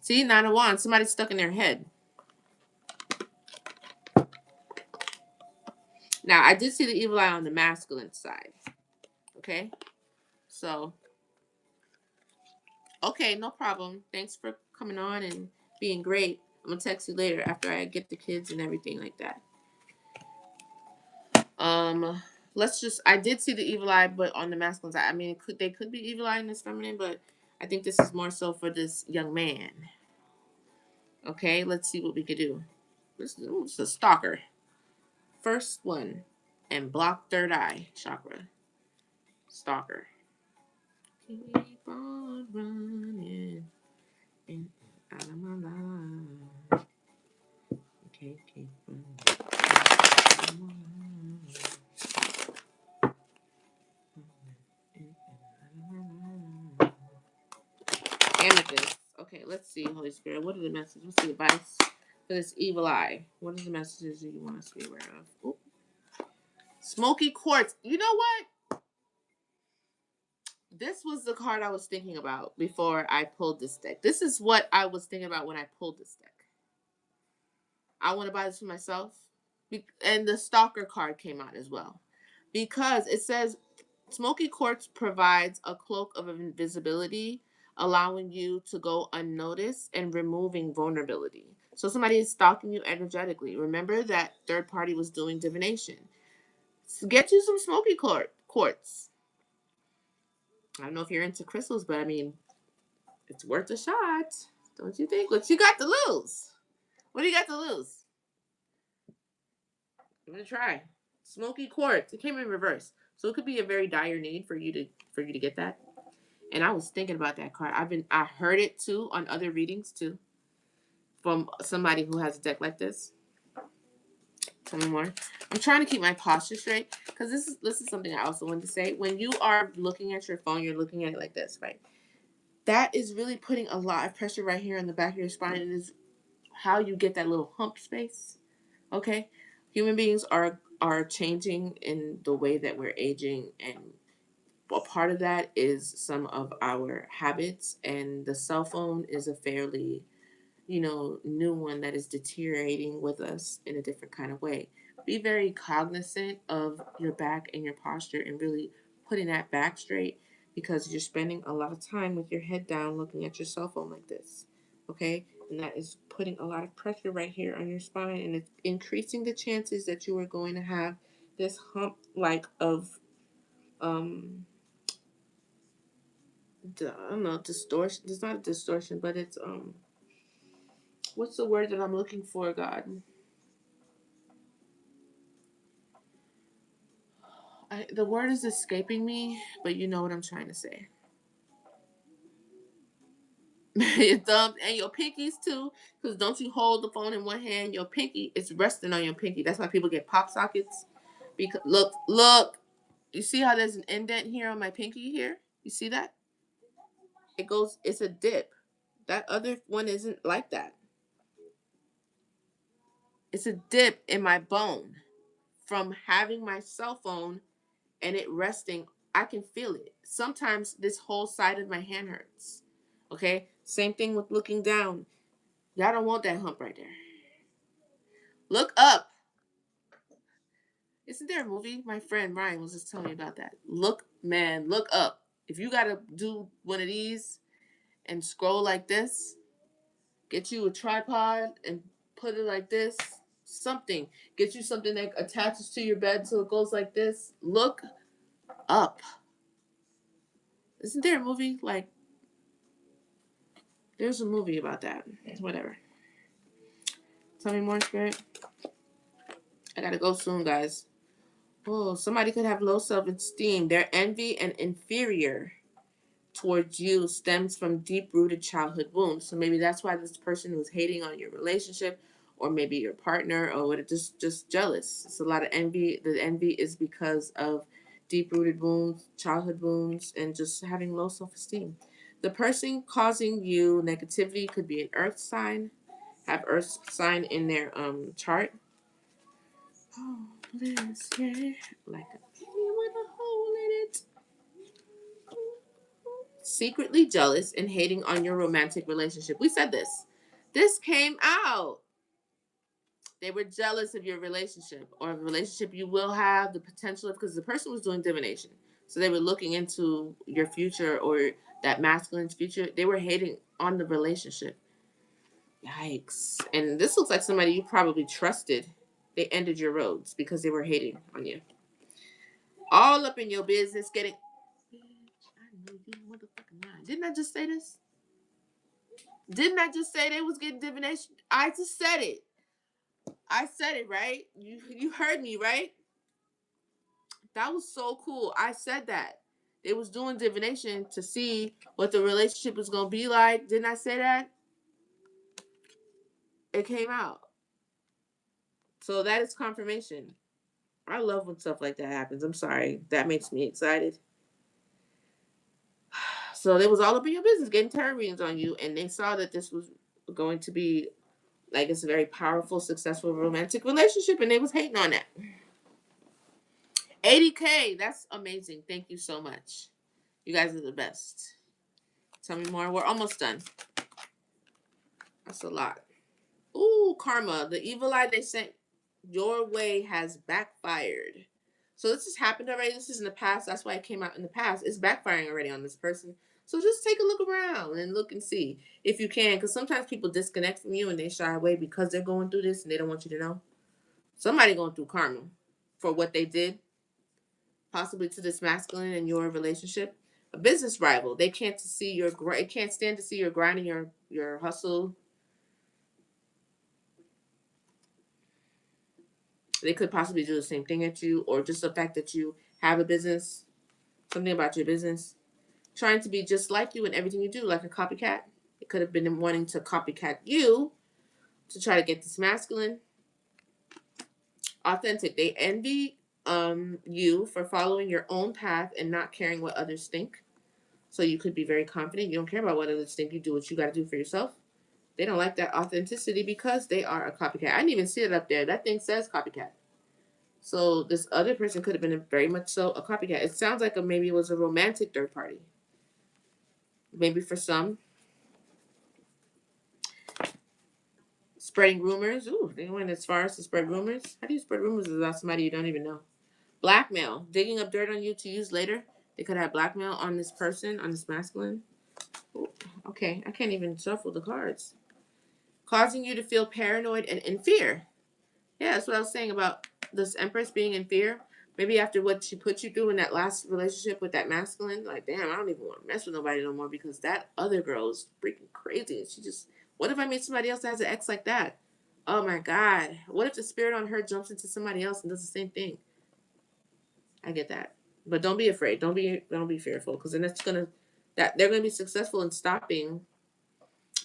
See, 9 of Wands. Somebody's stuck in their head. Now, I did see the evil eye on the masculine side. Okay? So, okay, no problem. Thanks for coming on and being great. I'm going to text you later after I get the kids and everything like that. Let's just, I did see the evil eye, but on the masculine side. I mean, they could be evil eye in this feminine, but I think this is more so for this young man. Okay, let's see what we could do. This is a stalker. First one, and block third eye chakra. Stalker. Keep on running and out of my life. Okay, keep running. Amethyst. Okay, let's see, Holy Spirit. What are the messages? What's the advice for this evil eye? What are the messages that you want us to be aware of? Ooh. Smoky quartz. You know what? This was the card I was thinking about before I pulled this deck. This is what I was thinking about when I pulled this deck. I want to buy this for myself. And the stalker card came out as well. Because it says smoky quartz provides a cloak of invisibility, allowing you to go unnoticed and removing vulnerability. So somebody is stalking you energetically. Remember that third party was doing divination. So get you some smoky quartz. I don't know if you're into crystals, but I mean, it's worth a shot. Don't you think? What you got to lose? What do you got to lose? I'm gonna try. Smoky quartz. It came in reverse. So it could be a very dire need for you to get that. And I was thinking about that card. I heard it too on other readings too. From somebody who has a deck like this. Tell me more. I'm trying to keep my posture straight because this is something I also wanted to say. When you are looking at your phone, you're looking at it like this, right? That is really putting a lot of pressure right here on the back of your spine. It is how you get that little hump space. Okay? Human beings are changing in the way that we're aging, and a part of that is some of our habits, and the cell phone is a fairly new one that is deteriorating with us in a different kind of way. Be very cognizant of your back and your posture and really putting that back straight because you're spending a lot of time with your head down looking at your cell phone like this. Okay? And that is putting a lot of pressure right here on your spine, and it's increasing the chances that you are going to have this hump like of I don't know, distortion. It's not a distortion, but it's what's the word that I'm looking for, God? The word is escaping me, but you know what I'm trying to say. Your thumb and your pinkies too. Because don't you hold the phone in one hand? Your pinky is resting on your pinky. That's why people get pop sockets. Because look. You see how there's an indent here on my pinky here? You see that? It goes. It's a dip. That other one isn't like that. It's a dip in my bone from having my cell phone and it resting. I can feel it. Sometimes this whole side of my hand hurts. Okay? Same thing with looking down. Y'all don't want that hump right there. Look up. Isn't there a movie? My friend Ryan was just telling me about that. Look up. If you gotta do one of these and scroll like this, get you a tripod and put it like this. Something. Get you something that attaches to your bed so it goes like this. Look up. Isn't there a movie? Like, there's a movie about that. Whatever. Tell me more, Spirit. I gotta go soon, guys. Oh, somebody could have low self esteem. Their envy and inferior towards you stems from deep rooted childhood wounds. So maybe that's why this person was hating on your relationship, or maybe your partner, or what, just jealous. It's a lot of envy. The envy is because of deep rooted wounds, childhood wounds, and just having low self esteem. The person causing you negativity could be an earth sign, have earth sign in their chart. Oh, bliss, yeah. Like a penny with a hole in it. Secretly jealous and hating on your romantic relationship. We said this. This came out. They were jealous of your relationship or a relationship you will have the potential of, because the person was doing divination. So they were looking into your future or that masculine's future. They were hating on the relationship. Yikes. And this looks like somebody you probably trusted. They ended your roads because they were hating on you. All up in your business, getting. I know you motherfucking lying. Didn't I just say this? Didn't I just say they was getting divination? I just said it. I said it, right? You heard me, right? That was so cool. I said that. They was doing divination to see what the relationship was gonna be like. Didn't I say that? It came out. So that is confirmation. I love when stuff like that happens. I'm sorry. That makes me excited. So they was all up in your business getting tarot readings on you, and they saw that this was going to be like it's a very powerful, successful romantic relationship, and they was hating on that. 80K, that's amazing. Thank you so much. You guys are the best. Tell me more. We're almost done. That's a lot. Ooh, karma. The evil eye they sent your way has backfired. So this has happened already. This is in the past. That's why it came out in the past. It's backfiring already on this person. So just take a look around and look and see if you can. Because sometimes people disconnect from you and they shy away because they're going through this and they don't want you to know. Somebody going through karma for what they did, possibly to this masculine in your relationship. A business rival. They can't see your can't stand to see your grind and your hustle. They could possibly do the same thing at you, or just the fact that you have a business, something about your business, trying to be just like you in everything you do, like a copycat. It could have been wanting to copycat you to try to get this masculine. Authentic. They envy you for following your own path and not caring what others think. So you could be very confident. You don't care about what others think. You do what you got to do for yourself. They don't like that authenticity because they are a copycat. I didn't even see it up there. That thing says copycat. So this other person could have been very much so a copycat. It sounds like maybe it was a romantic third party. Maybe for some. Spreading rumors. Ooh, they went as far as to spread rumors. How do you spread rumors about somebody you don't even know? Blackmail. Digging up dirt on you to use later. They could have blackmail on this person, on this masculine. Ooh, okay, I can't even shuffle the cards. Causing you to feel paranoid and in fear. Yeah, that's what I was saying about this Empress being in fear. Maybe after what she put you through in that last relationship with that masculine, like, damn, I don't even want to mess with nobody no more because that other girl is freaking crazy. She just, what if I meet somebody else that has an ex like that? Oh my God. What if the spirit on her jumps into somebody else and does the same thing? I get that. But don't be afraid. Don't be fearful because then it's gonna that they're gonna be successful in stopping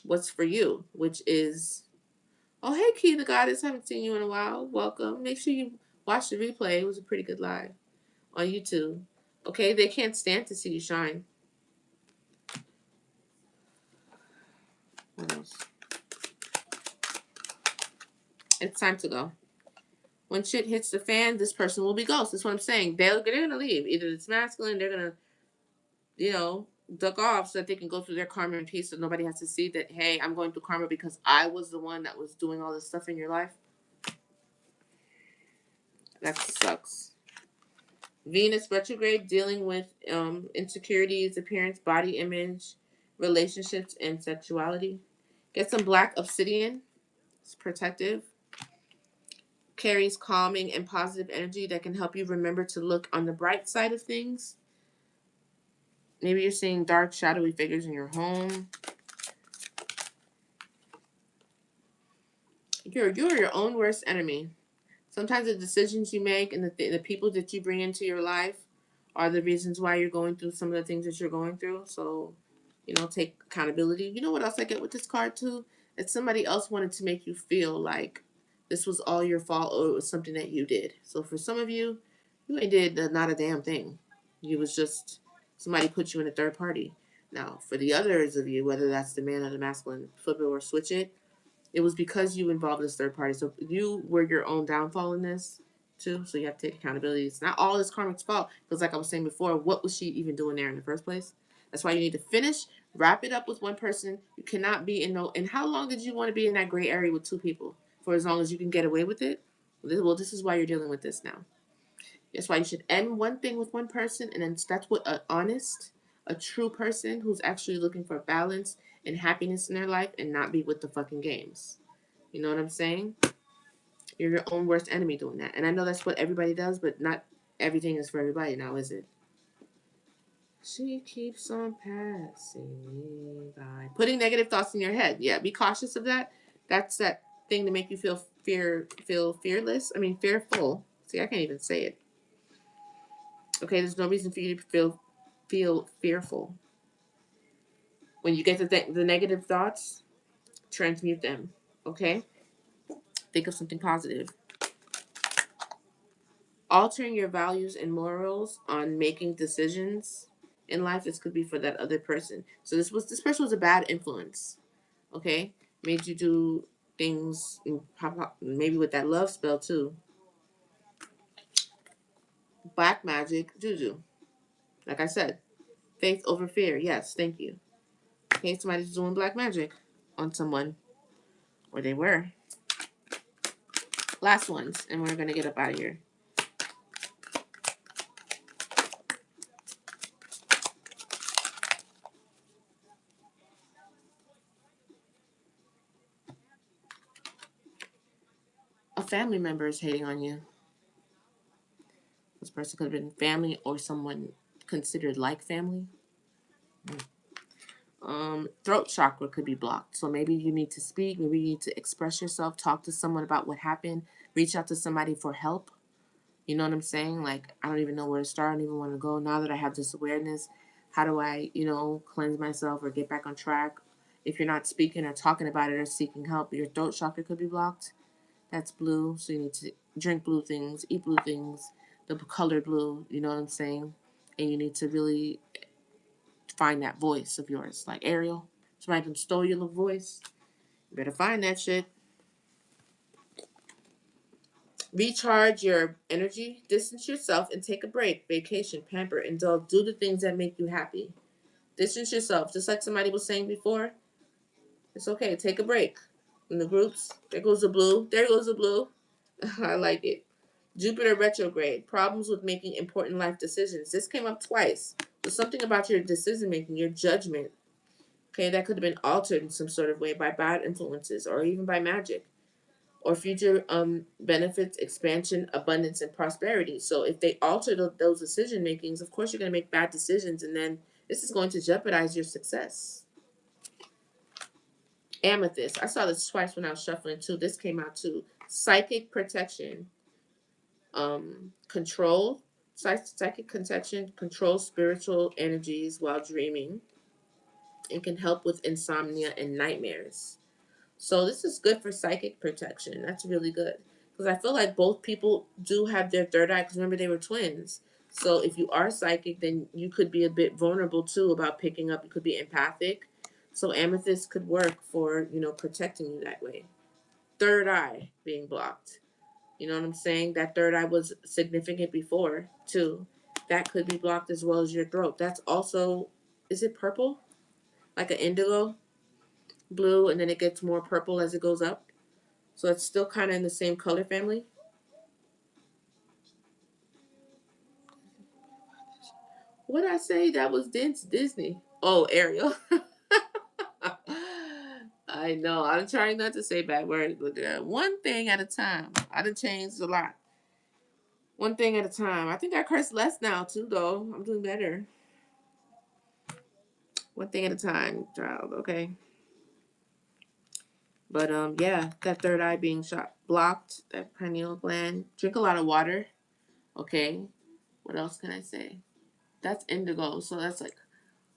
what's for you, which is, oh, hey, Key the Goddess. Haven't seen you in a while. Welcome. Make sure you watch the replay. It was a pretty good live on YouTube. Okay, they can't stand to see you shine. What else? It's time to go. When shit hits the fan, this person will be ghost. That's what I'm saying. They're gonna leave. Either it's masculine, they're gonna, duck off so that they can go through their karma in peace, so nobody has to see that, hey, I'm going through karma because I was the one that was doing all this stuff in your life. That sucks. Venus retrograde, dealing with insecurities, appearance, body image, relationships, and sexuality. Get some black obsidian. It's protective. Carries calming and positive energy that can help you remember to look on the bright side of things. Maybe you're seeing dark, shadowy figures in your home. You're your own worst enemy. Sometimes the decisions you make and the people that you bring into your life are the reasons why you're going through some of the things that you're going through. So, take accountability. You know what else I get with this card too? It's somebody else wanted to make you feel like this was all your fault or it was something that you did. So for some of you, you ain't did not a damn thing. You was just somebody put you in a third party. Now, for the others of you, whether that's the man or the masculine, flip it or switch it, it was because you involved this third party. So you were your own downfall in this too. So you have to take accountability. It's not all this karmic's fault. Because like I was saying before, what was she even doing there in the first place? That's why you need to finish, wrap it up with one person. You cannot be in no. And how long did you want to be in that gray area with two people? For as long as you can get away with it? Well, this is why you're dealing with this now. That's why you should end one thing with one person, and then that's what a true person who's actually looking for balance and happiness in their life, and not be with the fucking games. You know what I'm saying? You're your own worst enemy doing that. And I know that's what everybody does, but not everything is for everybody now, is it? She keeps on passing me by. Putting negative thoughts in your head. Yeah, be cautious of that. That's that thing to make you feel fearless. I mean, fearful. See, I can't even say it. Okay, there's no reason for you to feel fearful. When you get the negative thoughts, transmute them. Okay? Think of something positive. Altering your values and morals on making decisions in life. This could be for that other person. So this person was a bad influence. Okay? Made you do things, maybe with that love spell too. Black magic, juju. Like I said, faith over fear. Yes, thank you. Okay, somebody's doing black magic on someone. Or they were. Last ones, and we're going to get up out of here. A family member is hating on you. This person could have been family or someone considered like family. Throat chakra could be blocked. So maybe you need to speak. Maybe you need to express yourself. Talk to someone about what happened. Reach out to somebody for help. You know what I'm saying? Like, I don't even know where to start. I don't even want to go. Now that I have this awareness, how do I, cleanse myself or get back on track? If you're not speaking or talking about it or seeking help, your throat chakra could be blocked. That's blue. So you need to drink blue things, eat blue things, the color blue. You know what I'm saying? And you need to really find that voice of yours. Like Ariel, somebody can stole your little voice. You better find that shit. Recharge your energy, distance yourself, and take a break, vacation, pamper, indulge. Do the things that make you happy. Distance yourself. Just like somebody was saying before, it's okay. Take a break. In the groups, there goes the blue. There goes the blue. I like it. Jupiter retrograde. Problems with making important life decisions. This came up twice. So something about your decision making, your judgment, okay, that could have been altered in some sort of way by bad influences or even by magic. Or future benefits, expansion, abundance, and prosperity. So if they alter those decision makings, of course you're going to make bad decisions, and then this is going to jeopardize your success. Amethyst. I saw this twice when I was shuffling too. This came out too. Psychic protection. Control. Psychic protection. Control spiritual energies while dreaming. and can help with insomnia and nightmares. So this is good for psychic protection. That's really good. Because I feel like both people do have their third eye. Because remember, they were twins. So if you are psychic, then you could be a bit vulnerable too about picking up. You could be empathic. So amethyst could work for, protecting you that way. Third eye being blocked. You know what I'm saying? That third eye was significant before too. That could be blocked as well as your throat. That's also, is it purple? Like an indigo blue, and then it gets more purple as it goes up. So it's still kind of in the same color family. What did I say? That was Disney. Oh, Ariel. I know. I'm trying not to say bad words, but one thing at a time. I done changed a lot. One thing at a time. I think I curse less now too, though. I'm doing better. One thing at a time, child. Okay. But yeah, that third eye being shot blocked. That pineal gland. Drink a lot of water. Okay. What else can I say? That's indigo. So that's like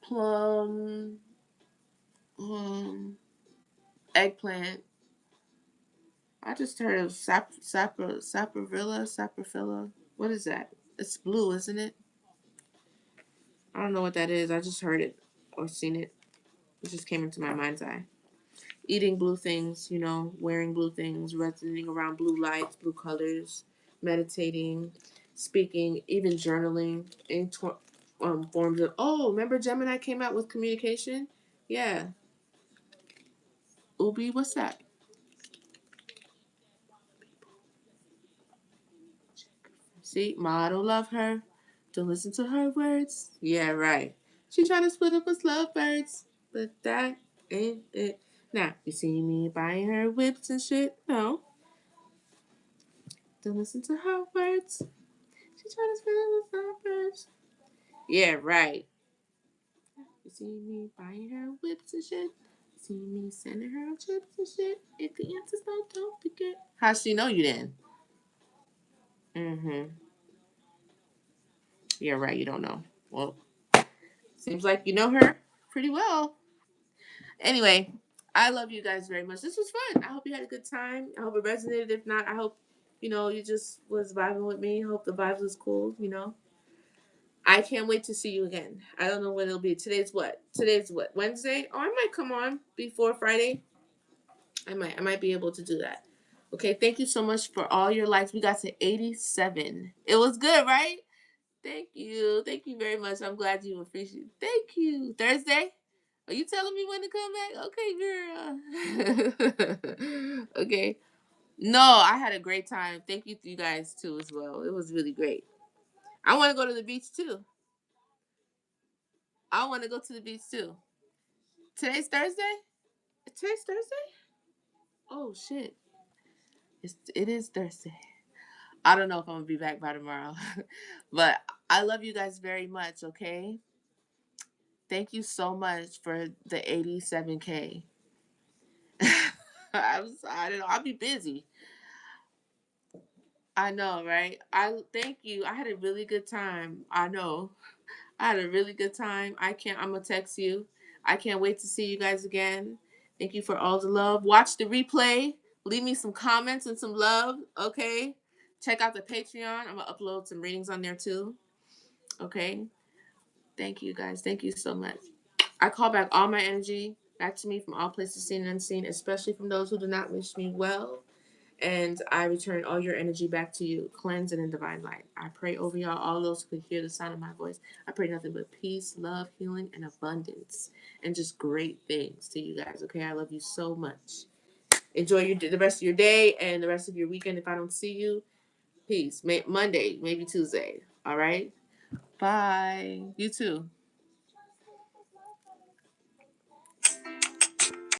plum, eggplant. I just heard of saprilla. What is that? It's blue, isn't it? I don't know what that is. I just heard it or seen it. It just came into my mind's eye. Eating blue things, wearing blue things, resonating around blue lights, blue colors, meditating, speaking, even journaling, in forms of. Oh, remember Gemini came out with communication? Yeah. Ubi, what's that? See, Ma don't love her. Don't listen to her words. Yeah, right. She trying to split up with lovebirds, but that ain't it. Now, you see me buying her whips and shit? No. Don't listen to her words. She trying to split up with lovebirds. Yeah, right. You see me buying her whips and shit? You see me sending her chips and shit? If the answer's no, don't forget. How she know you then? Mm-hmm. Yeah, right. You don't know. Well, seems like you know her pretty well. Anyway, I love you guys very much. This was fun. I hope you had a good time. I hope it resonated. If not, I hope, you just was vibing with me. I hope the vibes was cool. I can't wait to see you again. I don't know when it'll be. Today's what? Wednesday? Oh, I might come on before Friday. I might be able to do that. Okay, thank you so much for all your likes. We got to 87. It was good, right? Thank you. Thank you very much. I'm glad you appreciate it. Thank you. Thursday? Are you telling me when to come back? Okay, girl. Okay. No, I had a great time. Thank you to you guys too as well. It was really great. I want to go to the beach too. I want to go to the beach too. Today's Thursday? Today's Thursday? Oh shit. It is Thursday. I don't know if I'm gonna be back by tomorrow. But I love you guys very much, okay? Thank you so much for the 87K. I don't know. I'll be busy. I know, right? I thank you. I had a really good time. I know. I had a really good time. I'm gonna text you. I can't wait to see you guys again. Thank you for all the love. Watch the replay. Leave me some comments and some love. Okay. Check out the Patreon. I'm gonna upload some readings on there too. Okay. Thank you guys. Thank you so much. I call back all my energy back to me from all places seen and unseen, especially from those who do not wish me well. And I return all your energy back to you, cleansed and in divine light. I pray over y'all, all those who can hear the sound of my voice. I pray nothing but peace, love, healing, and abundance, and just great things to you guys. Okay, I love you so much. Enjoy the rest of your day and the rest of your weekend. If I don't see you, peace. Monday, maybe Tuesday. All right. Bye. You too.